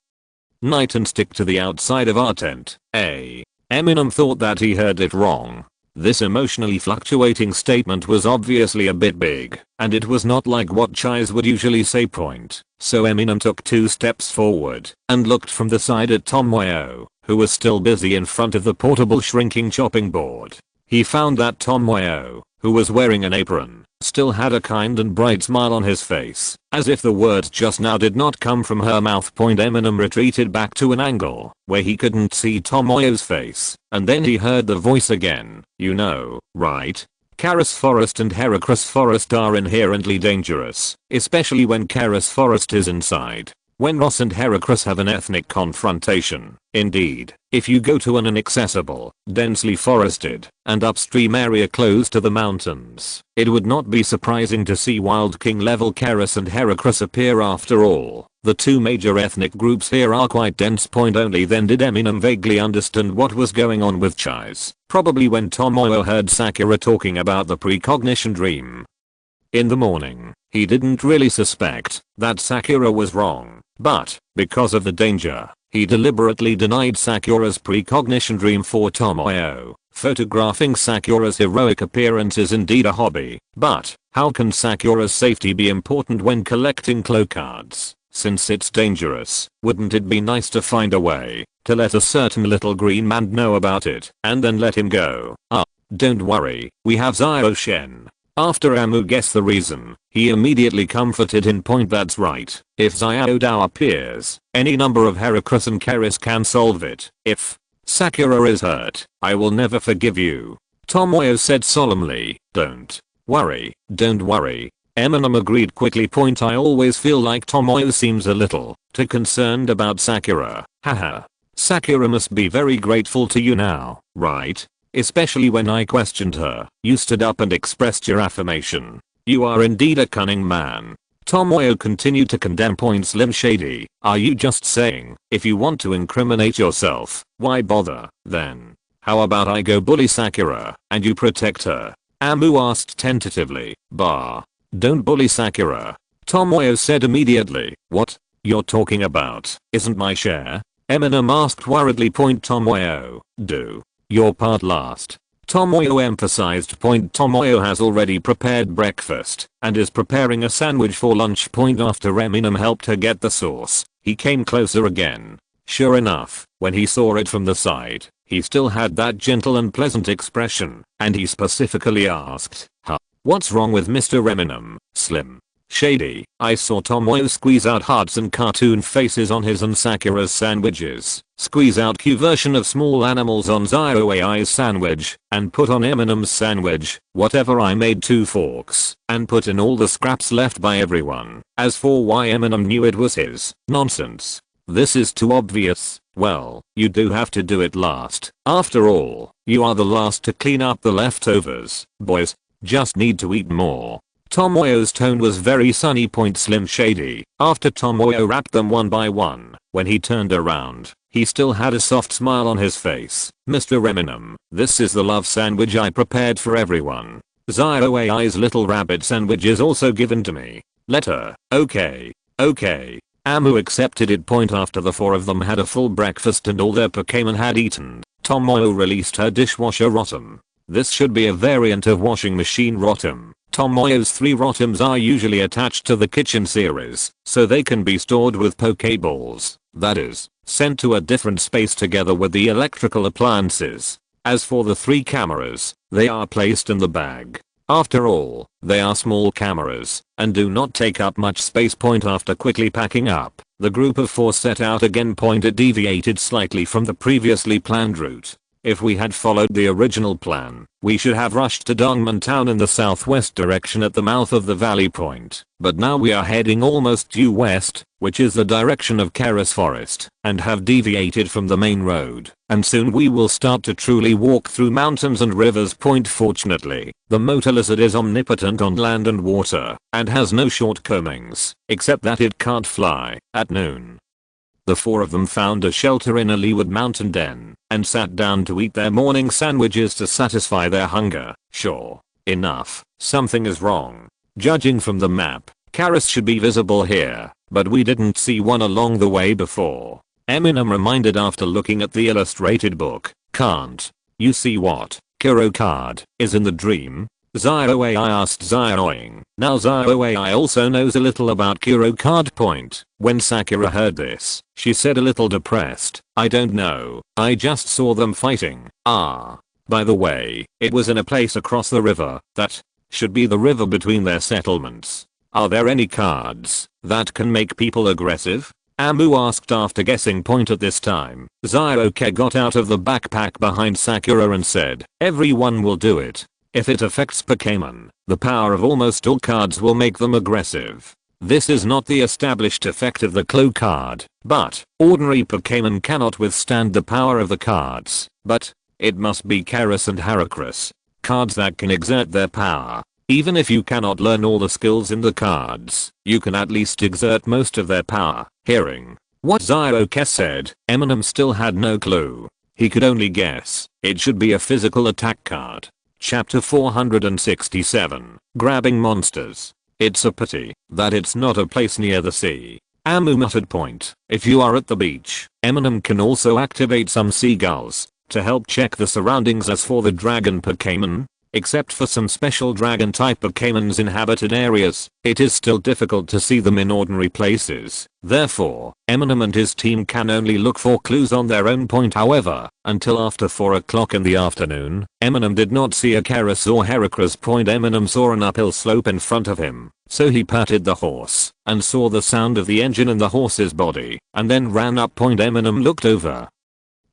night and stick to the outside of our tent? Eminem thought that he heard it wrong. This emotionally fluctuating statement was obviously a bit big, and it was not like what Chais would usually say. So Eminem took 2 steps forward and looked from the side at Tomoyo, who was still busy in front of the portable shrinking chopping board. He found that Tomoyo, who was wearing an apron, still had a kind and bright smile on his face, as if the words just now did not come from her mouth. Eminem retreated back to an angle where he couldn't see Tomoyo's face, and then he heard the voice again. You know, right? Karas Forest and Heracross Forest are inherently dangerous, especially when Karas Forest is inside. when Ross and Heracross have an ethnic confrontation. Indeed, if you go to an inaccessible, densely forested, and upstream area close to the mountains, it would not be surprising to see Wild King level Keras and Heracross appear after all. The two major ethnic groups here are quite dense. Only then did Eminem vaguely understand what was going on with Chais, probably when Tomoyo heard Sakura talking about the precognition dream. In the morning, he didn't really suspect that Sakura was wrong, but, because of the danger, he deliberately denied Sakura's precognition dream for Tomoyo. Photographing Sakura's heroic appearance is indeed a hobby, but how can Sakura's safety be important when collecting clue cards? Since it's dangerous, wouldn't it be nice to find a way to let a certain little green man know about it and then let him go? Don't worry, we have Zio-Shen. After Amu guessed the reason, he immediately comforted in point. That's right, if Xiaodao appears, any number of Heracross and Keras can solve it. If Sakura is hurt, I will never forgive you, Tomoyo said solemnly. Don't worry. Eminem agreed quickly. I always feel like Tomoyo seems a little too concerned about Sakura. Haha. Sakura must be very grateful to you now, right? Especially when I questioned her. You stood up and expressed your affirmation. You are indeed a cunning man. Tomoyo continued to condemn. Slim Shady, are you just saying, if you want to incriminate yourself, why bother, then? How about I go bully Sakura, and you protect her? Amu asked tentatively. Don't bully Sakura, Tomoyo said immediately. What you're talking about isn't my share? Eminem asked worriedly. Tomoyo, do your part last, Tomoyo emphasized. Tomoyo has already prepared breakfast and is preparing a sandwich for lunch. After Eminem helped her get the sauce, he came closer again. Sure enough, when he saw it from the side, he still had that gentle and pleasant expression, and he specifically asked, what's wrong with Mr. Eminem, Slim Shady? I saw Tomoyo squeeze out hearts and cartoon faces on his and Sakura's sandwiches, squeeze out cute version of small animals on Zio-Ai's sandwich, and put on Eminem's sandwich, whatever. I made 2 forks, and put in all the scraps left by everyone. As for why Eminem knew it was his, nonsense. This is too obvious. Well, you do have to do it last. After all, you are the last to clean up the leftovers. Boys, just need to eat more. Tomoyo's tone was very sunny. Slim Shady. After Tomoyo wrapped them one by one, when he turned around, he still had a soft smile on his face. Mr. Eminem, this is the love sandwich I prepared for everyone. Zio-Ai's little rabbit sandwich is also given to me. Let her. Okay. Amu accepted it. After the 4 of them had a full breakfast and all their Pokémon had eaten, Tomoyo released her dishwasher Rotom. This should be a variant of washing machine Rotom. Tomoyo's 3 Rotoms are usually attached to the kitchen series, so they can be stored with Pokeballs, that is, sent to a different space together with the electrical appliances. As for the 3 cameras, they are placed in the bag. After all, they are small cameras, and do not take up much space. After quickly packing up, the group of 4 set out again. It deviated slightly from the previously planned route. If we had followed the original plan, we should have rushed to Dongman Town in the southwest direction at the mouth of the valley point. But now we are heading almost due west, which is the direction of Keras Forest, and have deviated from the main road, and soon we will start to truly walk through mountains and rivers. Fortunately, the motor lizard is omnipotent on land and water, and has no shortcomings, except that it can't fly. At noon, the 4 of them found a shelter in a leeward mountain den, and sat down to eat their morning sandwiches to satisfy their hunger. Sure enough, something is wrong. Judging from the map, Keras should be visible here, but we didn't see one along the way before. Eminem reminded after looking at the illustrated book. Can't you see what Kuro card is in the dream? Zio-Ai asked Zio-Ing. Now Zio-Ai also knows a little about Kuro card. When Sakura heard this, she said a little depressed, I don't know, I just saw them fighting. By the way, it was in a place across the river, that should be the river between their settlements. Are there any cards that can make people aggressive? Amu asked after guessing. At this time, Zio-Ke got out of the backpack behind Sakura and said, everyone will do it. If it affects Pokémon, the power of almost all cards will make them aggressive. This is not the established effect of the Claw card, but ordinary Pokémon cannot withstand the power of the cards. But it must be Karis and Heracross, cards that can exert their power. Even if you cannot learn all the skills in the cards, you can at least exert most of their power. Hearing what Zioke said, Eminem still had no clue. He could only guess it should be a physical attack card. Chapter 467, Grabbing Monsters. It's a pity that it's not a place near the sea. Amu muttered. Point. If you are at the beach, Eminem can also activate some seagulls to help check the surroundings. As for the dragon Pokémon, except for some special dragon type Pokémon's inhabited areas, it is still difficult to see them in ordinary places. Therefore, Eminem and his team can only look for clues on their own. Point. However, until after 4 o'clock in the afternoon, Eminem did not see a Karis or Heracross. Point. Eminem saw an uphill slope in front of him, so he patted the horse and saw the sound of the engine in the horse's body, and then ran up. Point. Eminem looked over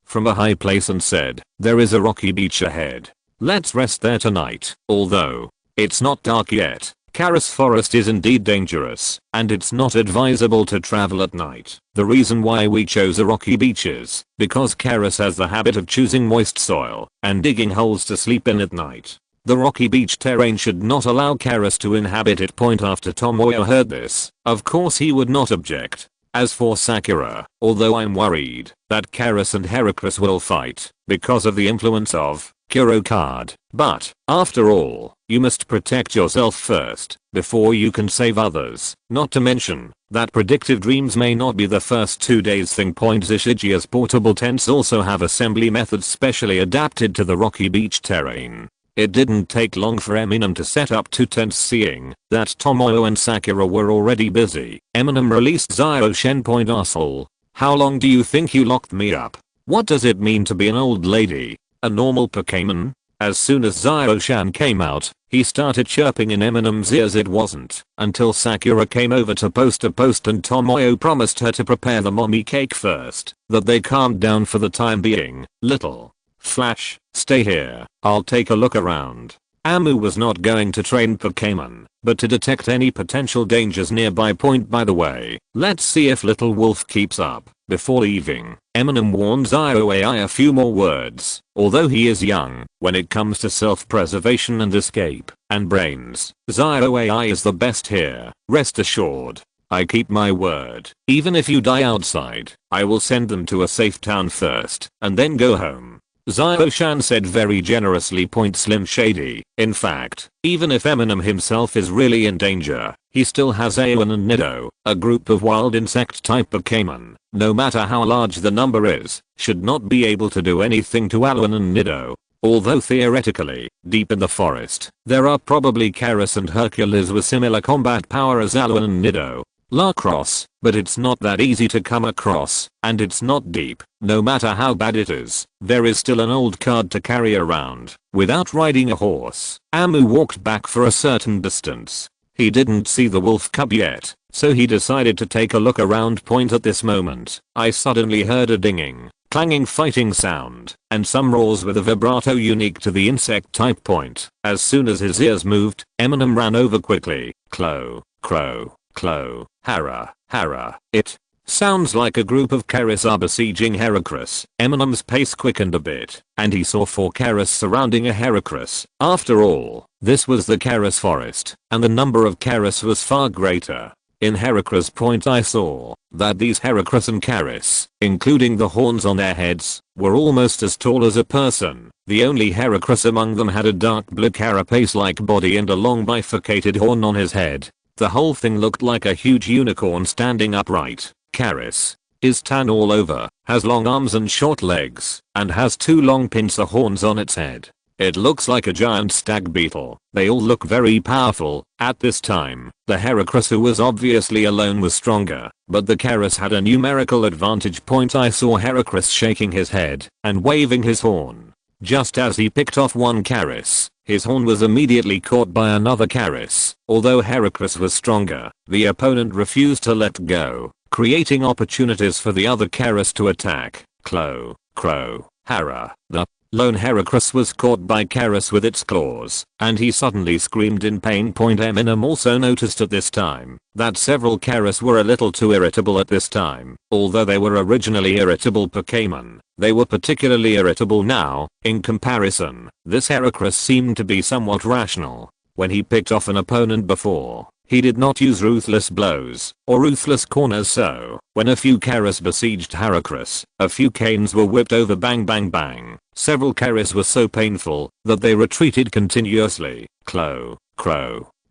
from a high place and said, "There is a rocky beach ahead. Let's rest there tonight." Although it's not dark yet, Karis Forest is indeed dangerous, and it's not advisable to travel at night. The reason why we chose a rocky beach is because Karis has the habit of choosing moist soil and digging holes to sleep in at night. The rocky beach terrain should not allow Karis to inhabit it. Point. After Tomoyo heard this, of course he would not object. As for Sakura, although I'm worried that Karis and Heracross will fight because of the influence of Kuro card, but after all, you must protect yourself first before you can save others. Not to mention that predictive dreams may not be the first 2 days thing. Point. Zishijia's portable tents also have assembly methods specially adapted to the rocky beach terrain. It didn't take long for Eminem to set up 2 tents. Seeing that Tomoyo and Sakura were already busy, Eminem released Zio-shen. Point. Asshole, how long do you think you locked me up? What does it mean to be an old lady? A normal Pokémon? As soon as Zio-shan came out, he started chirping in Eminem's ears. It wasn't until Sakura came over to post a post and Tomoyo promised her to prepare the mommy cake first that they calmed down for the time being. Little Flash, stay here, I'll take a look around. Amu was not going to train Pokémon, but to detect any potential dangers nearby. Point. By the way, let's see if Little Wolf keeps up. Before leaving, Eminem warned Zioai a few more words. Although he is young, when it comes to self-preservation and escape and brains, Zioai is the best here. Rest assured, I keep my word. Even if you die outside, I will send them to a safe town first and then go home. Zio-shan said very generously. Point. Slim Shady. In fact, even if Eminem himself is really in danger, he still has Aowen and Nido, a group of wild insect type Pokémon, no matter how large the number is, should not be able to do anything to Aowen and Nido. Although theoretically, deep in the forest, there are probably Karis and Hercules with similar combat power as Aowen and Nido. Lacrosse, but it's not that easy to come across, and it's not deep. No matter how bad it is, there is still an old card to carry around without riding a horse. Amu walked back for a certain distance. He didn't see the wolf cub yet, so he decided to take a look around. Point. At this moment, I suddenly heard a dinging, clanging fighting sound, and some roars with a vibrato unique to the insect type. Point. As soon as his ears moved, Eminem ran over quickly. Clo, crow, Clo, Hara, Hara. It sounds like a group of Karis are besieging Heracross. Eminem's pace quickened a bit, and he saw 4 Karis surrounding a Heracross. After all, this was the Karis forest, and the number of Karis was far greater. In Heracross. Point. I saw that these Heracross and Karis, including the horns on their heads, were almost as tall as a person. The only Heracross among them had a dark blue carapace-like body and a long bifurcated horn on his head. The whole thing looked like a huge unicorn standing upright. Karis is tan all over, has long arms and short legs, and has 2 long pincer horns on its head. It looks like a giant stag beetle. They all look very powerful. At this time, the Heracross, who was obviously alone, was stronger, but the Karis had a numerical advantage. Point. I saw Heracross shaking his head and waving his horn. Just as he picked off one Karis, his horn was immediately caught by another Karis. Although Heracross was stronger, the opponent refused to let go, creating opportunities for the other Karis to attack. Clo, Crow, Hara. The Lone Heracross was caught by Karis with its claws, and he suddenly screamed in pain. Eminem also noticed at this time that several Karis were a little too irritable at this time. Although they were originally irritable Pokémon, they were particularly irritable now. In comparison, this Heracross seemed to be somewhat rational. When he picked off an opponent before, he did not use ruthless blows or ruthless corners, so when a few Karis besieged Heracross, a few canes were whipped over. Bang bang bang. Several Karis were so painful that they retreated continuously. Crow.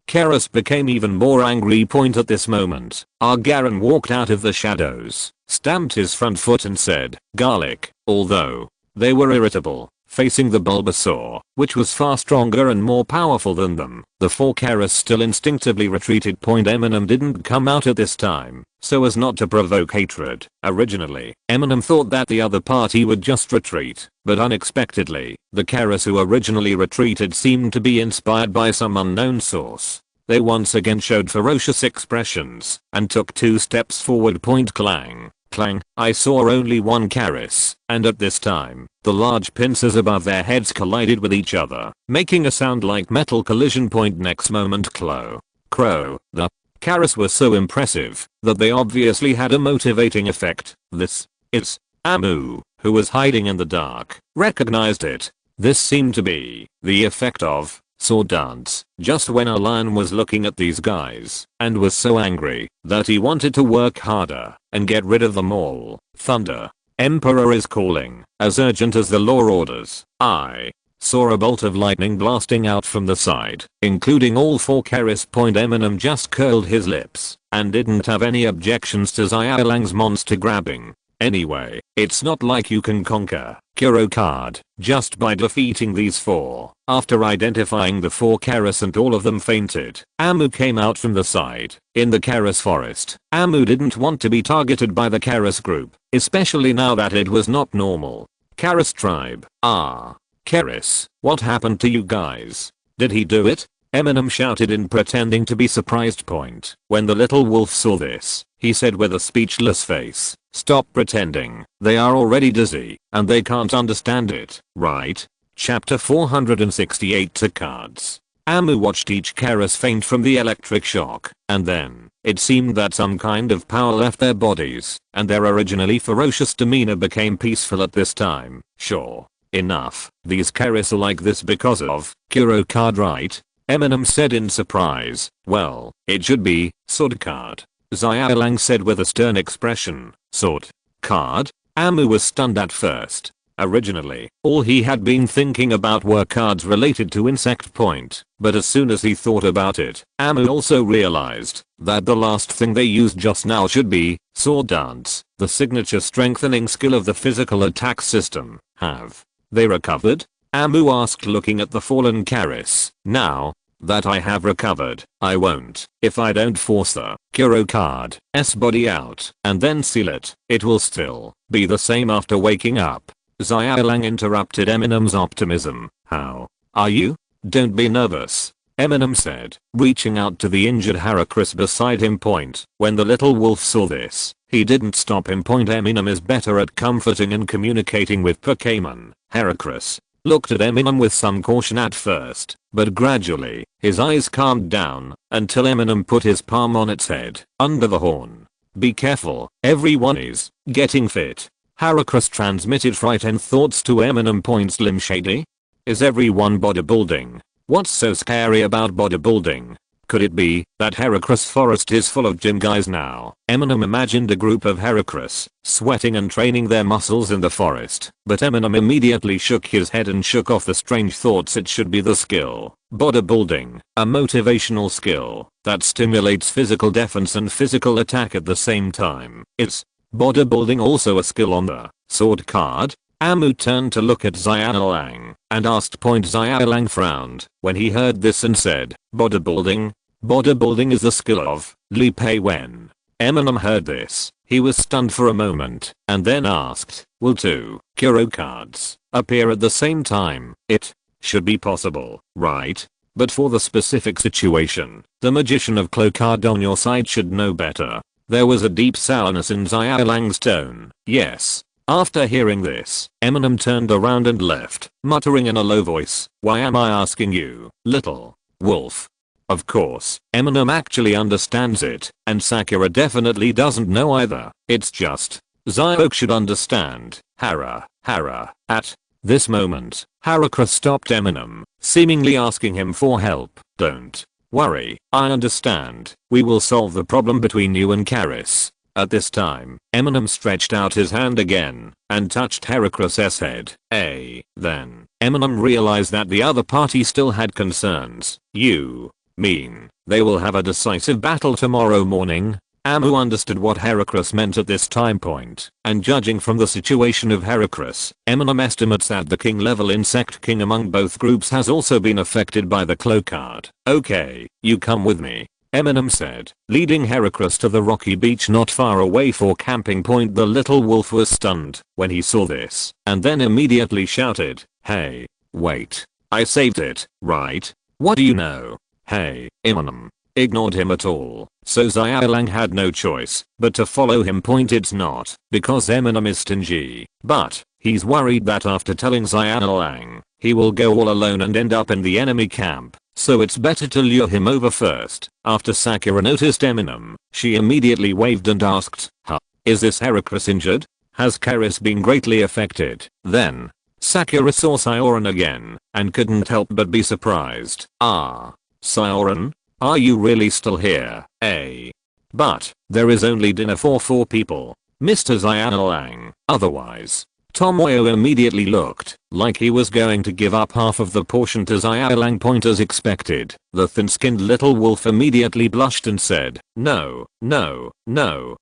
Karis became even more angry. At this moment, Argaran walked out of the shadows, stamped his front foot and said, "Garlic." Although they were irritable, facing the Bulbasaur, which was far stronger and more powerful than them, the 4 Karis still instinctively retreated. Eminem didn't come out at this time so as not to provoke hatred. Originally, Eminem thought that the other party would just retreat, but unexpectedly, the Karis who originally retreated seemed to be inspired by some unknown source. They once again showed ferocious expressions and took 2 steps forward. Clang. Clang. I saw only one Karis, and at this time, the large pincers above their heads collided with each other, making a sound like metal collision. Next moment, crow. The Karis were so impressive that they obviously had a motivating effect. This is Amu, who was hiding in the dark, recognized it. This seemed to be the effect of sword dance. Just when a lion was looking at these guys and was so angry that he wanted to work harder and get rid of them all. Thunder. Emperor is calling, as urgent as the law orders. I saw a bolt of lightning blasting out from the side, including all 4 Karis. Eminem just curled his lips and didn't have any objections to Xiaolang's monster grabbing. Anyway, it's not like you can conquer Kuro Card just by defeating these 4. After identifying the 4 Karis and all of them fainted, Amu came out from the side. In the Karis forest, Amu didn't want to be targeted by the Karis group, especially now that it was not normal. Karis tribe. Karis, what happened to you guys? Did he do it? Eminem shouted in pretending to be surprised. When the little wolf saw this, he said with a speechless face, "Stop pretending. They are already dizzy, and they can't understand it, right?" Chapter 468 to cards. Amu watched each Karis faint from the electric shock, and then, it seemed that some kind of power left their bodies, and their originally ferocious demeanor became peaceful at this time. Sure enough, these Karis are like this because of Kuro Card, right? Eminem said in surprise. Well, it should be Sword Card. Xiaolang said with a stern expression. Sword Card? Amu was stunned at first. Originally, all he had been thinking about were cards related to insect. But as soon as he thought about it, Amu also realized that the last thing they used just now should be Sword Dance, the signature strengthening skill of the physical attack system. Have they recovered? Amu asked, looking at the fallen Karis. Now that I have recovered, I won't. If I don't force the Kuro Card's body out and then seal it, it will still be the same after waking up. Xiaolang interrupted Eminem's optimism. How are you? Don't be nervous, Eminem said, reaching out to the injured Heracross beside him. When the little wolf saw this, he didn't stop him. Eminem is better at comforting and communicating with Pokémon. Heracross looked at Eminem with some caution at first, but gradually, his eyes calmed down until Eminem put his palm on its head, under the horn. Be careful, everyone is getting fit. Heracross transmitted frightened thoughts to Eminem. Slim Shady? Is everyone bodybuilding? What's so scary about bodybuilding? Could it be that Heracross forest is full of gym guys now? Eminem imagined a group of Heracross sweating and training their muscles in the forest, but Eminem immediately shook his head and shook off the strange thoughts. It should be the skill bodybuilding, a motivational skill that stimulates physical defense and physical attack at the same time. Is bodybuilding also a skill on the Sword Card? Amu turned to look at Xiaolang and asked. Xiaolang frowned when he heard this and said, bodybuilding? Bodybuilding is the skill of Li Pei. When Eminem heard this, he was stunned for a moment and then asked, will 2 Kuro Cards appear at the same time? It should be possible, right? But for the specific situation, the magician of Kuro Card on your side should know better. There was a deep sourness in Xiaolang's tone. Yes, After hearing this, Eminem turned around and left, muttering in a low voice, "Why am I asking you, little wolf?" Of course, Eminem actually understands it, and Sakura definitely doesn't know either. It's just, Zyok should understand. Hara. At this moment, Harakra stopped Eminem, seemingly asking him for help. "Don't worry, I understand. We will solve the problem between you and Karis." At this time, Eminem stretched out his hand again and touched Herakras's head. Then, Eminem realized that the other party still had concerns. "You mean they will have a decisive battle tomorrow morning?" Amu understood what Heracras meant at this time point, and judging from the situation of Heracras, Eminem estimates that the king level insect king among both groups has also been affected by the cloak card. "Okay, you come with me," Eminem said, leading Heracras to the rocky beach not far away for camping point. The little wolf was stunned when he saw this, and then immediately shouted, "Hey, wait, I saved it, right? What do you know?" "Hey," Eminem ignored him at all, so Xiaolang had no choice but to follow him. It's not because Eminem is stingy, but he's worried that after telling Xiaolang, he will go all alone and end up in the enemy camp, so it's better to lure him over first. After Sakura noticed Eminem, she immediately waved and asked, "Huh, is this Heracras injured? Has Karis been greatly affected?" Then, Sakura saw Sioran again and couldn't help but be surprised. "Ah, Sioran? Are you really still here, eh? But there is only dinner for 4 people, Mr. Xiaolang." Otherwise, Tomoyo immediately looked like he was going to give up half of the portion to Xiaolang. As expected, the thin-skinned little wolf immediately blushed and said, "No,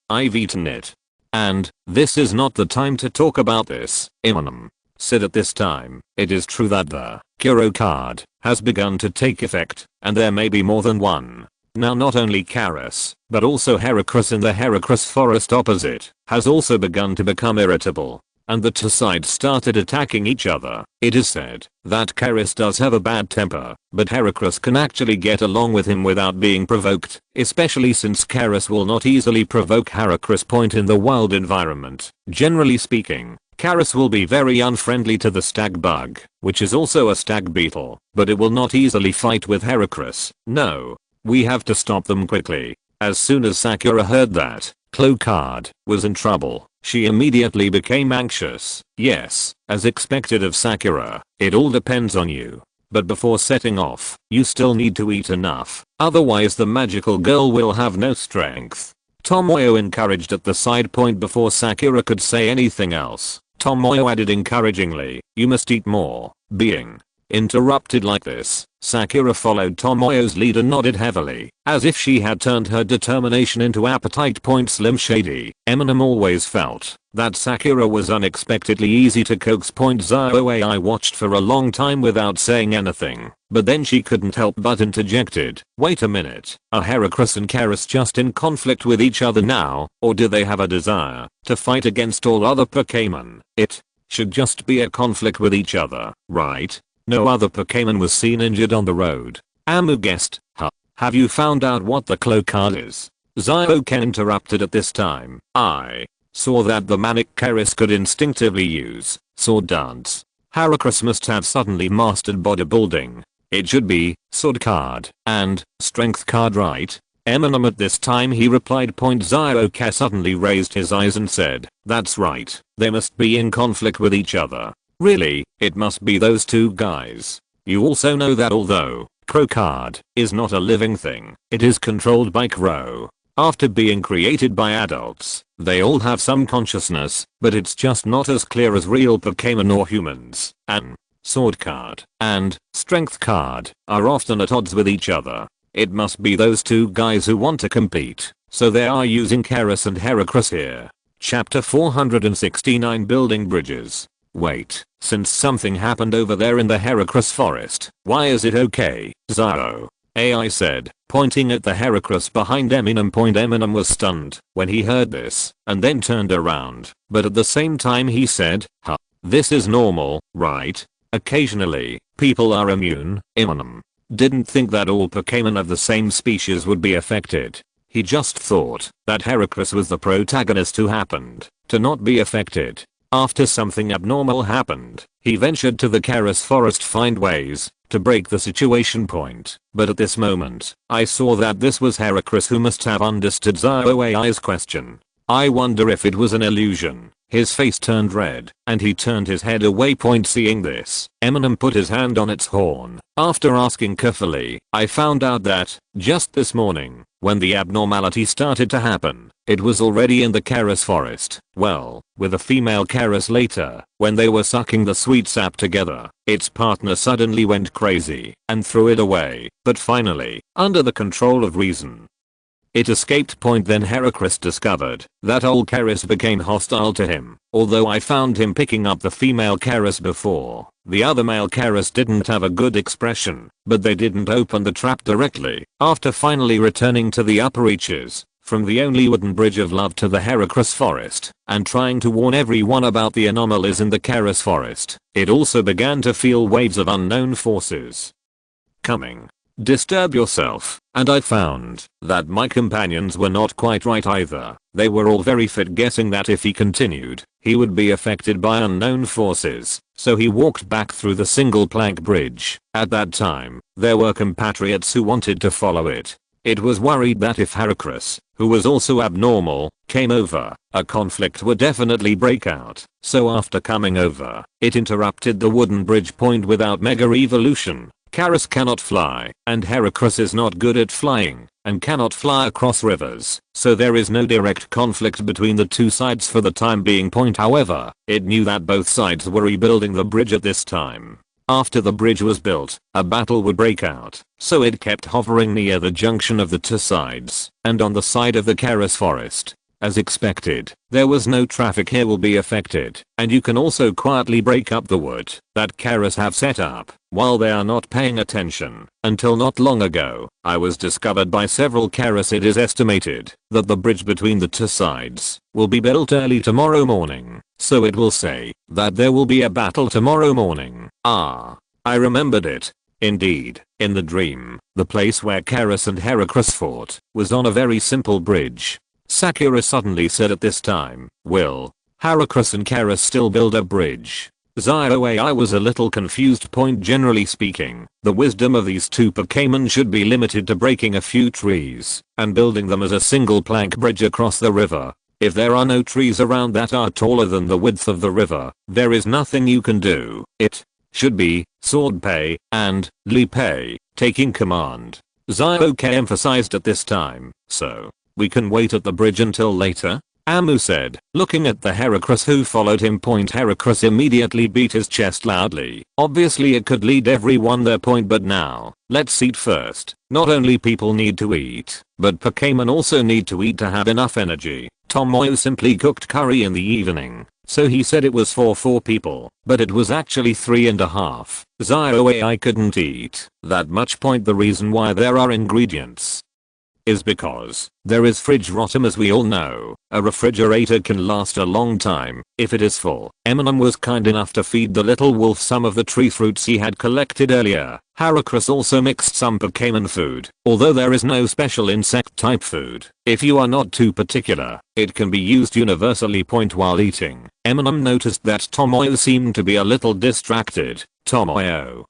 I've eaten it. And this is not the time to talk about this," Eminem said at this time. It is true that the Kuro card has begun to take effect, and there may be more than one. Now not only Karis, but also Heracras in the Heracras forest opposite, has also begun to become irritable, and the two sides started attacking each other. It is said that Karis does have a bad temper, but Heracras can actually get along with him without being provoked, especially since Karis will not easily provoke Heracras. In the wild environment, generally speaking, Karis will be very unfriendly to the stag bug, which is also a stag beetle, but it will not easily fight with Heracras. "No, we have to stop them quickly." As soon as Sakura heard that Clocard was in trouble, she immediately became anxious. Yes, as expected of Sakura, it all depends on you. But before setting off, you still need to eat enough, otherwise the magical girl will have no strength. Tomoyo encouraged at the side point before Sakura could say anything else. Tomoyo added encouragingly, "You must eat more." Being interrupted like this, Sakura followed Tomoyo's lead and nodded heavily, as if she had turned her determination into appetite. Slim Shady. Eminem always felt that Sakura was unexpectedly easy to coax. I watched for a long time without saying anything, but then she couldn't help but interjected, "Wait a minute, are Heracras and Karis just in conflict with each other now, or do they have a desire to fight against all other Pokémon? It should just be a conflict with each other, right? No other Pokémon was seen injured on the road." Amu guessed, "Huh? Have you found out what the cloak card is?" Zioken interrupted at this time. "I saw that the manic Karis could instinctively use sword dance. Heracras must have suddenly mastered bodybuilding. It should be sword card and strength card, right?" Eminem at this time he replied. Zioka suddenly raised his eyes and said, "That's right, they must be in conflict with each other. Really, it must be those two guys. You also know that although Crow card is not a living thing, it is controlled by Crow. After being created by adults, they all have some consciousness, but it's just not as clear as real Pokémon or humans. And sword card and strength card are often at odds with each other. It must be those two guys who want to compete, so they are using Karis and Heracras here." Chapter 469 Building Bridges. "Wait, since something happened over there in the Heracras forest, why is it okay, Zio?" AI said, pointing at the Heracras behind Eminem. Eminem was stunned when he heard this, and then turned around, but at the same time he said, "Huh, this is normal, right? Occasionally, people are immune." Eminem didn't think that all Pokémon of the same species would be affected. He just thought that Heracras was the protagonist who happened to not be affected. After something abnormal happened, he ventured to the Karis forest to find ways to break the situation point. But at this moment, I saw that this was Heracris, who must have understood Zioai's question. I wonder if it was an illusion. His face turned red, and he turned his head away. Seeing this, Eminem put his hand on its horn. After asking carefully, I found out that, just this morning, when the abnormality started to happen, it was already in the Karis forest. Well, with a female Karis later, when they were sucking the sweet sap together, its partner suddenly went crazy and threw it away. But finally, under the control of reason, it escaped. Then Heracris discovered that old Karis became hostile to him. Although I found him picking up the female Karis before, the other male Karis didn't have a good expression, but they didn't open the trap directly. After finally returning to the upper reaches, from the only wooden bridge of love to the Heracris forest, and trying to warn everyone about the anomalies in the Karis forest, it also began to feel waves of unknown forces coming. Disturb yourself, and I found that my companions were not quite right either. They were all very fit, guessing that if he continued, he would be affected by unknown forces, so he walked back through the single plank bridge. At that time, there were compatriots who wanted to follow it. It was worried that if Heracris, who was also abnormal, came over, a conflict would definitely break out. So after coming over, it interrupted the wooden bridge. Without mega evolution, Karis cannot fly, and Heracris is not good at flying, and cannot fly across rivers, so there is no direct conflict between the two sides for the time being. However, it knew that both sides were rebuilding the bridge at this time. After the bridge was built, a battle would break out, so it kept hovering near the junction of the two sides, and on the side of the Karis forest. As expected, there was no traffic here will be affected, and you can also quietly break up the wood that Karis have set up while they are not paying attention. Until not long ago, I was discovered by several Karis. It is estimated that the bridge between the two sides will be built early tomorrow morning, so it will say that there will be a battle tomorrow morning. Ah, I remembered it. Indeed, in the dream, the place where Karis and Heracris fought was on a very simple bridge. Sakura suddenly said at this time, "Will Heracris and Karis still build a bridge?" Zioai was a little confused. Generally speaking, the wisdom of these two Pokémon should be limited to breaking a few trees and building them as a single plank bridge across the river. If there are no trees around that are taller than the width of the river, there is nothing you can do. It should be Swordpay and Lipay taking command. Zioai emphasized at this time, so we can wait at the bridge until later? Amu said, looking at the Heracris who followed him. Heracris immediately beat his chest loudly. Obviously it could lead everyone there. But now, let's eat first. Not only people need to eat, but Pokémon also need to eat to have enough energy. Tomoyo simply cooked curry in the evening, so he said it was for 4 people, but it was actually 3.5. Zioai couldn't eat that much. The reason why there are ingredients is because there is fridge rotom. As we all know, a refrigerator can last a long time if it is full. Eminem was kind enough to feed the little wolf some of the tree fruits he had collected earlier. Heracris also mixed some Pokémon food. Although there is no special insect type food, if you are not too particular, it can be used universally. While eating, Eminem noticed that Tomoyo seemed to be a little distracted. Tomoyo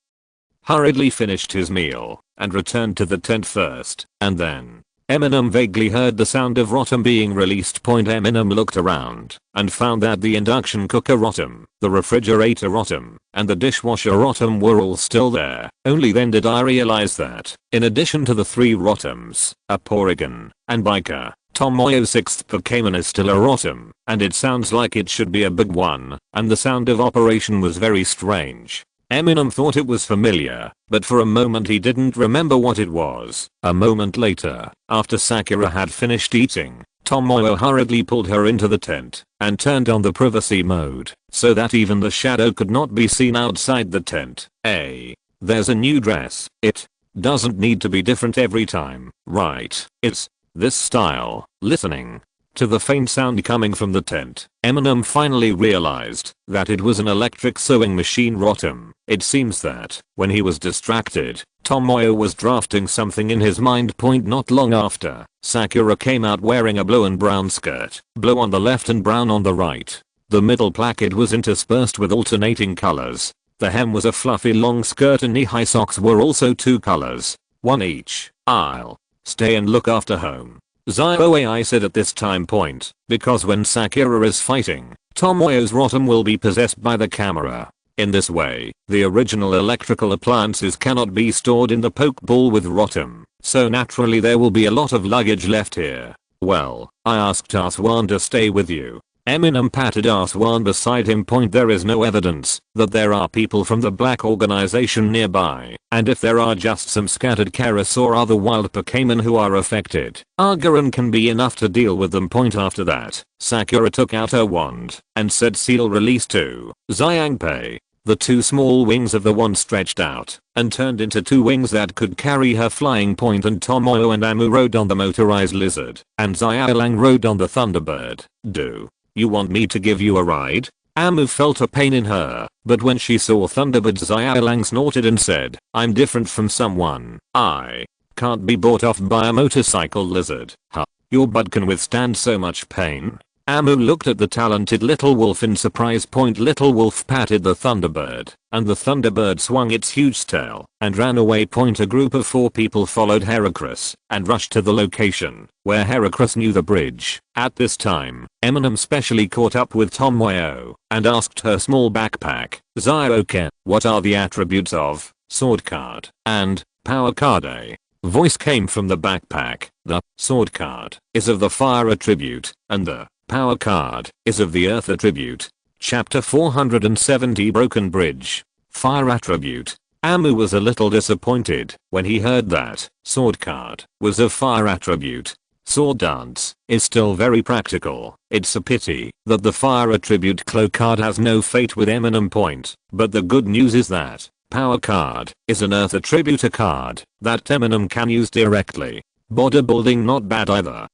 hurriedly finished his meal and returned to the tent first, and then Eminem vaguely heard the sound of rotom being released. Eminem looked around and found that the induction cooker rotom, the refrigerator rotom, and the dishwasher rotom were all still there. Only then did I realize that, in addition to the 3 rotoms, a Porygon and Biker, Tomoyo's 6th Pokémon is still a rotom, and it sounds like it should be a big one, and the sound of operation was very strange. Eminem thought it was familiar, but for a moment he didn't remember what it was. A moment later, after Sakura had finished eating, Tomoyo hurriedly pulled her into the tent and turned on the privacy mode so that even the shadow could not be seen outside the tent. There's a new dress. It doesn't need to be different every time, right? It's this style. Listening to the faint sound coming from the tent, Eminem finally realized that it was an electric sewing machine rotom. It seems that, when he was distracted, Tomoyo was drafting something in his mind. Not long after, Sakura came out wearing a blue and brown skirt, blue on the left and brown on the right. The middle placket was interspersed with alternating colors. The hem was a fluffy long skirt and knee-high socks were also 2 colors. 1 each. I'll stay and look after home. ZOAI said at this time point, because when Sakura is fighting, Tomoyo's Rotom will be possessed by the camera. In this way, the original electrical appliances cannot be stored in the Pokeball with Rotom, so naturally there will be a lot of luggage left here. Well, I asked Aswan to stay with you. Eminem patted Aswan beside him. There is no evidence that there are people from the black organization nearby, and if there are just some scattered Karas or other wild Pokémon who are affected, Agaran can be enough to deal with them. After that, Sakura took out her wand and said seal release to Xiangpei. The 2 small wings of the wand stretched out and turned into 2 wings that could carry her flying. And Tomoyo and Amu rode on the motorized lizard, and Xiaolang rode on the Thunderbird. Do you want me to give you a ride? Amu felt a pain in her, but when she saw Thunderbird, Xiaolang snorted and said, I'm different from someone. I can't be bought off by a motorcycle lizard. Huh? Your butt can withstand so much pain? Amu looked at the talented little wolf in surprise. Little wolf patted the Thunderbird, and the Thunderbird swung its huge tail and ran away. A group of 4 people followed Heracross and rushed to the location where Heracross knew the bridge. At this time, Eminem specially caught up with Tomoyo and asked her small backpack, Zioken, what are the attributes of Sword Card and Power Card? Voice came from the backpack. The Sword Card is of the Fire attribute, and the Power Card is of the Earth attribute. Chapter 470 Broken Bridge. Fire attribute. Amu was a little disappointed when he heard that Sword Card was of Fire attribute. Sword Dance is still very practical. It's a pity that the Fire attribute Cloak Card has no fate with Eminem. But the good news is that Power Card is an Earth attribute card that Eminem can use directly. Bodybuilding not bad either.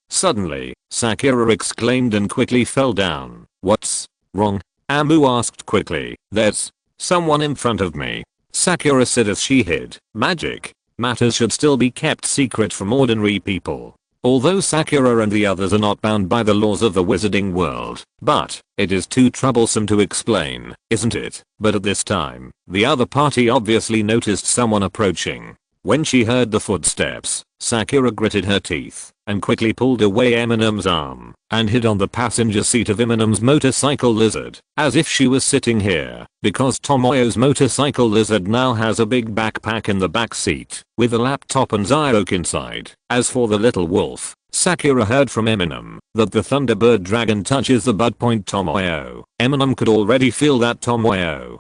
Suddenly, Sakura exclaimed and quickly fell down. What's wrong? Amu asked quickly. There's someone in front of me. Sakura said as she hid. Magic matters should still be kept secret from ordinary people. Although Sakura and the others are not bound by the laws of the wizarding world, but it is too troublesome to explain, isn't it? But at this time, the other party obviously noticed someone approaching. When she heard the footsteps, Sakura gritted her teeth and quickly pulled away Eminem's arm and hid on the passenger seat of Eminem's motorcycle lizard, as if she was sitting here, because Tomoyo's motorcycle lizard now has a big backpack in the back seat with a laptop and Zyok inside. As for the little wolf, Sakura heard from Eminem that the Thunderbird dragon touches the butt. Tomoyo. Eminem could already feel that Tomoyo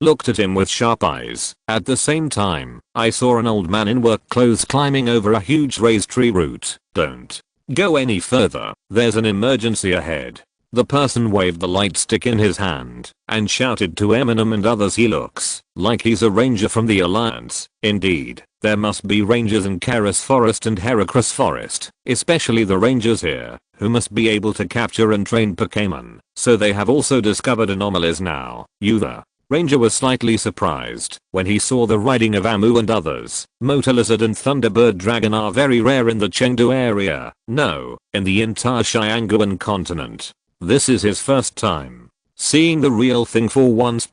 looked at him with sharp eyes. At the same time, I saw an old man in work clothes climbing over a huge raised tree root. Don't go any further, there's an emergency ahead. The person waved the light stick in his hand and shouted to Eminem and others, he looks like he's a ranger from the Alliance. Indeed, there must be rangers in Karas Forest and Heracross Forest, especially the rangers here, who must be able to capture and train Pokémon, so they have also discovered anomalies now. The Ranger was slightly surprised when he saw the riding of Amu and others. Motor Lizard and Thunderbird Dragon are very rare in the Chengdu area. No, in the entire Xianguan continent. This is his first time seeing the real thing for once.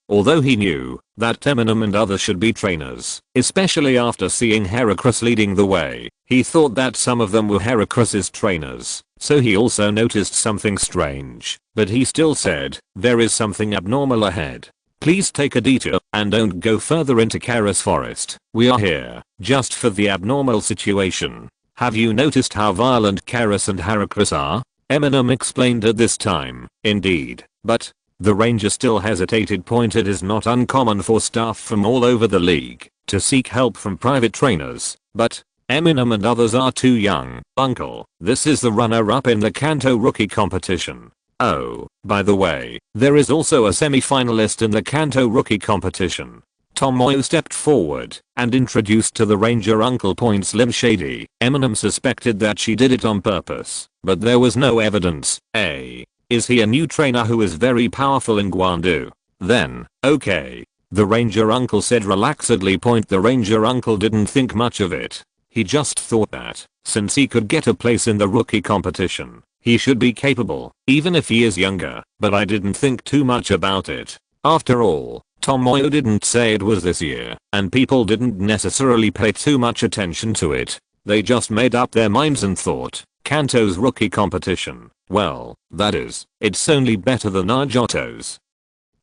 Although he knew that Eminem and others should be trainers, especially after seeing Heracross leading the way, he thought that some of them were Heracross's trainers. So he also noticed something strange, but he still said, there is something abnormal ahead. Please take a detour and don't go further into Karas Forest. We are here just for the abnormal situation. Have you noticed how violent Karas and Heracross are? Eminem explained at this time. Indeed, but the ranger still hesitated. It is not uncommon for staff from all over the league to seek help from private trainers, but Eminem and others are too young. Uncle, this is the runner-up in the Kanto rookie competition. Oh, by the way, there is also a semi-finalist in the Kanto rookie competition. Tomoyo stepped forward and introduced to the ranger Uncle Slim Shady. Eminem suspected that she did it on purpose, but there was no evidence. Is he a new trainer who is very powerful in Guandu? Then, okay. The ranger uncle said relaxedly. The ranger uncle didn't think much of it. He just thought that, since he could get a place in the rookie competition, He should be capable, even if he is younger, but I didn't think too much about it. After all, Tomoyo didn't say it was this year, and people didn't necessarily pay too much attention to it. They just made up their minds and thought, Kanto's rookie competition. Well, that is, it's only better than Naruto's.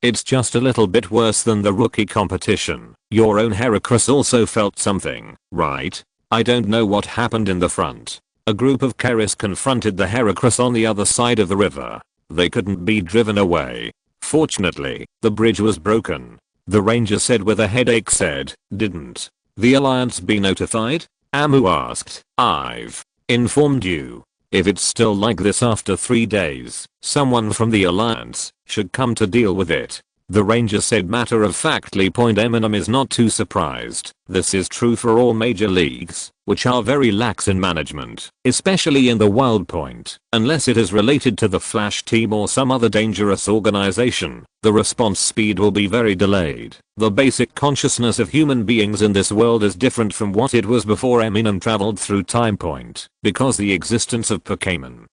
It's just a little bit worse than the rookie competition. Your own Heracross also felt something, right? I don't know what happened in the front. A group of Keris confronted the Heracross on the other side of the river. They couldn't be driven away. Fortunately, the bridge was broken. The ranger said with a headache didn't the Alliance be notified? Amu asked. I've informed you. If it's still like this after 3 days, someone from the Alliance should come to deal with it. The ranger said matter-of-factly. Eminem is not too surprised. This is true for all major leagues, which are very lax in management, especially in the Wild Point. Unless it is related to the Flash team or some other dangerous organization, the response speed will be very delayed. The basic consciousness of human beings in this world is different from what it was before Eminem traveled through Time Point, because the existence of Pokémon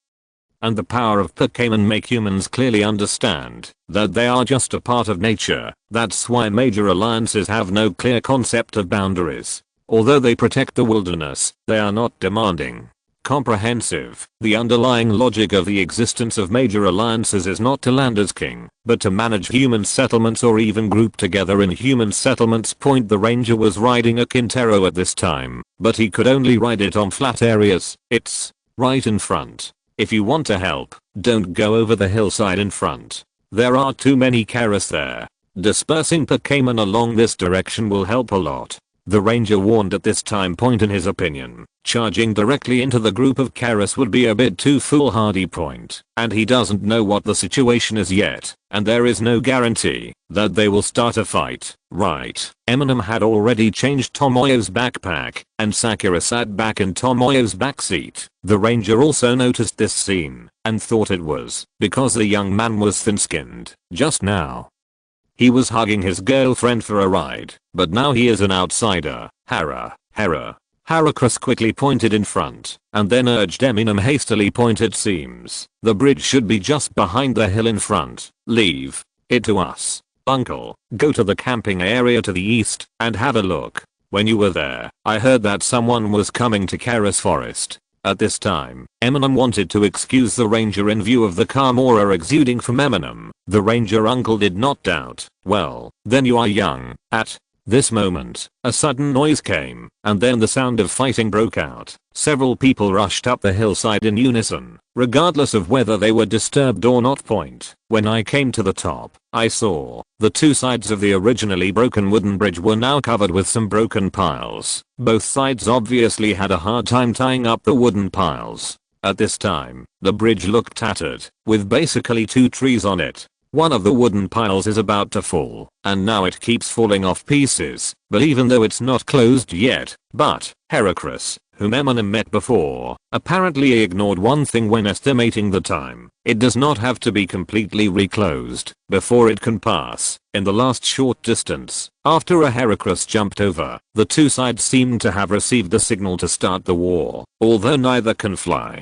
and the power of Pokémon make humans clearly understand that they are just a part of nature. That's why major alliances have no clear concept of boundaries. Although they protect the wilderness, they are not demanding, comprehensive. The underlying logic of the existence of major alliances is not to land as king, but to manage human settlements or even group together in human settlements. The ranger was riding a Quintero at this time, but he could only ride it on flat areas. It's right in front. If you want to help, don't go over the hillside in front. There are too many Keris there. Dispersing Pokémon along this direction will help a lot. The ranger warned at this time point. In his opinion, charging directly into the group of Keris would be a bit too foolhardy. And he doesn't know what the situation is yet, and there is no guarantee that they will start a fight. Right. Eminem had already changed Tomoyo's backpack, and Sakura sat back in Tomoyo's backseat. The ranger also noticed this scene, and thought it was because the young man was thin-skinned. Just now, he was hugging his girlfriend for a ride, but now he is an outsider. Heracross quickly pointed in front, and then urged Eminem hastily. It seems the bridge should be just behind the hill in front. Leave it to us, uncle. Go to the camping area to the east and have a look. When you were there, I heard that someone was coming to Keris Forest. At this time, Eminem wanted to excuse the ranger in view of the calm aura exuding from Eminem. The ranger uncle did not doubt. Well, then you are young. At this moment, a sudden noise came, and then the sound of fighting broke out. Several people rushed up the hillside in unison, regardless of whether they were disturbed or not. When I came to the top, I saw the two sides of the originally broken wooden bridge were now covered with some broken piles. Both sides obviously had a hard time tying up the wooden piles. At this time, the bridge looked tattered, with basically 2 trees on it. One of the wooden piles is about to fall, and now it keeps falling off pieces. But even though it's not closed yet, Heracross, whom Eminem met before, apparently ignored one thing when estimating the time. It does not have to be completely reclosed before it can pass. In the last short distance, after a Heracross jumped over, the two sides seemed to have received the signal to start the war, although neither can fly.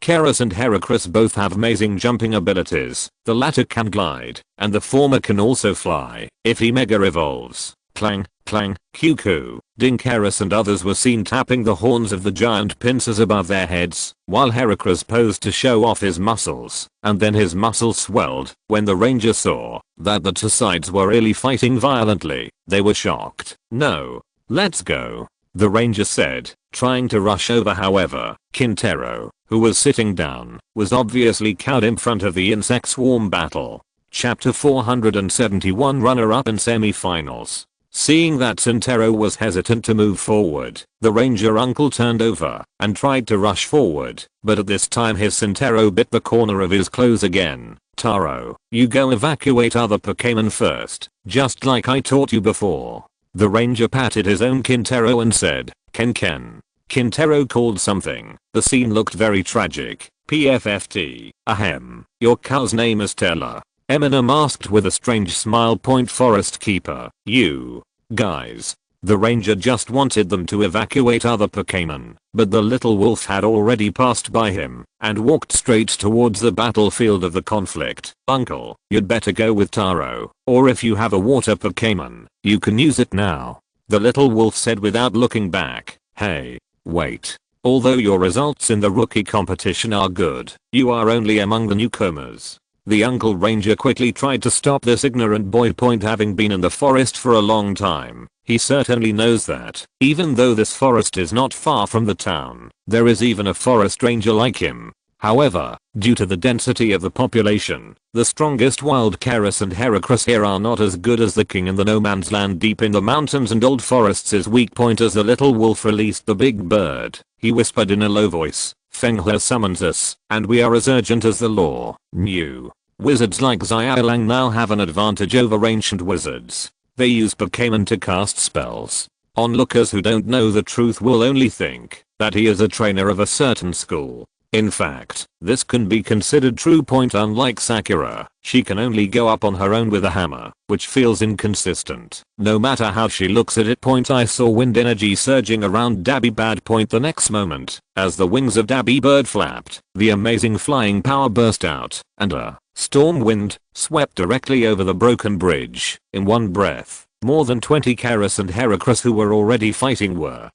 Keris and Heracross both have amazing jumping abilities. The latter can glide, and the former can also fly, if he mega evolves. Clang, clang, cuckoo, ding. Keris and others were seen tapping the horns of the giant pincers above their heads, while Heracross posed to show off his muscles, and then his muscles swelled. When the ranger saw that the two sides were really fighting violently, they were shocked. No, let's go, the ranger said, trying to rush over. However, Quintero, who was sitting down, was obviously cowed in front of the insect swarm battle. Chapter 471 Runner-up and Semi-finals. Seeing that Quintero was hesitant to move forward, the ranger uncle turned over and tried to rush forward, but at this time his Quintero bit the corner of his clothes again. Taro, you go evacuate other Pokémon first, just like I taught you before. The ranger patted his own Quintero and said, Ken. Quintero called something. The scene looked very tragic. PFFT. Ahem. Your cow's name is Taylor. Eminem asked with a strange smile. Forest Keeper. You guys The ranger just wanted them to evacuate other Pokémon, but the little wolf had already passed by him and walked straight towards the battlefield of the conflict. Uncle, you'd better go with Taro, or if you have a water Pokémon, you can use it now. The little wolf said without looking back. Hey, wait. Although your results in the rookie competition are good, you are only among the newcomers. The uncle ranger quickly tried to stop this ignorant boy. Having been in the forest for a long time, he certainly knows that, even though this forest is not far from the town, there is even a forest ranger like him. However, due to the density of the population, the strongest wild Karis and Heracross here are not as good as the king in the no man's land deep in the mountains and old forests. His weak point as the little wolf released the big bird. He whispered in a low voice, Fenghe summons us, and we are as urgent as the law. New wizards like Xiaolang now have an advantage over ancient wizards. They use Pokémon to cast spells. Onlookers who don't know the truth will only think that he is a trainer of a certain school. In fact, this can be considered true. Unlike Sakura, she can only go up on her own with a hammer, which feels inconsistent, no matter how she looks at it. I saw wind energy surging around Dabby Bad. The next moment, as the wings of Dabby Bird flapped, the amazing flying power burst out, and a storm wind swept directly over the broken bridge. In one breath, more than 20 Karis and Heracross who were already fighting were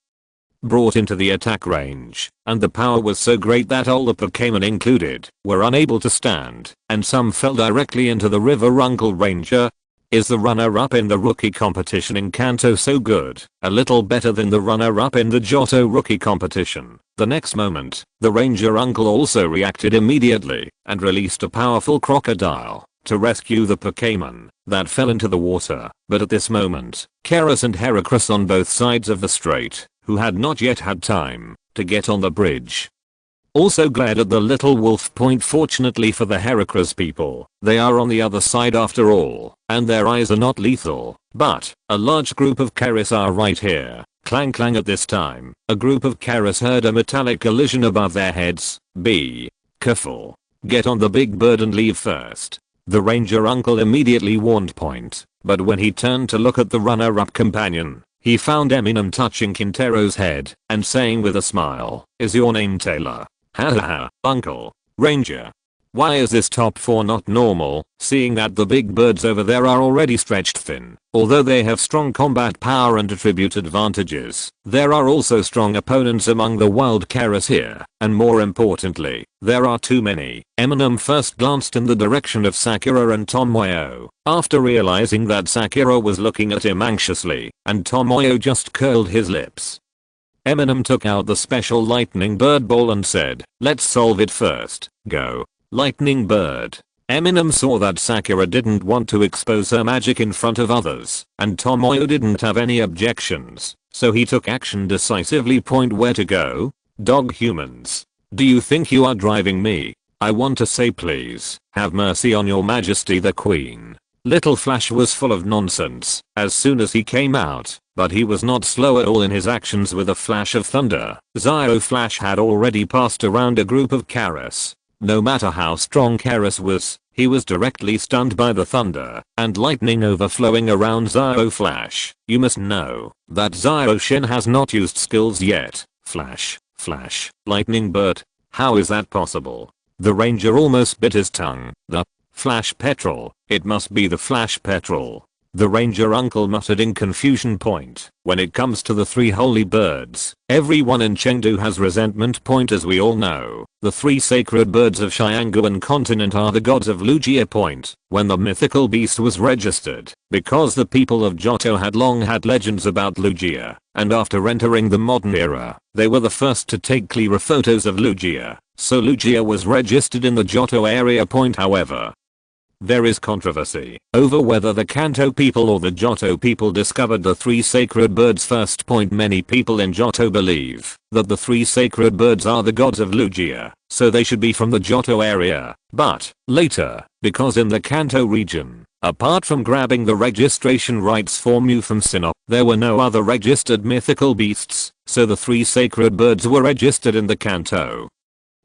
brought into the attack range, and the power was so great that all the Pokémon included were unable to stand, and some fell directly into the river. Uncle Ranger, is the runner-up in the rookie competition in Kanto so good? A little better than the runner-up in the Johto rookie competition. The next moment, the ranger uncle also reacted immediately and released a powerful crocodile to rescue the Pokémon that fell into the water. But at this moment, Karis and Heracross on both sides of the strait, who had not yet had time to get on the bridge, also glared at the little wolf. Fortunately for the Heracross people, they are on the other side after all, and their eyes are not lethal. But a large group of Karis are right here. Clang clang. At this time, a group of Karis heard a metallic collision above their heads. Be careful. Get on the big bird and leave first. The ranger uncle immediately warned but when he turned to look at the runner-up companion, he found Eminem touching Kintero's head and saying with a smile, is your name Taylor? Ha ha ha, Uncle Ranger. Why is this top 4 not normal, seeing that the big birds over there are already stretched thin? Although they have strong combat power and attribute advantages, there are also strong opponents among the wild Karis here, and more importantly, there are too many. Eminem first glanced in the direction of Sakura and Tomoyo, after realizing that Sakura was looking at him anxiously, and Tomoyo just curled his lips. Eminem took out the special lightning bird ball and said, let's solve it first. Go. Lightning bird. Eminem saw that Sakura didn't want to expose her magic in front of others, and Tomoyo didn't have any objections, so he took action decisively. Where to go? Dog humans. Do you think you are driving me? I want to say please, have mercy on your majesty the queen. Little Flash was full of nonsense as soon as he came out, but he was not slow at all in his actions. With a flash of thunder, Zio Flash had already passed around a group of Karis. No matter how strong Karis was, he was directly stunned by the thunder and lightning overflowing around Zio Flash. You must know that Zio Shin has not used skills yet. Flash, lightning bird. How is that possible? The ranger almost bit his tongue. The Flash Petrol. It must be the Flash Petrol. The ranger uncle muttered in confusion. When it comes to the 3 holy birds, everyone in Chengdu has resentment. As we all know, the 3 sacred birds of Xianguan continent are the gods of Lugia. When the mythical beast was registered, because the people of Johto had long had legends about Lugia, and after entering the modern era, they were the first to take clearer photos of Lugia, so Lugia was registered in the Johto area. However, there is controversy over whether the Kanto people or the Johto people discovered the 3 sacred birds first. Many people in Johto believe that the 3 sacred birds are the gods of Lugia, so they should be from the Johto area. But later, because in the Kanto region, apart from grabbing the registration rights for Mew from SYNOPSIS, there were no other registered mythical beasts, so the 3 sacred birds were registered in the Kanto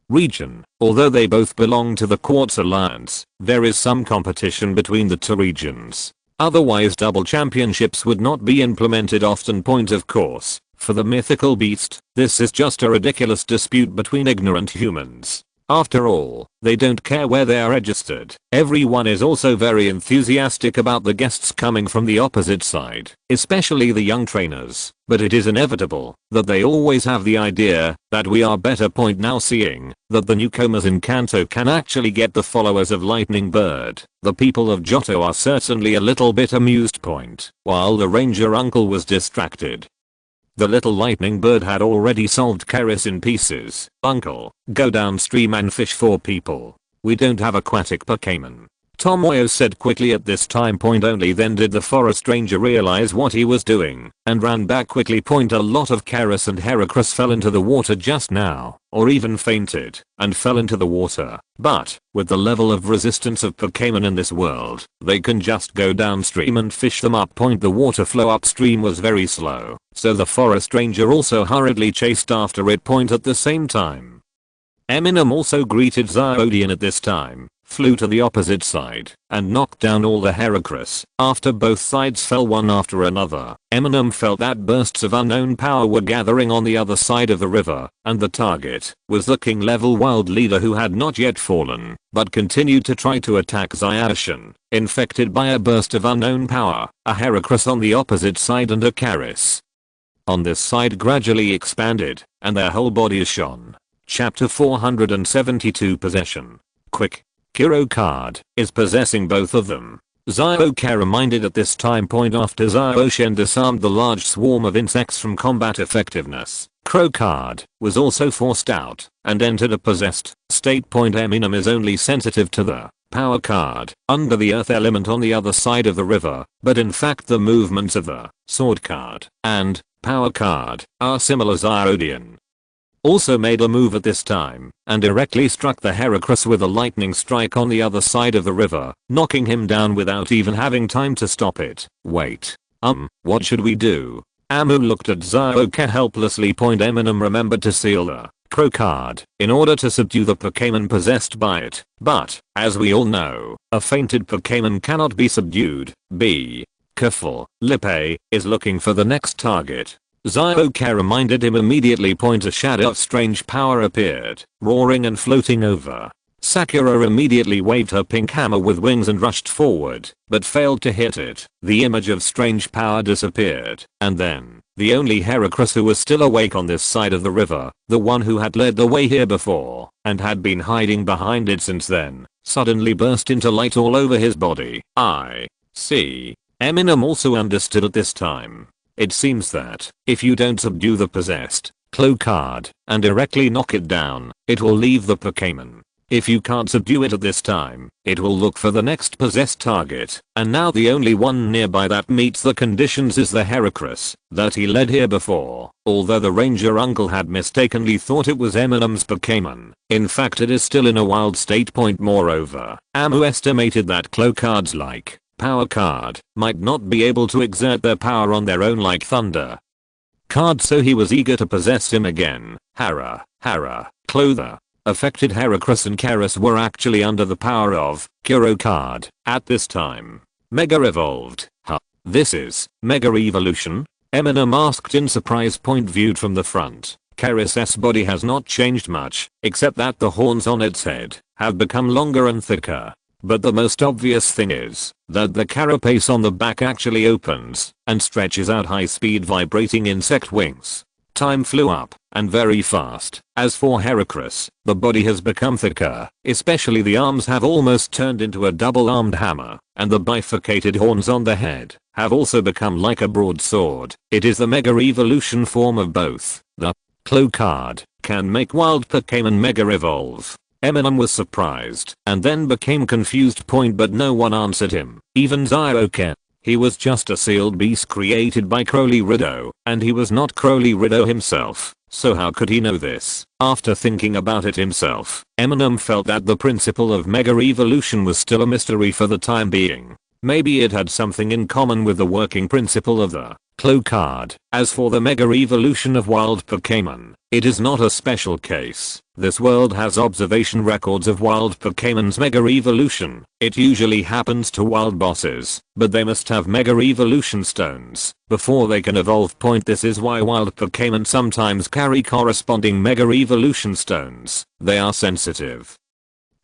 region. Although they both belong to the Quartz Alliance, there is some competition between the 2 regions. Otherwise double championships would not be implemented often. Point of course, for the mythical beast, this is just a ridiculous dispute between ignorant humans. After all, they don't care where they are registered. Everyone is also very enthusiastic about the guests coming from the opposite side, especially the young trainers, but it is inevitable that they always have the idea that we are better. Point now seeing that the newcomers in Kanto can actually get the followers of Lightning Bird, the people of Johto are certainly a little bit amused. Point, while the ranger uncle was distracted. The little lightning bird had already solved Karis in pieces. Uncle, go downstream and fish for people. We don't have aquatic Pokémon. Tomoyo said quickly at this time. Only then did the forest ranger realize what he was doing and ran back quickly. A lot of Karis and Heracross fell into the water just now, or even fainted and fell into the water. But with the level of resistance of Pokémon in this world, they can just go downstream and fish them up. The water flow upstream was very slow, so the forest ranger also hurriedly chased after it. At the same time, Eminem also greeted Zyodian at this time, flew to the opposite side, and knocked down all the Heracross. After both sides fell one after another, Eminem felt that bursts of unknown power were gathering on the other side of the river, and the target was the king level wild leader who had not yet fallen, but continued to try to attack Zacian, infected by a burst of unknown power, a Heracross on the opposite side and a Karis on this side gradually expanded, and their whole bodies shone. Chapter 472 Possession. Quick. Kuro card is possessing both of them. Zioka reminded at this time. After Zacian disarmed the large swarm of insects from combat effectiveness, Crow card was also forced out and entered a possessed state. Eminem is only sensitive to the power card under the earth element on the other side of the river, but in fact the movements of the sword card and power card are similar. Zyodian also made a move at this time and directly struck the Heracross with a lightning strike on the other side of the river, knocking him down without even having time to stop it. Wait. What should we do? Amu looked at Zioka helplessly. Eminem remembered to seal the Crow card in order to subdue the Pokémon possessed by it, but, as we all know, a fainted Pokémon cannot be subdued. Be careful. Lippe is looking for the next target. Zioka reminded him immediately. A shadow of strange power appeared, roaring and floating over. Sakura immediately waved her pink hammer with wings and rushed forward, but failed to hit it. The image of strange power disappeared, and then, the only Heracross who was still awake on this side of the river, the one who had led the way here before, and had been hiding behind it since then, suddenly burst into light all over his body. I see. Eminem also understood at this time. It seems that, if you don't subdue the possessed Claw card and directly knock it down, it will leave the Pokémon. If you can't subdue it at this time, it will look for the next possessed target, and now the only one nearby that meets the conditions is the Heracross that he led here before, although the ranger uncle had mistakenly thought it was Eminem's Pokémon. In fact, it is still in a wild state. Moreover, Amu estimated that Claw cards like Power card might not be able to exert their power on their own like Thunder card, so he was eager to possess him again. Claw the affected Heracross and Karis were actually under the power of Kuro card at this time. Mega evolved. This is Mega Evolution? Eminem asked in surprise. Viewed from the front, Karis' body has not changed much, except that the horns on its head have become longer and thicker. But the most obvious thing is that the carapace on the back actually opens and stretches out high-speed vibrating insect wings. Time flew up, and very fast. As for Heracross, the body has become thicker, especially the arms have almost turned into a double-armed hammer, and the bifurcated horns on the head have also become like a broadsword. It is the Mega Evolution form of both. The Claw card can make wild Pokémon Mega Evolve. Eminem was surprised and then became confused. But no one answered him, even Zioka. He was just a sealed beast created by Crowley Rideau, and he was not Crowley Rideau himself, so how could he know this? After thinking about it himself, Eminem felt that the principle of Mega Evolution was still a mystery for the time being. Maybe it had something in common with the working principle of the Claw card. As for the mega evolution of wild Pokémon, it is not a special case. This world has observation records of wild Pokémon's mega evolution. It usually happens to wild bosses, but they must have mega evolution stones before they can evolve. This is why wild Pokémon sometimes carry corresponding mega evolution stones. They are sensitive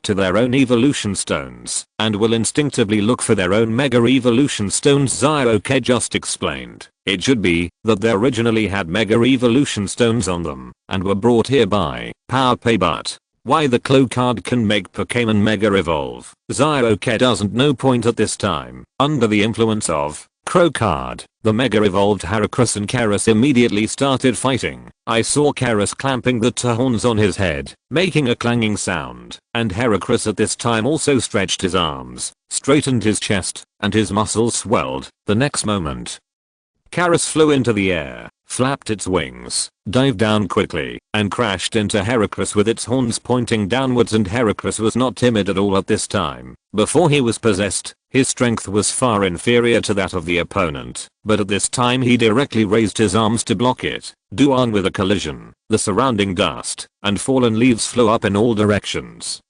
to their own evolution stones and will instinctively look for their own mega evolution stones. Zioke just explained. It should be that they originally had mega evolution stones on them and were brought here by Power Pay, but why the Claw card can make Pokémon mega evolve, Zioke doesn't know. At this time, under the influence of Crow card, the mega evolved Heracross and Karis immediately started fighting. I saw Karis clamping the horns on his head, making a clanging sound, and Heracross at this time also stretched his arms, straightened his chest, and his muscles swelled. The next moment, Karis flew into the air, flapped its wings, dived down quickly, and crashed into Heracross with its horns pointing downwards. And Heracross was not timid at all at this time. Before he was possessed, his strength was far inferior to that of the opponent, but at this time he directly raised his arms to block it. On with a collision, the surrounding dust and fallen leaves flew up in all directions,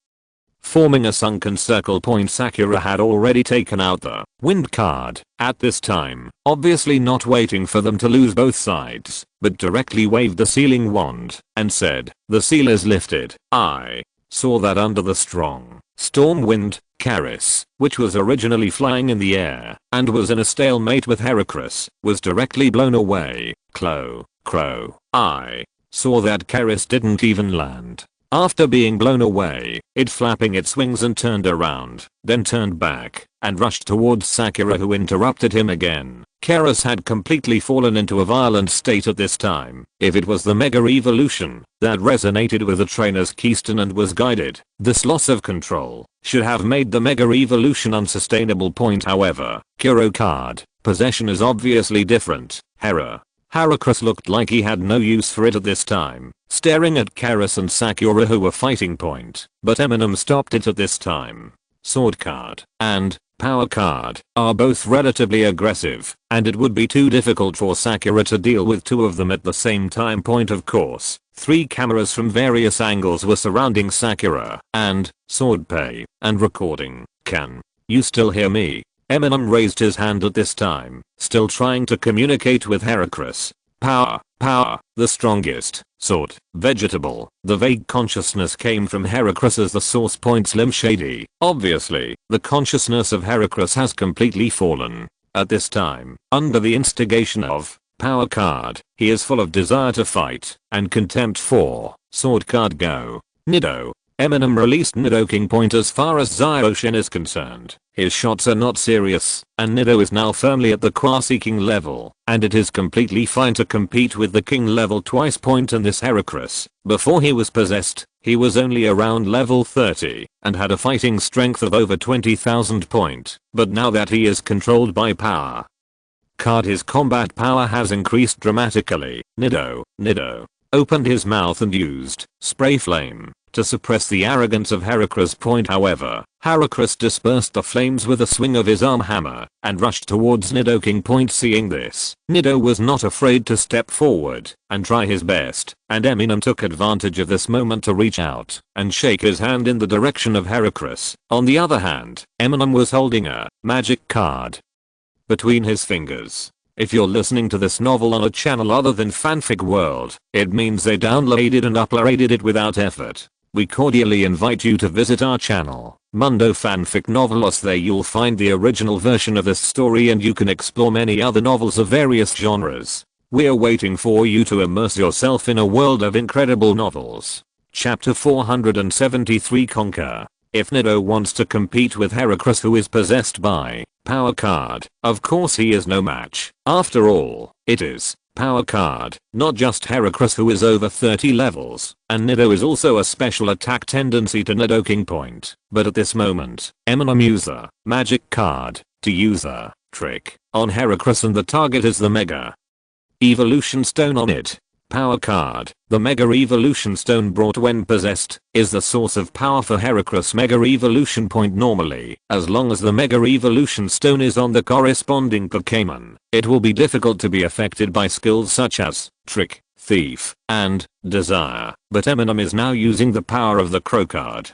forming a sunken circle. Sakura had already taken out the wind card at this time, obviously not waiting for them to lose both sides, but directly waved the sealing wand and said, "The seal is lifted." I saw that under the strong storm wind, Karis, which was originally flying in the air and was in a stalemate with Heracross, was directly blown away. Crow. I saw that Karis didn't even land. After being blown away, it flapping its wings and turned around, then turned back and rushed towards Sakura, who interrupted him again. Karis had completely fallen into a violent state at this time. If it was the mega evolution that resonated with the trainer's keystone and was guided, this loss of control should have made the mega evolution unsustainable. However, Kuro card possession is obviously different. Heracross looked like he had no use for it at this time, staring at Karis and Sakura, who were fighting. But Eminem stopped it at this time. Sword card and Power card are both relatively aggressive, and it would be too difficult for Sakura to deal with two of them at the same time. Of course, 3 cameras from various angles were surrounding Sakura and Swordplay and recording. "Can you still hear me?" Eminem raised his hand at this time, still trying to communicate with Heracross. Power, the strongest, sword, vegetable. The vague consciousness came from Heracross as the source. Slim Shady. Obviously, the consciousness of Heracross has completely fallen. At this time, under the instigation of Power card, he is full of desire to fight and contempt for Sword card. Go. Nido. Eminem released Nidoking. As far as Zio-Shin is concerned, his shots are not serious, and Nido is now firmly at the Quasi-King level, and it is completely fine to compete with the King level twice. In this Heracross, before he was possessed, he was only around level 30 and had a fighting strength of over 20,000. But now that he is controlled by Power card, his combat power has increased dramatically. Nido opened his mouth and used Spray Flame to suppress the arrogance of Heracross. However, Heracross dispersed the flames with a swing of his arm hammer and rushed towards Nidoking. Seeing this, Nido was not afraid to step forward and try his best, and Eminem took advantage of this moment to reach out and shake his hand in the direction of Heracross. On the other hand, Eminem was holding a magic card between his fingers. If you're listening to this novel on a channel other than Fanfic World, it means they downloaded and uploaded it without effort. We cordially invite you to visit our channel, Mundo Fanfic Novelos. There you'll find the original version of this story, and you can explore many other novels of various genres. We're waiting for you to immerse yourself in a world of incredible novels. Chapter 473 Conquer. If Nido wants to compete with Heracross, who is possessed by Power card, of course he is no match. After all, it is Power card, not just Heracross, who is over 30 levels, and Nido is also a special attack tendency to Nidoking. But at this moment, Eminem used the magic card to use a trick on Heracross, and the target is the Mega Evolution Stone on it. Power card. The Mega Evolution Stone brought when possessed is the source of power for Heracross Mega Evolution Point normally. As long as the Mega Evolution Stone is on the corresponding Pokémon, it will be difficult to be affected by skills such as Trick, Thief, and Desire. But Eminem is now using the power of the Crow card,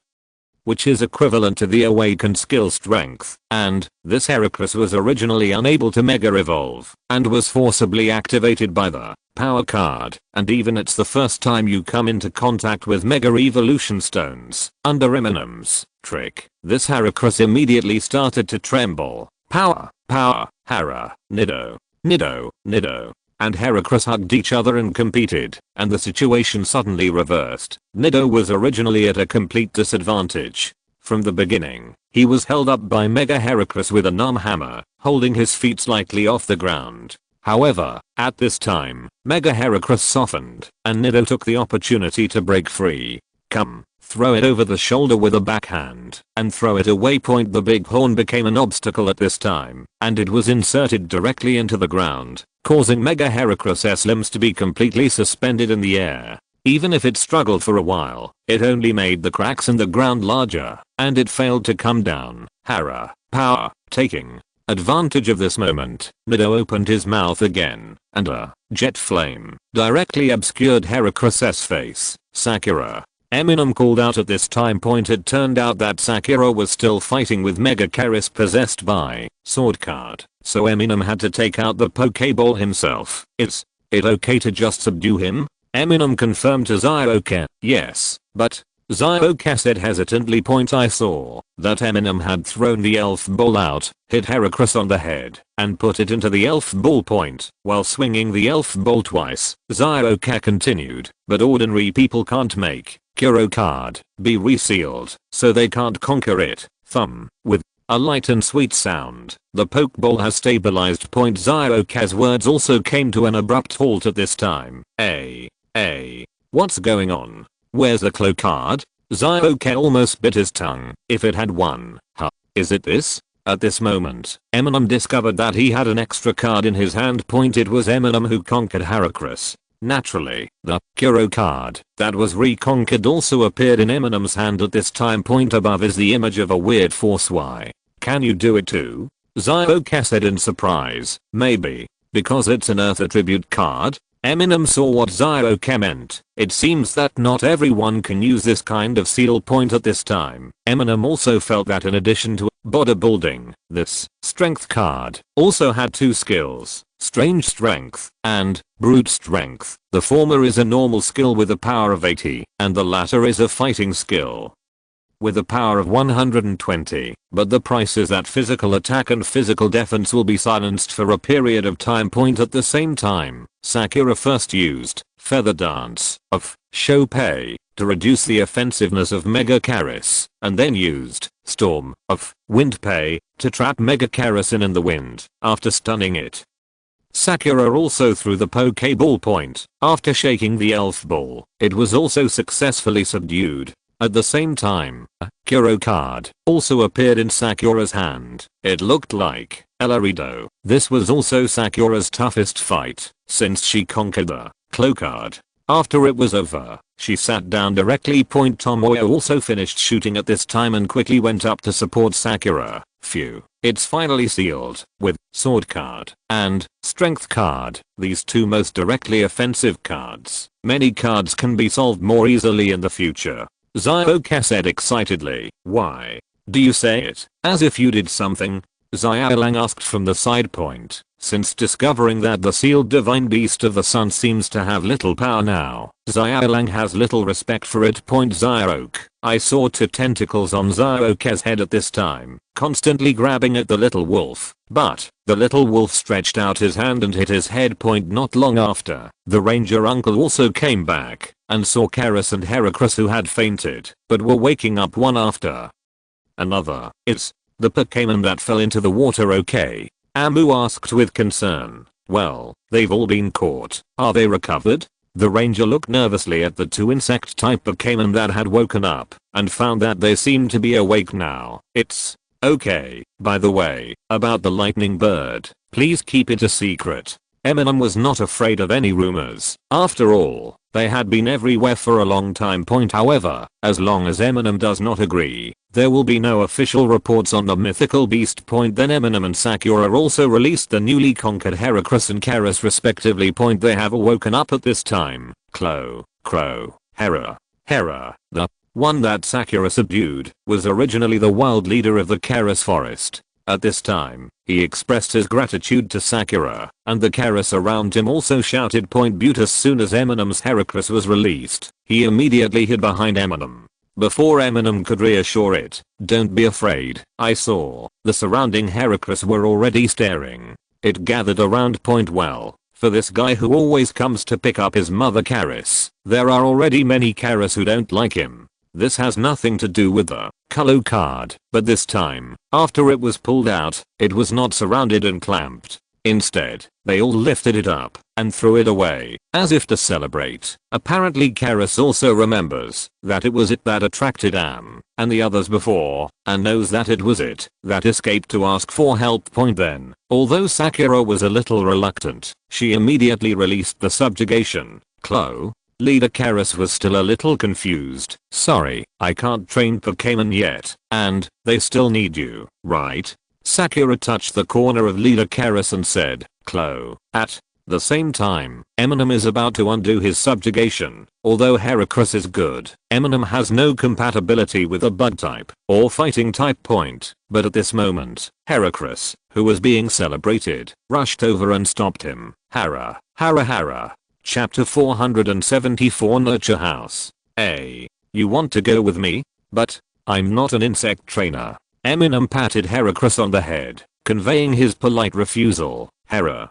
which is equivalent to the awakened skill Strength, and this Heracross was originally unable to Mega Evolve, and was forcibly activated by the Power card, and even it's the first time you come into contact with Mega Evolution Stones. Under Eminem's trick, this Heracross immediately started to tremble. Power, power, Hera, Nido, Nido, Nido, and Heracross hugged each other and competed, and the situation suddenly reversed. Nido was originally at a complete disadvantage. From the beginning, he was held up by Mega Heracross with a numb hammer, holding his feet slightly off the ground. However, at this time, Mega Heracross softened, and Nido took the opportunity to break free. Come, throw it over the shoulder with a backhand, and throw it away. The big horn became an obstacle at this time, and it was inserted directly into the ground, causing Mega Heracross's limbs to be completely suspended in the air. Even if it struggled for a while, it only made the cracks in the ground larger, and it failed to come down. Hera, power, taking advantage of this moment, Nido opened his mouth again, and a jet flame directly obscured Heracross's face. Sakura. Eminem called out at this time point. It turned out that Sakura was still fighting with Mega Heracross possessed by Sword card, so Eminem had to take out the Pokeball himself. Is it okay to just subdue him? Eminem confirmed to Zioka, yes, but Zioka said hesitantly. I saw that Eminem had thrown the elf ball out, hit Heracross on the head, and put it into the elf ball point while swinging the elf ball twice. Zioka continued, but ordinary people can't make Kuro card be resealed, so they can't conquer it. Thumb. With a light and sweet sound, the Pokeball has stabilized. Zioka's words also came to an abrupt halt at this time. What's going on? Where's the Claw card? Zioka almost bit his tongue. If it had one. Huh. Is it this? At this moment, Eminem discovered that he had an extra card in his hand. It was Eminem who conquered Heracross. Naturally, the Kuro card that was reconquered also appeared in Eminem's hand at this time. Above is the image of a weird force. Why? Can you do it too? Zioka said in surprise. Maybe. Because it's an Earth attribute card? Eminem saw what Zioka meant. It seems that not everyone can use this kind of seal. At this time, Eminem also felt that in addition to bodybuilding, this strength card also had two skills, strange strength and brute strength. The former is a normal skill with a power of 80, and the latter is a fighting skill with a power of 120, but the price is that physical attack and physical defense will be silenced for a period of time. At the same time, Sakura first used Feather Dance of Chopei to reduce the offensiveness of Mega Heracross, and then used Storm of Windpei to trap Mega Heracross in the wind after stunning it. Sakura also threw the Pokeball. After shaking the elf ball, it was also successfully subdued. At the same time, a Kuro card also appeared in Sakura's hand. It looked like Elarido. This was also Sakura's toughest fight, since she conquered the Claw card. After it was over, she sat down directly. Tomoyo also finished shooting at this time and quickly went up to support Sakura. Phew. It's finally sealed, with Sword card and Strength card, these two most directly offensive cards. Many cards can be solved more easily in the future. Zioka said excitedly. Why do you say it as if you did something? Xiaolang asked from the side. Since discovering that the sealed divine beast of the sun seems to have little power now, Xiaolang has little respect for it. Zioka. I saw two tentacles on Zioka's head at this time, constantly grabbing at the little wolf, but the little wolf stretched out his hand and hit his head. Not long after, the ranger uncle also came back and saw Heracross and Heracross, who had fainted but were waking up one after another. Is the Pokémon that fell into the water okay? Amu asked with concern. Well, they've all been caught. Are they recovered? The ranger looked nervously at the two insect type Pokémon that had woken up and found that they seemed to be awake now. It's okay. By the way, about the lightning bird, please keep it a secret. Eminem was not afraid of any rumors. After all, they had been everywhere for a long time. However, as long as Eminem does not agree, there will be no official reports on the mythical beast. Then Eminem and Sakura also released the newly conquered Heracross and Karas respectively. They have awoken up at this time. Hera, the one that Sakura subdued, was originally the wild leader of the Karas forest. At this time, he expressed his gratitude to Sakura, and the Karas around him also shouted but as soon as Eminem's Heracross was released, he immediately hid behind Eminem. Before Eminem could reassure it, "Don't be afraid, I saw," the surrounding Heracross were already staring. It gathered around. Well, for this guy who always comes to pick up his mother Karas, there are already many Karas who don't like him. This has nothing to do with the Kalo card, but this time, after it was pulled out, it was not surrounded and clamped. Instead, they all lifted it up and threw it away, as if to celebrate. Apparently Karas also remembers that it was it that attracted Am and the others before, and knows that it was it that escaped to ask for help. Then, although Sakura was a little reluctant, she immediately released the subjugation. Leader Karas was still a little confused. "Sorry, I can't train Pokémon yet, and they still need you, right?" Sakura touched the corner of Leader Karas and said, At the same time, Eminem is about to undo his subjugation. Although Heracross is good, Eminem has no compatibility with a bug type or fighting type. But at this moment, Heracross, who was being celebrated, rushed over and stopped him. Hara. Chapter 474 Nurture House. You want to go with me? But I'm not an insect trainer. Eminem patted Heracross on the head, conveying his polite refusal. Hera,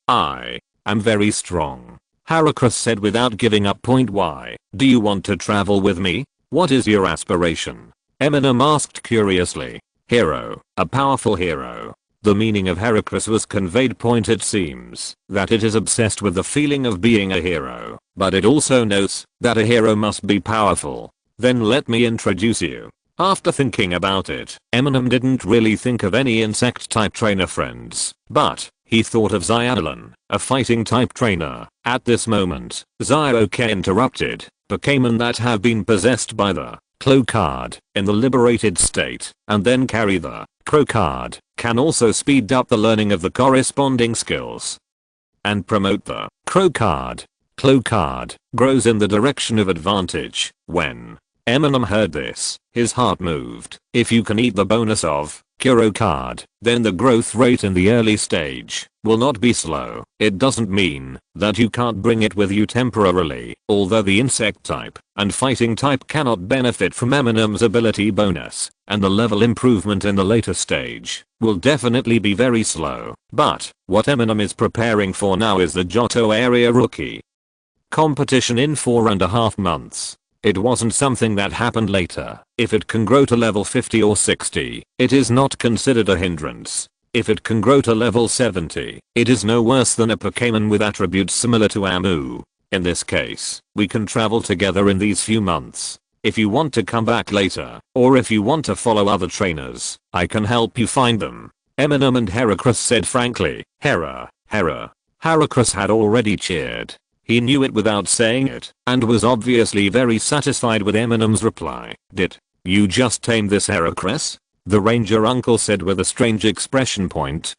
I am very strong, Heracross said without giving up. Why do you want to travel with me? What is your aspiration? Eminem asked curiously. Hero, a powerful hero. The meaning of Heracross was conveyed. It seems that it is obsessed with the feeling of being a hero, but it also knows that a hero must be powerful. Then let me introduce you. After thinking about it, Eminem didn't really think of any insect type trainer friends, but he thought of Zyalon, a fighting type trainer. At this moment, Zyok interrupted. Pokémon that have been possessed by the Claw card in the liberated state and then carry the Crow card can also speed up the learning of the corresponding skills and promote the Crow card. Claw card grows in the direction of advantage. When Eminem heard this, his heart moved. If you can eat the bonus of Kuro card, then the growth rate in the early stage will not be slow. It doesn't mean that you can't bring it with you temporarily, although the insect type and fighting type cannot benefit from Eminem's ability bonus, and the level improvement in the later stage will definitely be very slow. But what Eminem is preparing for now is the Johto area rookie competition in 4.5 months. It wasn't something that happened later. If it can grow to level 50 or 60, it is not considered a hindrance. If it can grow to level 70, it is no worse than a Pokémon with attributes similar to Amu. In this case, we can travel together in these few months. If you want to come back later, or if you want to follow other trainers, I can help you find them. Eminem and Heracross said frankly. Heracross had already cheered. He knew it without saying it, and was obviously very satisfied with Eminem's reply. Did you just tame this Heracross? The ranger uncle said with a strange expression.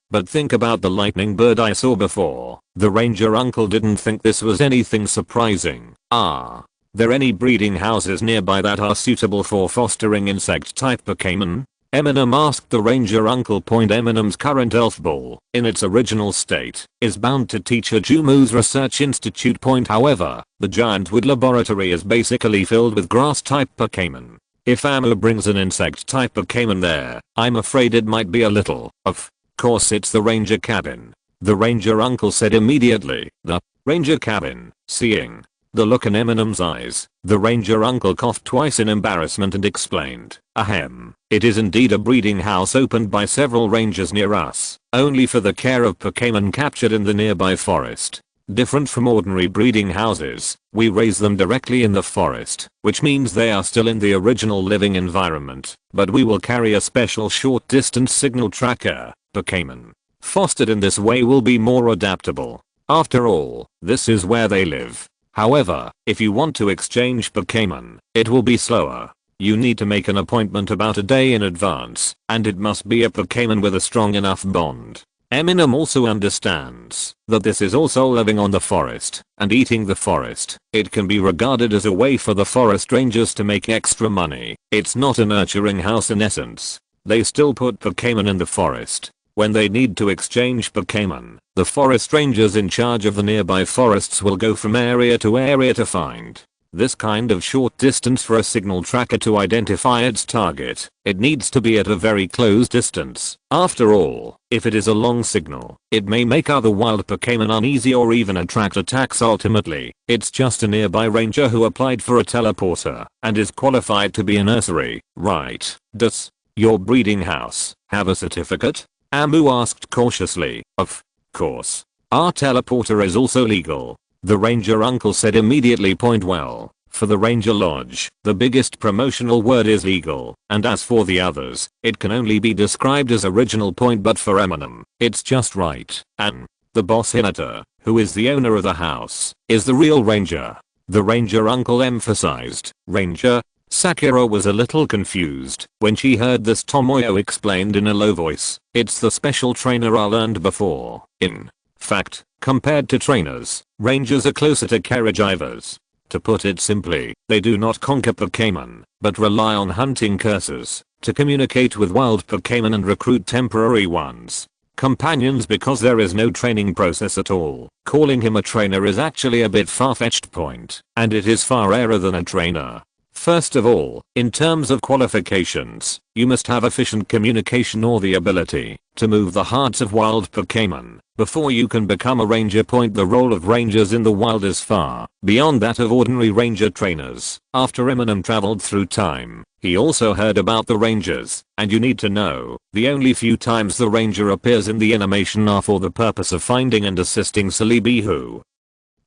But think about the lightning bird I saw before. The ranger uncle didn't think this was anything surprising. Are there any breeding houses nearby that are suitable for fostering insect type Pokémon? Eminem asked the ranger uncle. Eminem's current elf ball, in its original state, is bound to teach a Jumu's research institute. However, the giant wood laboratory is basically filled with grass type Pokémon. If Amu brings an insect type Pokémon there, I'm afraid it might be a little. Of course it's the ranger cabin. The ranger uncle said immediately. The ranger cabin. Seeing the look in Eminem's eyes, the ranger uncle coughed twice in embarrassment and explained. Ahem. It is indeed a breeding house opened by several rangers near us, only for the care of Pokémon captured in the nearby forest. Different from ordinary breeding houses, we raise them directly in the forest, which means they are still in the original living environment, but we will carry a special short distance signal tracker, Pokémon, fostered in this way will be more adaptable. After all, this is where they live. However, if you want to exchange Pokémon, it will be slower. You need to make an appointment about a day in advance, and it must be a Pokémon with a strong enough bond. Eminem also understands that this is also living on the forest and eating the forest. It can be regarded as a way for the forest rangers to make extra money. It's not a nurturing house in essence. They still put Pokémon in the forest. When they need to exchange Pokémon, the forest rangers in charge of the nearby forests will go from area to area to find this kind of short distance for a signal tracker to identify its target. It needs to be at a very close distance. After all, if it is a long signal, it may make other wild Pokémon uneasy or even attract attacks. Ultimately, it's just a nearby ranger who applied for a teleporter and is qualified to be a nursery, right? Does your breeding house have a certificate? Amu asked cautiously. Of course. Our teleporter is also legal. The ranger uncle said immediately. Point well, for the ranger lodge, the biggest promotional word is legal, and as for the others, it can only be described as original. Point but for Eminem, it's just right. And the boss Hinata, who is the owner of the house, is the real ranger. The ranger uncle emphasized. Ranger? Sakura was a little confused when she heard this. Tomoyo explained in a low voice. It's the special trainer I learned before. In fact, compared to trainers, rangers are closer to carriage drivers. To put it simply, they do not conquer Pokémon, but rely on hunting curses to communicate with wild Pokémon and recruit temporary ones. Companions, because there is no training process at all. Calling him a trainer is actually a bit far-fetched. Point, and it is far rarer than a trainer. First of all, in terms of qualifications, you must have efficient communication or the ability to move the hearts of wild Pokémon before you can become a ranger. Point the role of rangers in the wild is far beyond that of ordinary ranger trainers. After Eminem traveled through time, he also heard about the rangers, and you need to know, the only few times the ranger appears in the animation are for the purpose of finding and assisting Celebi, who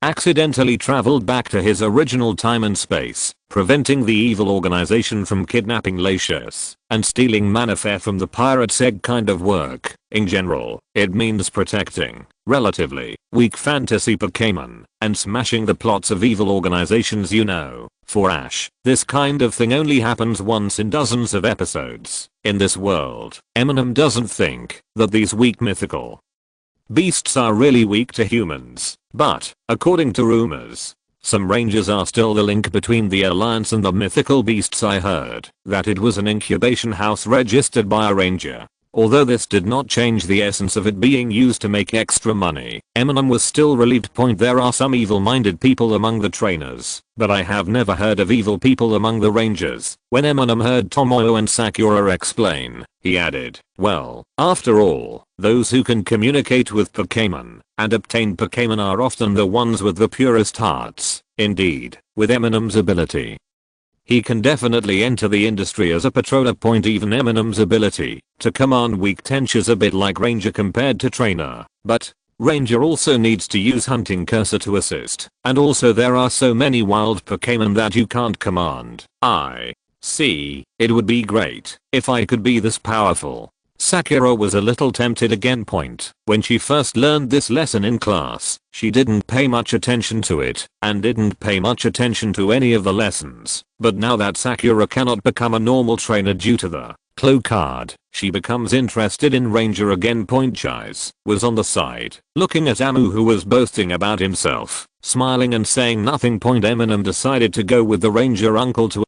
accidentally traveled back to his original time and space, preventing the evil organization from kidnapping Leixi and stealing Manafare from the pirate's egg. Kind of work. In general, it means protecting relatively weak fantasy Pokémon and smashing the plots of evil organizations. You know, for Ash, this kind of thing only happens once in dozens of episodes. In this world, Eminem doesn't think that these weak mythical beasts are really weak to humans, but, according to rumors, some rangers are still the link between the alliance and the mythical beasts. I heard that it was an incubation house registered by a ranger. Although this did not change the essence of it being used to make extra money, Eminem was still relieved. Point there are some evil-minded people among the trainers, but I have never heard of evil people among the rangers. When Eminem heard Tomoyo and Sakura explain, he added, well, after all, those who can communicate with Pokémon and obtain Pokémon are often the ones with the purest hearts. Indeed, with Eminem's ability, he can definitely enter the industry as a patroller. Point even Eminem's ability to command weak tench is a bit like ranger compared to trainer, but ranger also needs to use hunting cursor to assist, and also there are so many wild Pokémon that you can't command. I see, it would be great if I could be this powerful. Sakura was a little tempted again. Point, when she first learned this lesson in class, she didn't pay much attention to it, and didn't pay much attention to any of the lessons, but now that Sakura cannot become a normal trainer due to the Clo card, she becomes interested in ranger again. Point Chise was on the side, looking at Amu, who was boasting about himself, smiling and saying nothing. Point Eminem decided to go with the ranger uncle to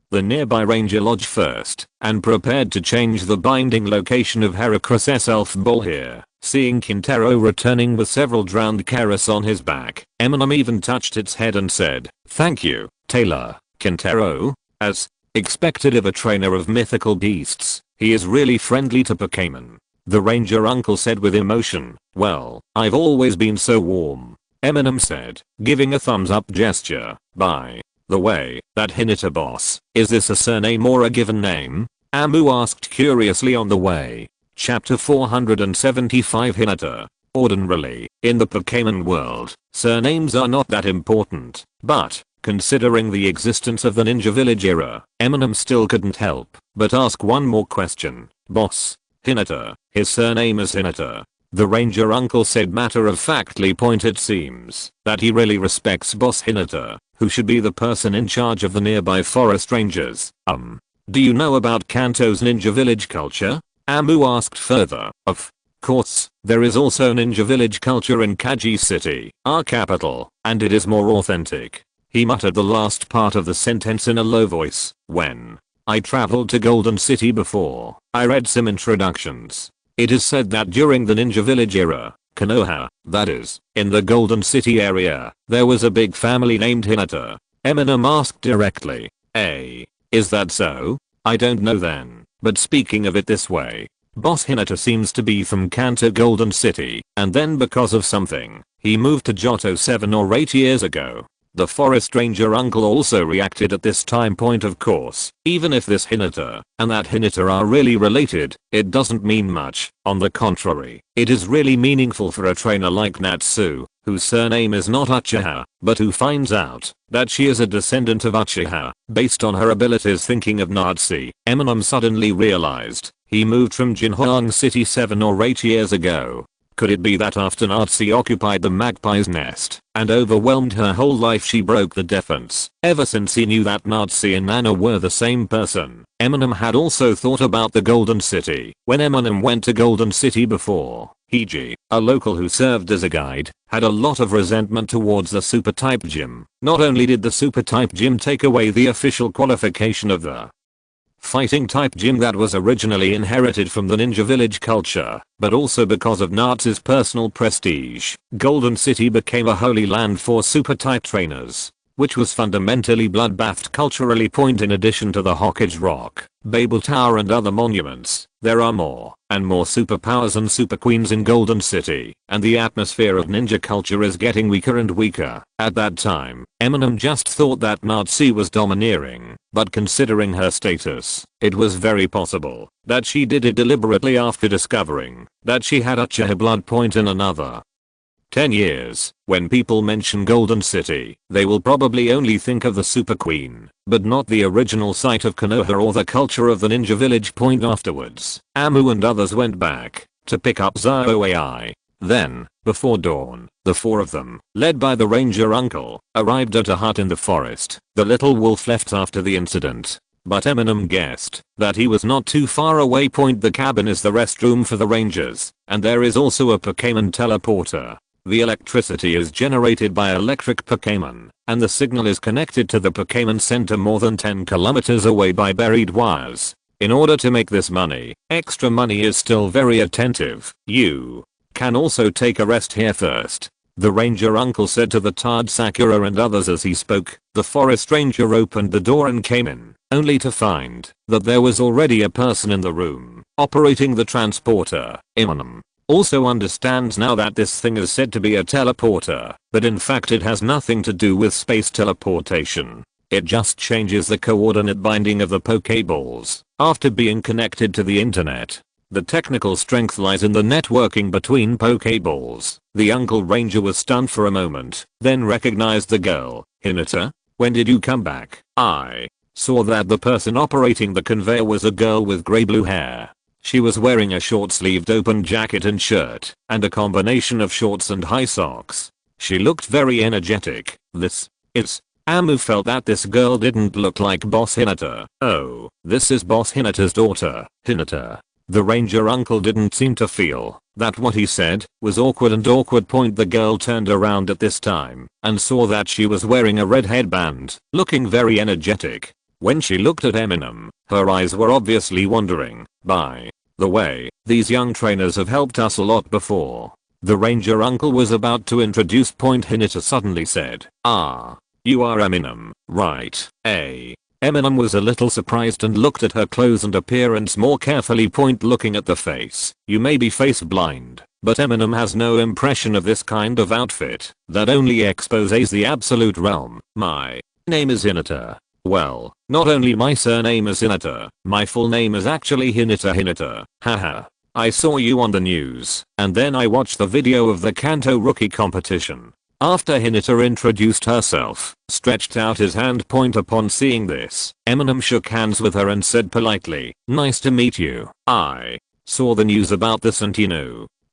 the nearby ranger lodge first, and prepared to change the binding location of Heracross' elf ball here. Seeing Kintaro returning with several drowned Karas on his back, Eminem even touched its head and said, thank you, Taylor. Kintaro? As expected of a trainer of mythical beasts, he is really friendly to Pokémon. The ranger uncle said with emotion. Well, I've always been so warm, Eminem said, giving a thumbs up gesture. By the way, that Hinata boss, is this a surname or a given name? Amu asked curiously on the way. Chapter 475 Hinata. Ordinarily, in the Pokémon world, surnames are not that important, but, considering the existence of the Ninja Village era, Eminem still couldn't help but ask one more question. Boss, Hinata, his surname is Hinata. The ranger uncle said matter-of-factly point, it seems that he really respects Boss Hinata, who should be the person in charge of the nearby forest rangers. Do you know about Kanto's ninja village culture? Amu asked further. Of course, there is also ninja village culture in Kaji City, our capital, and it is more authentic. He muttered the last part of the sentence in a low voice. When I traveled to Golden City before, I read some introductions. It is said that during the ninja village era, Konoha, that is, in the Golden City area, there was a big family named Hinata. Eminem asked directly. Is that so? I don't know then, but speaking of it this way, Boss Hinata seems to be from Kanto Golden City, and then because of something, he moved to Johto 7 or 8 years ago. The forest ranger uncle also reacted at this time point. Of course, even if this Hinata and that Hinata are really related, it doesn't mean much. On the contrary, it is really meaningful for a trainer like Natsu, whose surname is not Uchiha, but who finds out that she is a descendant of Uchiha based on her abilities. Thinking of Natsu, Eminem suddenly realized he moved from Jinhoang City 7 or 8 years ago. Could it be that after Natsu occupied the magpie's nest and overwhelmed her whole life, she broke the defense? Ever since he knew that Natsu and Nana were the same person, Eminem had also thought about the Golden City. When Eminem went to Golden City before, Hiji, a local who served as a guide, had a lot of resentment towards the super type gym. Not only did the super type gym take away the official qualification of the fighting type gym that was originally inherited from the ninja village culture, but also because of Natsu's personal prestige, Golden City became a holy land for super type trainers, which was fundamentally bloodbathed culturally. In addition to the Hokage Rock, Babel Tower and other monuments, there are more and more superpowers and super queens in Golden City, and the atmosphere of ninja culture is getting weaker and weaker. At that time, Eminem just thought that Natsu was domineering, but considering her status, it was very possible that she did it deliberately after discovering that she had Uchiha blood. In another 10 years, when people mention Golden City, they will probably only think of the Super Queen, but not the original site of Konoha or the culture of the ninja village. Afterwards, Amu and others went back to pick up Zio AI. Then, before dawn, the four of them, led by the ranger uncle, arrived at a hut in the forest. The little wolf left after the incident, but Eminem guessed that he was not too far away. The cabin is the restroom for the rangers, and there is also a Pokémon teleporter. The electricity is generated by electric Pokémon, and the signal is connected to the Pokémon center more than 10 kilometers away by buried wires. In order to make this money, extra money is still very attentive. You can also take a rest here first, the ranger uncle said to the tired Sakura and others as he spoke. The forest ranger opened the door and came in, only to find that there was already a person in the room, operating the transporter. Eminem also understands now that this thing is said to be a teleporter, but in fact it has nothing to do with space teleportation. It just changes the coordinate binding of the Pokeballs after being connected to the internet. The technical strength lies in the networking between Pokeballs. The Uncle Ranger was stunned for a moment, then recognized the girl. Hinata, when did you come back? I saw that the person operating the conveyor was a girl with grey-blue hair. She was wearing a short-sleeved open jacket and shirt, and a combination of shorts and high socks. She looked very energetic. This is... Amu felt that this girl didn't look like Boss Hinata. Oh, this is Boss Hinata's daughter, Hinata. The ranger uncle didn't seem to feel that what he said was awkward. The girl turned around at this time and saw that she was wearing a red headband, looking very energetic. When she looked at Eminem, her eyes were obviously wandering. By the way, these young trainers have helped us a lot before. The ranger uncle was about to introduce. Hinata suddenly said, "Ah, you are Eminem, right?" Eminem was a little surprised and looked at her clothes and appearance more carefully. Looking at the face, you may be face blind, but Eminem has no impression of this kind of outfit that only exposes the absolute realm. My name is Hinata. Well, not only my surname is Hinata, my full name is actually Hinata. Haha. I saw you on the news, and then I watched the video of the Kanto rookie competition. After Hinata introduced herself, stretched out his hand. Upon seeing this, Eminem shook hands with her and said politely, "Nice to meet you. I saw the news about this and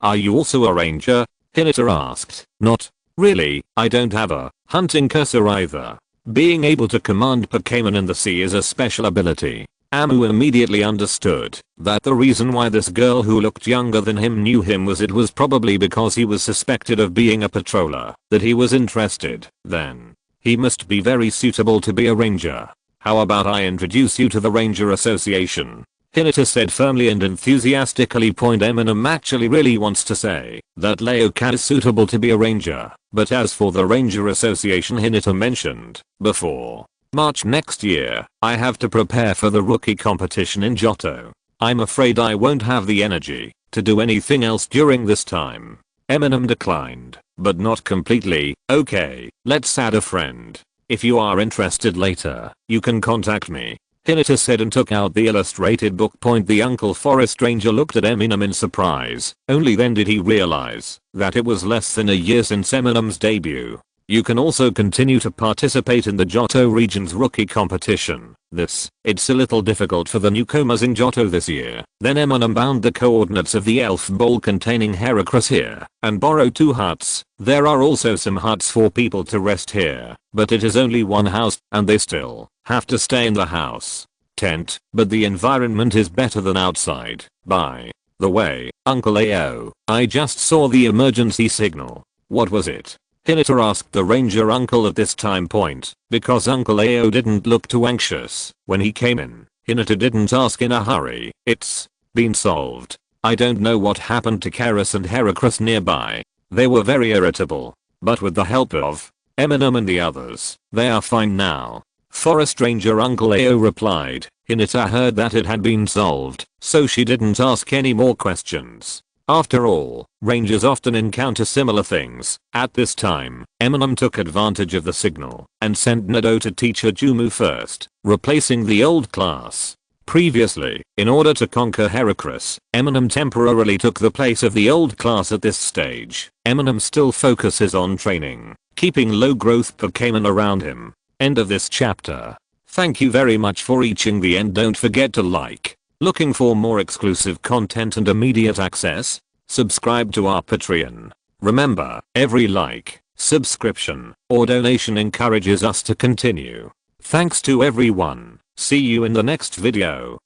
Are you also a ranger? Hinata asked. Not really, I don't have a hunting cursor either. Being able to command Pokémon in the sea is a special ability. Amu immediately understood that the reason why this girl who looked younger than him knew him was it was probably because he was suspected of being a patroller, that he was interested. Then he must be very suitable to be a ranger. How about I introduce you to the Ranger Association? Hinata said firmly and enthusiastically. Eminem actually really wants to say that Leoka is suitable to be a ranger, but as for the Ranger Association Hinata mentioned before, March next year, I have to prepare for the rookie competition in Johto. I'm afraid I won't have the energy to do anything else during this time. Eminem declined, but not completely. Okay, let's add a friend. If you are interested later, you can contact me. Hinata said and took out the illustrated book. The Uncle Forest Ranger looked at Eminem in surprise. Only then did he realize that it was less than a year since Eminem's debut. You can also continue to participate in the Johto region's rookie competition. It's a little difficult for the newcomers in Johto this year. Then Eminem bound the coordinates of the elf bowl containing Heracross here and borrowed 2 huts. There are also some huts for people to rest here, but it is only one house and they still have to stay in the house tent, but the environment is better than outside. By the way, Uncle Ao, I just saw the emergency signal. What was it? Hinata asked the ranger uncle at this time point, because Uncle Ao didn't look too anxious when he came in. Hinata didn't ask in a hurry. It's been solved. I don't know what happened to Karis and Heracross nearby. They were very irritable, but with the help of Eminem and the others, they are fine now. Forest Ranger Uncle Ao replied. Hinata heard that it had been solved, so she didn't ask any more questions. After all, rangers often encounter similar things. At this time, Eminem took advantage of the signal and sent Nado to teacher Jumu first, replacing the old class. Previously, in order to conquer Heracross, Eminem temporarily took the place of the old class at this stage. Eminem still focuses on training, keeping low growth Pokémon around him. End of this chapter. Thank you very much for reaching the end. Don't forget to like. Looking for more exclusive content and immediate access? Subscribe to our Patreon. Remember, every like, subscription, or donation encourages us to continue. Thanks to everyone. See you in the next video.